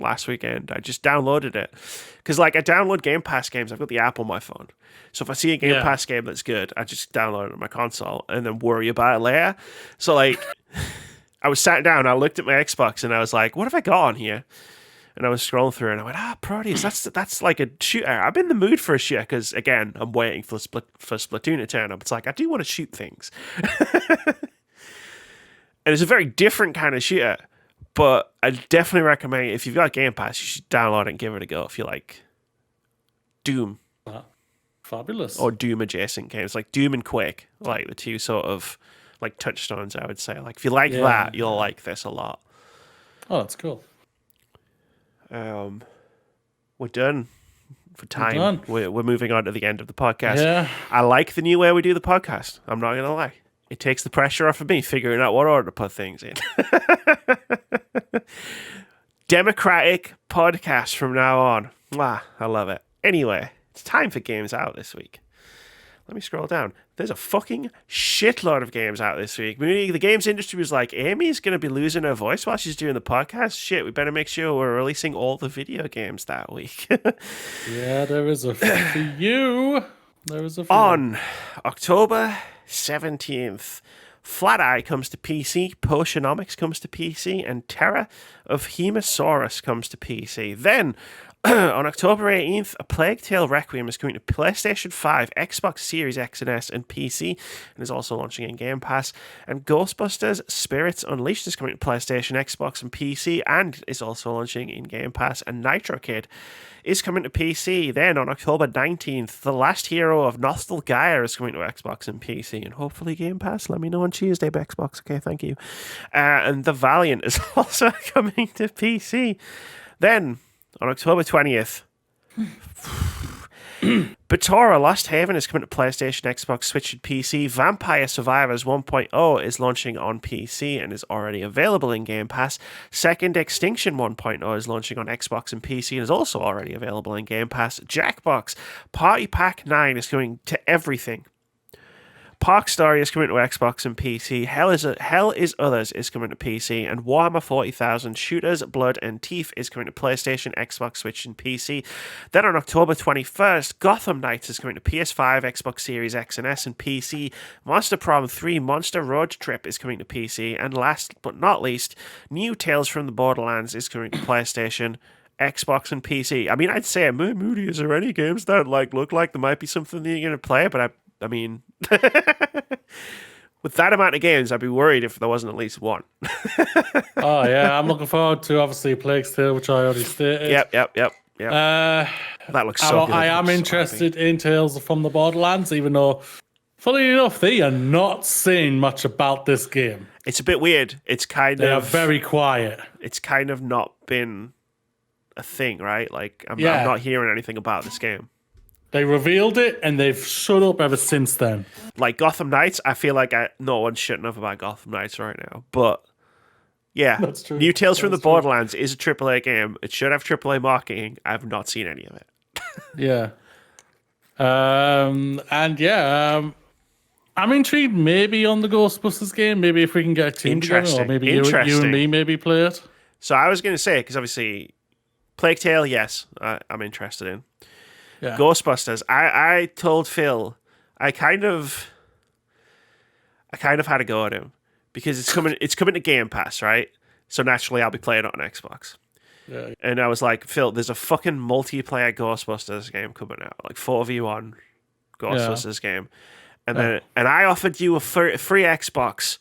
Speaker 1: last weekend. I just downloaded it. Because, like, I download Game Pass games. I've got the app on my phone. So if I see a Game Pass game that's good, I just download it on my console and then worry about it later. So, like, I was sat down, I looked at my Xbox, and I was like, what have I got on here? And I was scrolling through, and I went, Prodeus, that's like a shooter. I'm in the mood for a shooter, because, again, I'm waiting for Splatoon to turn up. It's like, I do want to shoot things. And it's a very different kind of shooter, but I definitely recommend, if you've got Game Pass, you should download it and give it a go if you like Doom.
Speaker 2: Fabulous.
Speaker 1: Or Doom-adjacent games, like Doom and Quake, like the two sort of, like, touchstones, I would say. Like, if you like that, you'll like this a lot.
Speaker 2: Oh, that's cool.
Speaker 1: We're done. for time.
Speaker 2: done.
Speaker 1: We're moving on to the end of the podcast.
Speaker 2: Yeah.
Speaker 1: I like the new way we do the podcast. I'm not going to lie. It takes the pressure off of me figuring out what order to put things in. Democratic podcast from now on. Wow, I love it. Anyway, it's time for games out this week. Let me scroll down. There's a fucking shitload of games out this week. Maybe the games industry was like, Amy's going to be losing her voice while she's doing the podcast. Shit, we better make sure we're releasing all the video games that week.
Speaker 2: Yeah, there is a few. There is a few.
Speaker 1: On October 17th, Flat Eye comes to PC, Potionomics comes to PC, and Terror of Hemosaurus comes to PC. Then, on October 18th, A Plague Tale Requiem is coming to PlayStation 5, Xbox Series X and S, and PC, and is also launching in Game Pass. And Ghostbusters Spirits Unleashed is coming to PlayStation, Xbox, and PC, and is also launching in Game Pass. And Nitro Kid is coming to PC. Then, on October 19th, The Last Hero of Nostalgia is coming to Xbox and PC, and hopefully Game Pass. Let me know on Tuesday, Xbox. Okay, thank you. And The Valiant is also coming to PC. Then, on October 20th, Batora Lost Haven is coming to PlayStation, Xbox, Switch, and PC. Vampire Survivors 1.0 is launching on PC and is already available in Game Pass. Second Extinction 1.0 is launching on Xbox and PC and is also already available in Game Pass. Jackbox Party Pack 9 is coming to everything. Park Story is coming to Xbox and PC. Hell is Others is coming to PC. And Warhammer 40,000 Shooters, Blood and Teeth is coming to PlayStation, Xbox, Switch, and PC. Then on October 21st, Gotham Knights is coming to PS5, Xbox Series X and S, and PC. Monster Prom 3 Monster Road Trip is coming to PC. And last but not least, New Tales from the Borderlands is coming to PlayStation, Xbox, and PC. I mean, I'd say, Moody, is there any games that look like there might be something that you're going to play? But I mean, with that amount of games, I'd be worried if there wasn't at least one.
Speaker 2: Oh, yeah. I'm looking forward to, obviously, Plague Tale, which I already stated.
Speaker 1: Yep. That looks so good.
Speaker 2: I am interested in Tales from the Borderlands, even though, funny enough, they are not saying much about this game.
Speaker 1: It's a bit weird. They
Speaker 2: are very quiet.
Speaker 1: It's kind of not been a thing, right? Like, I'm not hearing anything about this game.
Speaker 2: They revealed it, and they've shut up ever since then.
Speaker 1: Like Gotham Knights, I feel like no one's shutting up about Gotham Knights right now. But, yeah,
Speaker 2: that's true.
Speaker 1: New Tales from the Borderlands is a AAA game. It should have AAA marketing. I've not seen any of it.
Speaker 2: Yeah. I'm intrigued maybe on the Ghostbusters game. Maybe if we can get a team together, or maybe you and me maybe play it.
Speaker 1: So I was going to say, because obviously, Plague Tale, yes, I'm interested in. Yeah. Ghostbusters. I told Phil I kind of had to go at him because it's coming to Game Pass, right? So naturally I'll be playing it on Xbox. Yeah. And I was like, Phil, there's a fucking multiplayer Ghostbusters game coming out, like 4v1 Ghostbusters game. And then I offered you a free Xbox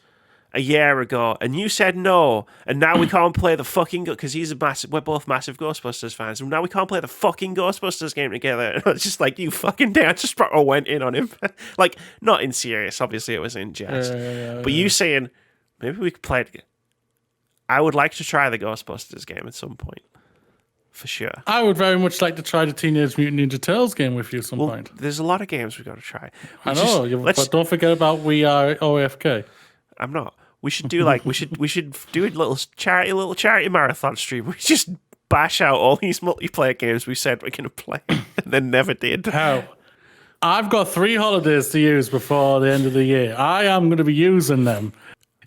Speaker 1: a year ago, and you said no, and now we can't play the fucking because we're both massive Ghostbusters fans, and now we can't play the fucking Ghostbusters game together. And it's just like, you fucking dare. I just went in on him. Like, not in serious, obviously it was in jest. But you saying, maybe we could play it again. I would like to try the Ghostbusters game at some point. For sure.
Speaker 2: I would very much like to try the Teenage Mutant Ninja Turtles game with you at some point.
Speaker 1: There's a lot of games we've got to try.
Speaker 2: But don't forget about We Are OFK.
Speaker 1: I'm not. We should do we should do a little charity marathon stream. We just bash out all these multiplayer games we said we're gonna play and then never did.
Speaker 2: How? I've got 3 holidays to use before the end of the year. I am going to be using them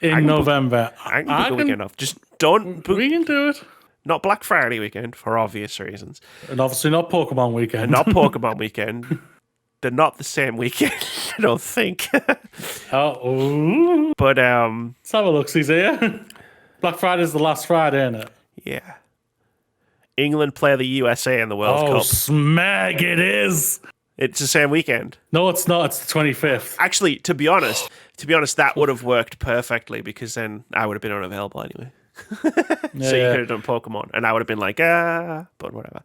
Speaker 2: in November.
Speaker 1: I can book a weekend off. Just don't book.
Speaker 2: We can do it.
Speaker 1: Not Black Friday weekend for obvious reasons.
Speaker 2: And obviously not Pokemon weekend.
Speaker 1: And not Pokemon weekend. They're not the same weekend, I don't think. But
Speaker 2: let's have a look, see here. Black Friday's the last Friday, isn't it?
Speaker 1: Yeah. England play the USA in the World Cup.
Speaker 2: Oh, smack, it is.
Speaker 1: It's the same weekend.
Speaker 2: No, it's not. It's the 25th.
Speaker 1: Actually, to be honest, that would have worked perfectly because then I would have been unavailable anyway. So you could have done Pokemon, and I would have been like, but whatever.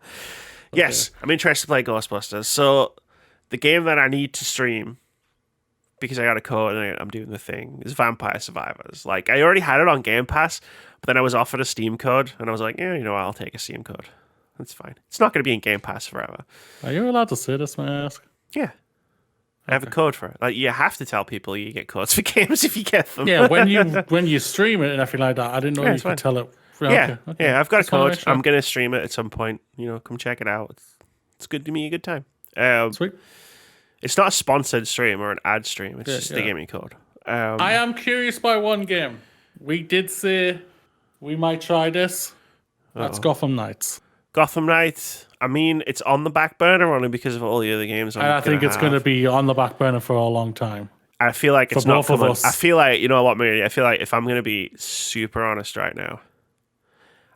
Speaker 1: Okay. Yes, I'm interested to play Ghostbusters. So the game that I need to stream, because I got a code and I'm doing the thing, is Vampire Survivors. Like, I already had it on Game Pass, but then I was offered a Steam code, and I was like, I'll take a Steam code. That's fine. It's not going to be in Game Pass forever.
Speaker 2: Are you allowed to say this, may I ask?
Speaker 1: Yeah. I have a code for it. Like, you have to tell people you get codes for games if you get them.
Speaker 2: Yeah, when you stream it and everything like that, I didn't know you could tell it.
Speaker 1: Yeah,
Speaker 2: Okay.
Speaker 1: Yeah, I've got a code. I'm going to stream it at some point. Come check it out. It's good to me, a good time.
Speaker 2: Sweet.
Speaker 1: It's not a sponsored stream or an ad stream. It's just they gave me a code.
Speaker 2: I am curious by one game. We did say we might try this. That's Gotham Knights.
Speaker 1: Gotham Knights. I mean, it's on the back burner only because of all the other games.
Speaker 2: And I think it's going to be on the back burner for a long time.
Speaker 1: I feel like it's not
Speaker 2: coming.
Speaker 1: I feel like, you know what, Mary? I feel like if I'm going to be super honest right now,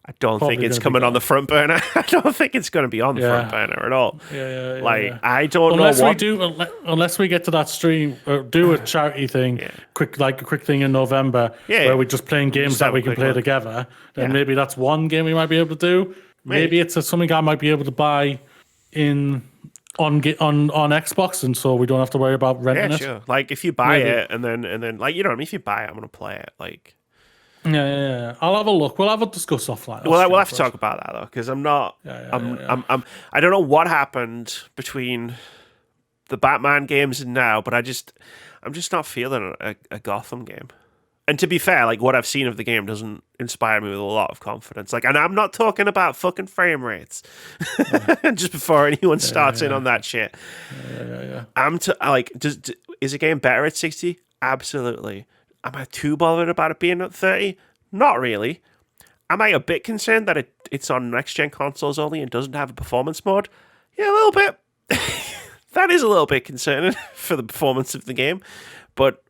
Speaker 1: I don't think it's coming on the front burner. I don't think it's going to be on the front burner at all. I don't know
Speaker 2: unless we get to that stream or do a charity thing, quick thing in November where we're just playing games that we can play together. Then maybe that's one game we might be able to do. Maybe it's something I might be able to buy on Xbox, and so we don't have to worry about renting it.
Speaker 1: Sure. Like if you buy it and then like, you know what I mean? If you buy it, I'm going to play it. Like.
Speaker 2: Yeah. I'll have a look. We'll have a discuss offline.
Speaker 1: We'll have to talk about that though, because I'm not. I don't know what happened between the Batman games and now, but I'm just not feeling a Gotham game. And to be fair, like what I've seen of the game doesn't inspire me with a lot of confidence. Like, and I'm not talking about fucking frame rates. Just before anyone starts in on that shit. Is a game better at 60? Absolutely. Am I too bothered about it being at 30? Not really. Am I a bit concerned that it's on next-gen consoles only and doesn't have a performance mode? Yeah, a little bit. That is a little bit concerning for the performance of the game. But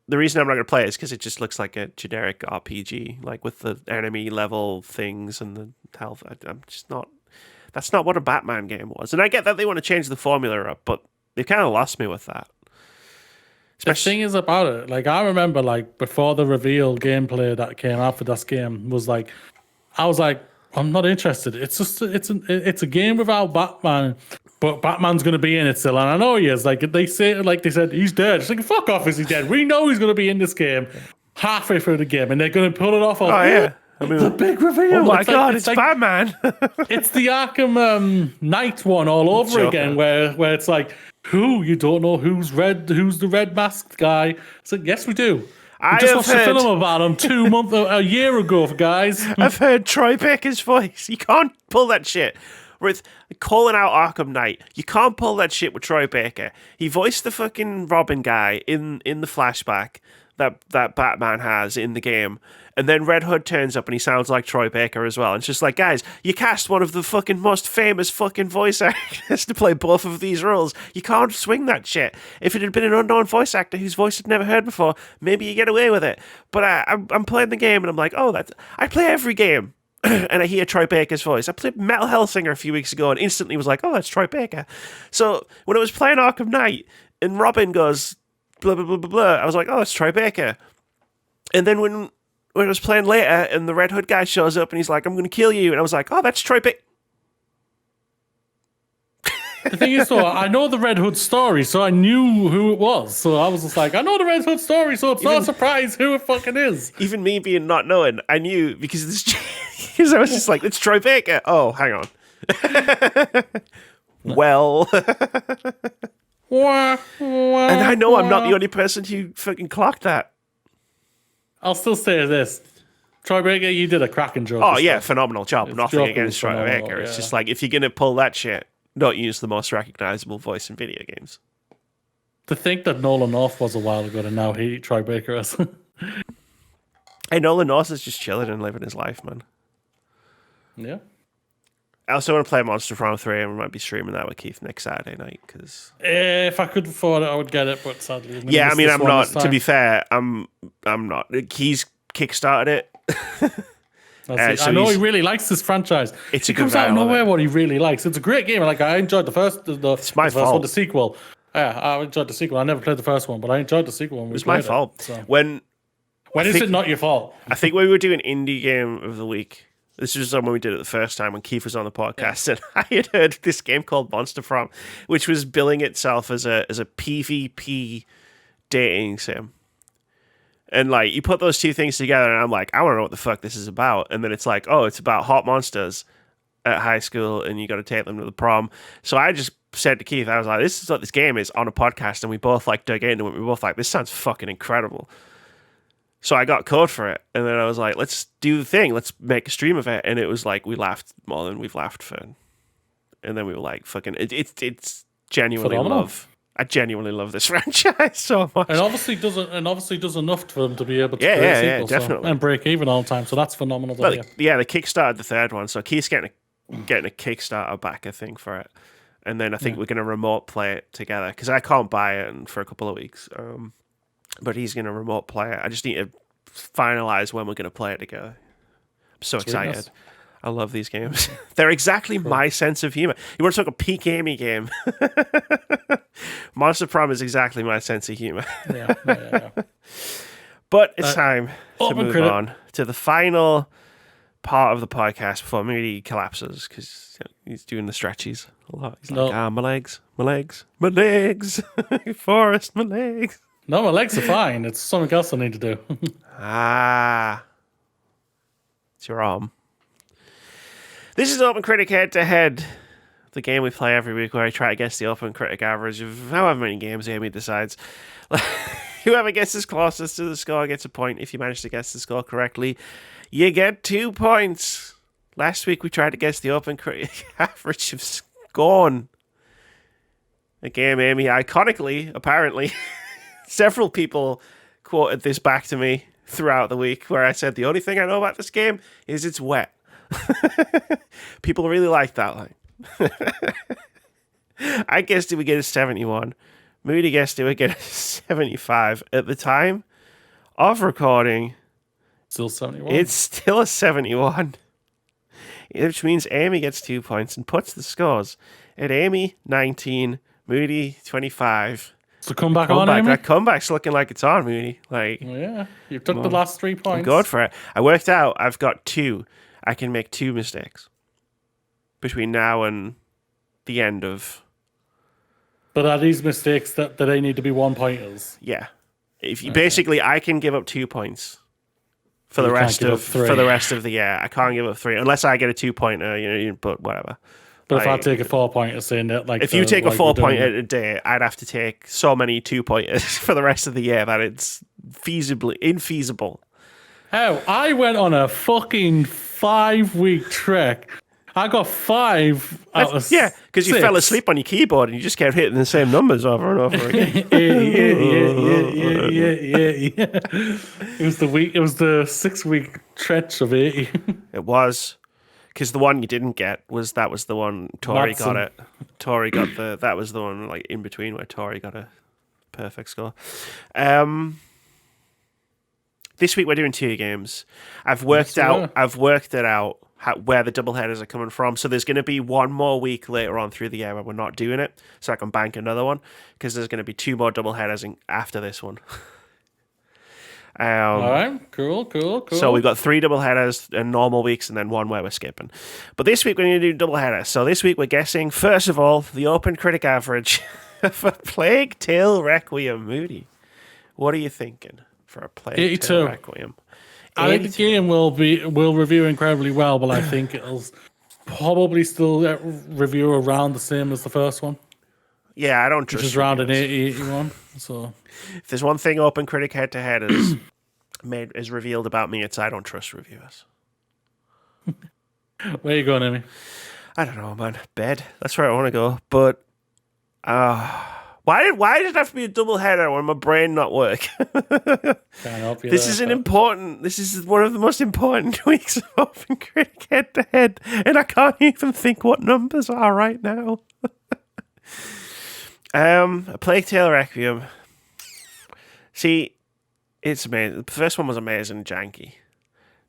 Speaker 1: the reason I'm not going to play it is because it just looks like a generic RPG, like with the enemy level things and the health. I'm just not... That's not what a Batman game was. And I get that they want to change the formula up, but they've kind of lost me with that.
Speaker 2: The thing is about it, like I remember, like before the reveal gameplay that came out for this game was like, I was like, I'm not interested. It's just it's a game without Batman, but Batman's gonna be in it still, and I know he is. Like they said he's dead. It's like fuck off, is he dead? We know he's gonna be in this game halfway through the game, and they're gonna pull it off. I mean, the big reveal.
Speaker 1: Oh my god, it's Batman!
Speaker 2: It's the Arkham Knight one all over again, where it's like. You don't know who's the red masked guy. It's like, yes, we do. We just watched a film about him a year ago, guys.
Speaker 1: I've heard Troy Baker's voice. You can't pull that shit. With calling out Arkham Knight, you can't pull that shit with Troy Baker. He voiced the fucking Robin guy in the flashback that Batman has in the game. And then Red Hood turns up and he sounds like Troy Baker as well. And it's just like, guys, you cast one of the fucking most famous fucking voice actors to play both of these roles. You can't swing that shit. If it had been an unknown voice actor whose voice I'd never heard before, maybe you get away with it. But I'm playing the game and I'm like, I play every game. And I hear Troy Baker's voice. I played Metal Hellsinger a few weeks ago and instantly was like, oh, that's Troy Baker. So when I was playing Arkham Knight and Robin goes, blah, blah, blah, blah, blah, I was like, oh, that's Troy Baker. And then when I was playing later and the Red Hood guy shows up and he's like, I'm going to kill you. And I was like, oh, that's Troy Baker.
Speaker 2: The thing is, though, I know the Red Hood story, so I knew who it was. So I was just like, I know the Red Hood story, so it's not a surprise who it fucking is.
Speaker 1: Even me being not knowing, I knew because because I was just like, it's Troy Baker. Oh, hang on. Well. And I know I'm not the only person who fucking clocked that.
Speaker 2: I'll still say this. Troy Baker, you did a cracking job.
Speaker 1: Oh, yeah, phenomenal job. Nothing against Troy Baker. It's just like, if you're going to pull that shit, don't use the most recognizable voice in video games.
Speaker 2: To think that Nolan North was a while ago and now Troy Baker is.
Speaker 1: Hey, Nolan North is just chilling and living his life, man.
Speaker 2: Yeah.
Speaker 1: I also want to play Monster Farm 3 and we might be streaming that with Keith next Saturday night. Cause...
Speaker 2: if I could afford it, I would get it, but sadly...
Speaker 1: I'm not. To be fair, I'm not. He's kickstarted it.
Speaker 2: I know he really likes this franchise. It comes out of nowhere what he really likes. It's a great game. Like I enjoyed the first
Speaker 1: fault.
Speaker 2: one, the sequel. Yeah, I enjoyed the sequel. I never played the first one, but I enjoyed the sequel.
Speaker 1: It was my fault.
Speaker 2: So.
Speaker 1: When
Speaker 2: is it not your fault?
Speaker 1: I think we were doing Indie Game of the Week. This was when we did it the first time when Keith was on the podcast, and I had heard this game called Monster Farm, which was billing itself as a PvP dating sim. And like you put those two things together, and I'm like, I want to know what the fuck this is about. And then it's like, oh, it's about hot monsters at high school, and you got to take them to the prom. So I just said to Keith, I was like, this is what this game is on a podcast, and we both like dug into it. We were both like, this sounds fucking incredible. So I got code for it, and then I was like, let's do the thing. Let's make a stream of it. And it was like, we laughed more than we've laughed for. And then we were like, fucking, it's genuinely
Speaker 2: Phenomenal.
Speaker 1: love. I genuinely love this franchise so much.
Speaker 2: And obviously does enough for them to be able to
Speaker 1: Yeah,
Speaker 2: create
Speaker 1: yeah,
Speaker 2: sequels,
Speaker 1: definitely.
Speaker 2: and break even all the time. So that's phenomenal.
Speaker 1: Well, yeah, they kickstarted the third one, so Keith's getting a Kickstarter back, I think, for it. And then I think we're going to remote play it together, because I can't buy it for a couple of weeks. But he's going to remote play it. I just need to finalize when we're going to play it together. I'm so excited. I love these games. They're exactly my sense of humor. You want to talk a peak Amy game? Monster Prom is exactly my sense of humor.
Speaker 2: Yeah.
Speaker 1: But it's time to move
Speaker 2: OpenCritic.
Speaker 1: on to the final part of the podcast before Moody collapses, because he's doing the stretchies a lot. He's like, my legs, Forrest, my legs.
Speaker 2: No, my legs are fine. It's something else I need to do.
Speaker 1: It's your arm. This is OpenCritic Head-to-Head, the game we play every week where I try to guess the OpenCritic average of however many games Amy decides. Whoever gets closest to the score gets a point. If you manage to guess the score correctly, you get 2 points. Last week we tried to guess the OpenCritic average of Scorn, a game Amy iconically, apparently, several people quoted this back to me throughout the week, where I said the only thing I know about this game is it's wet. People really like that line. I guessed it would get a 71. Moody guessed it would get a 75. At the time of recording,
Speaker 2: Still 71.
Speaker 1: it's still a 71. Which means Amy gets 2 points and puts the scores at Amy 19, Moody 25.
Speaker 2: So come back on, Amy.
Speaker 1: That comeback's looking like it's on, Moody. Like,
Speaker 2: Yeah, you took the last 3 points.
Speaker 1: I'm good for it. I worked out. I've got 2. I can make 2 mistakes between now and the end of.
Speaker 2: But are these mistakes that they need to be 1-pointers?
Speaker 1: Yeah, if you basically, I can give up 2 points for the
Speaker 2: You can't
Speaker 1: rest
Speaker 2: give up
Speaker 1: of
Speaker 2: 3.
Speaker 1: for the rest of the year. I can't give up 3 unless I get a 2-pointer. But whatever.
Speaker 2: But if I take a 4-pointer, saying that, like,
Speaker 1: if you take a 4-pointer a day, I'd have to take so many 2-pointers for the rest of the year that it's infeasible.
Speaker 2: Hell, I went on a fucking 5-week trek. I got 5 out of 6.
Speaker 1: Yeah, because you fell asleep on your keyboard and you just kept hitting the same numbers over and over again.
Speaker 2: Yeah. It was the week. It was the 6-week stretch of 80.
Speaker 1: It was, because the one you didn't get was the one Tori got it. Tori got that was the one like in between where Tori got a perfect score. This week we're doing 2 games. I've worked it out where the double headers are coming from. So there's going to be one more week later on through the year where we're not doing it, so I can bank another one, because there's going to be 2 more double headers after this one.
Speaker 2: All right, cool.
Speaker 1: So we've got 3 double headers in normal weeks, and then 1 where we're skipping. But this week we're going to do double headers. So this week we're guessing, first of all, the OpenCritic average for Plague Tale Requiem. Moody, what are you thinking for a Plague
Speaker 2: 82.
Speaker 1: Tale Requiem?
Speaker 2: I think the game will review incredibly well, but I think it'll probably still review around the same as the first one.
Speaker 1: Yeah, I don't trust.
Speaker 2: Which is around an 80-81. So
Speaker 1: if there's one thing OpenCritic head-to-head is revealed about me, it's I don't trust reviewers.
Speaker 2: Where you going, Amy?
Speaker 1: I don't know, man. Bed. That's where I want to go. But why did it have to be a double header when my brain not work?
Speaker 2: Can't help you.
Speaker 1: This is This is one of the most important weeks of OpenCritic head-to-head, and I can't even think what numbers are right now. A Plague Tale Requiem. See, it's amazing. The first one was amazing and janky.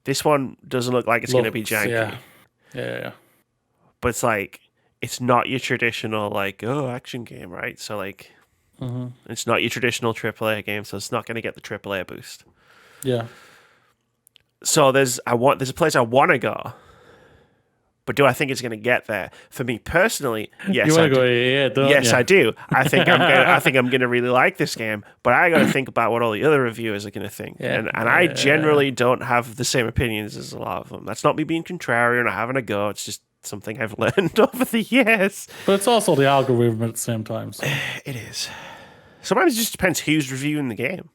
Speaker 1: This one doesn't look like it's going to be janky.
Speaker 2: Yeah.
Speaker 1: But it's like, it's not your traditional, like, action game, right? So, like, it's not your traditional AAA game, so it's not going to get the AAA boost.
Speaker 2: Yeah.
Speaker 1: So there's a place I want to go, but do I think it's going to get there? For me personally, yes,
Speaker 2: you want to go? Yeah, don't
Speaker 1: yes,
Speaker 2: you?
Speaker 1: I do. I think I'm going to really like this game, but I got to think about what all the other reviewers are going to think, and I generally don't have the same opinions as a lot of them. That's not me being contrarian or having a go. It's just something I've learned over the years.
Speaker 2: But it's also the algorithm at the same time. So.
Speaker 1: It is. Sometimes it just depends who's reviewing the game.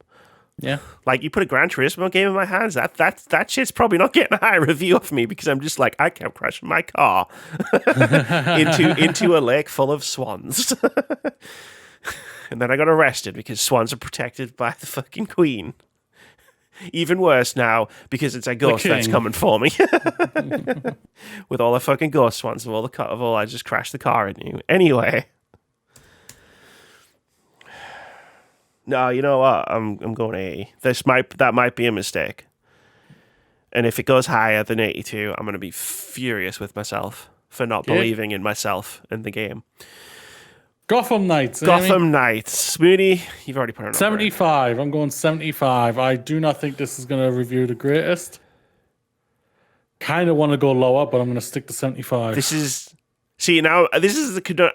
Speaker 2: Yeah.
Speaker 1: Like, you put a Gran Turismo game in my hands, that shit's probably not getting a high review of me because I'm just like, I kept crashing my car into a lake full of swans. And then I got arrested because swans are protected by the fucking queen. Even worse now because it's a ghost that's coming for me. With all the fucking ghost swans of all I just crashed the car into you. Anyway. No, you know what? I'm going 80. That might be a mistake. And if it goes higher than 82, I'm going to be furious with myself for not believing in myself in the game.
Speaker 2: Gotham Knights.
Speaker 1: Gotham Knights. Moody, you've already put it on.
Speaker 2: 75. I'm going 75. I do not think this is going to review the greatest. Kind of want to go lower, but I'm going to stick to 75.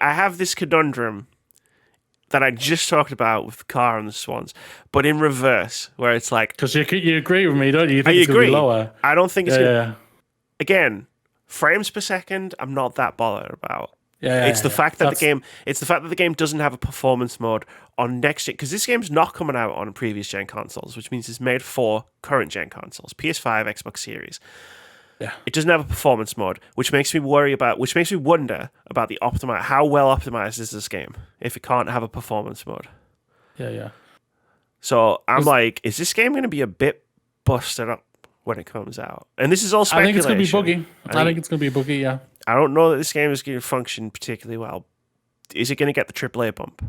Speaker 1: I have this conundrum that I just talked about with the car and the swans, but in reverse, where it's like...
Speaker 2: Because you agree with me, don't you? You think it's going to be lower.
Speaker 1: I don't think it's going to...
Speaker 2: Yeah.
Speaker 1: Again, frames per second, I'm not that bothered about.
Speaker 2: It's
Speaker 1: the fact that the game doesn't have a performance mode on next gen, because this game's not coming out on previous gen consoles, which means it's made for current gen consoles, PS5, Xbox Series.
Speaker 2: Yeah,
Speaker 1: it doesn't have a performance mode, which makes me wonder about the how well optimized is this game if it can't have a performance mode.
Speaker 2: Yeah.
Speaker 1: So I'm like, is this game going to be a bit busted up when it comes out? And this is all speculation.
Speaker 2: I think it's going to be buggy. I think it's going to be buggy. Yeah.
Speaker 1: I don't know that this game is going to function particularly well. Is it going to get the AAA bump?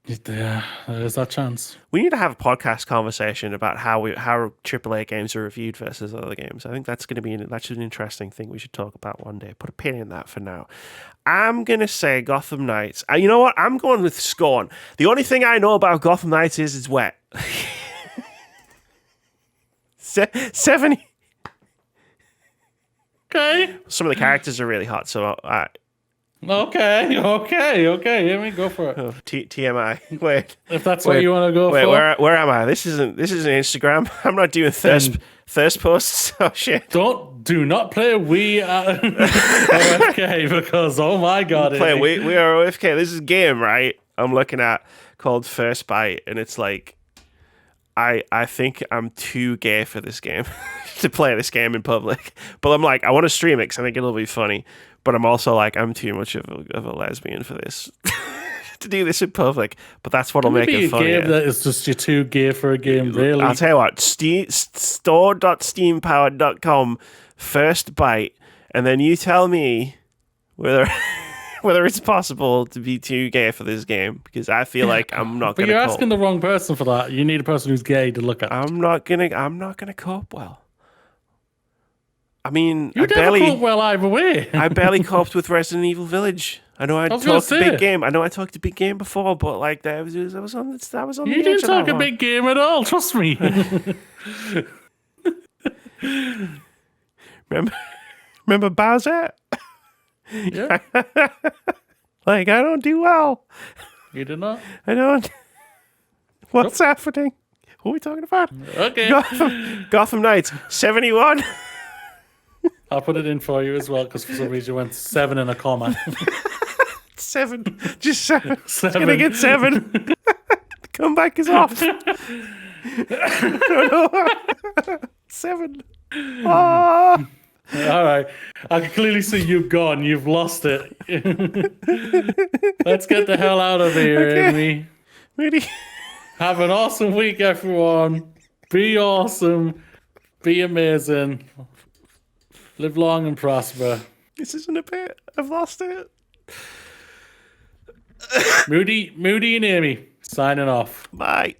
Speaker 2: Yeah, there's that chance.
Speaker 1: We need to have a podcast conversation about how AAA games are reviewed versus other games. I think that's an interesting thing we should talk about one day. Put a pin in that for now. I'm going to say Gotham Knights. You know what? I'm going with Scorn. The only thing I know about Gotham Knights is it's wet. 70.
Speaker 2: Okay.
Speaker 1: Some of the characters are really hot, so
Speaker 2: Okay. Let me go for it.
Speaker 1: TMI. Wait.
Speaker 2: If that's what you want to go for.
Speaker 1: Where am I? This isn't Instagram. I'm not doing thirst posts. Oh shit.
Speaker 2: Do not play We Are OFK because oh my god.
Speaker 1: We Are OFK. This is a game, right? I'm looking at called First Bite, and it's like I think I'm too gay for this game to play this game in public. But I'm like, I want to stream it because I think it'll be funny. But I'm also like, I'm too much of a lesbian for this to do this in public. But that's what'll make it funny.
Speaker 2: Game that is just you're too gay for a game, really.
Speaker 1: I'll tell you what, store.steampowered.com, First Bite, and then you tell me whether it's possible to be too gay for this game, because I feel like I'm not going to.
Speaker 2: But you're asking the wrong person for that. You need a person who's gay to look at.
Speaker 1: I'm not gonna cope well. I mean,
Speaker 2: you never cope well either way.
Speaker 1: I barely coped with Resident Evil Village. I know I talked a big game. I know I talked a big game before, but like I was on the edge.
Speaker 2: You didn't talk a big game at all. Trust me.
Speaker 1: Remember Bowser?
Speaker 2: Yeah.
Speaker 1: Like, I don't do well.
Speaker 2: You did not?
Speaker 1: I don't. What's happening? What are we talking about?
Speaker 2: Okay.
Speaker 1: Gotham Knights, 71.
Speaker 2: I'll put it in for you as well, because for some reason you went 7 and a comma.
Speaker 1: 7. Just 7. It's going to get 7. The comeback is off. 7. Oh.
Speaker 2: All right. I can clearly see you've gone. You've lost it. Let's get the hell out of here, Amy.
Speaker 1: Really?
Speaker 2: Have an awesome week, everyone. Be awesome. Be amazing. Live long and prosper.
Speaker 1: This isn't a bit. I've lost it.
Speaker 2: Moody and Amy signing off.
Speaker 1: Bye.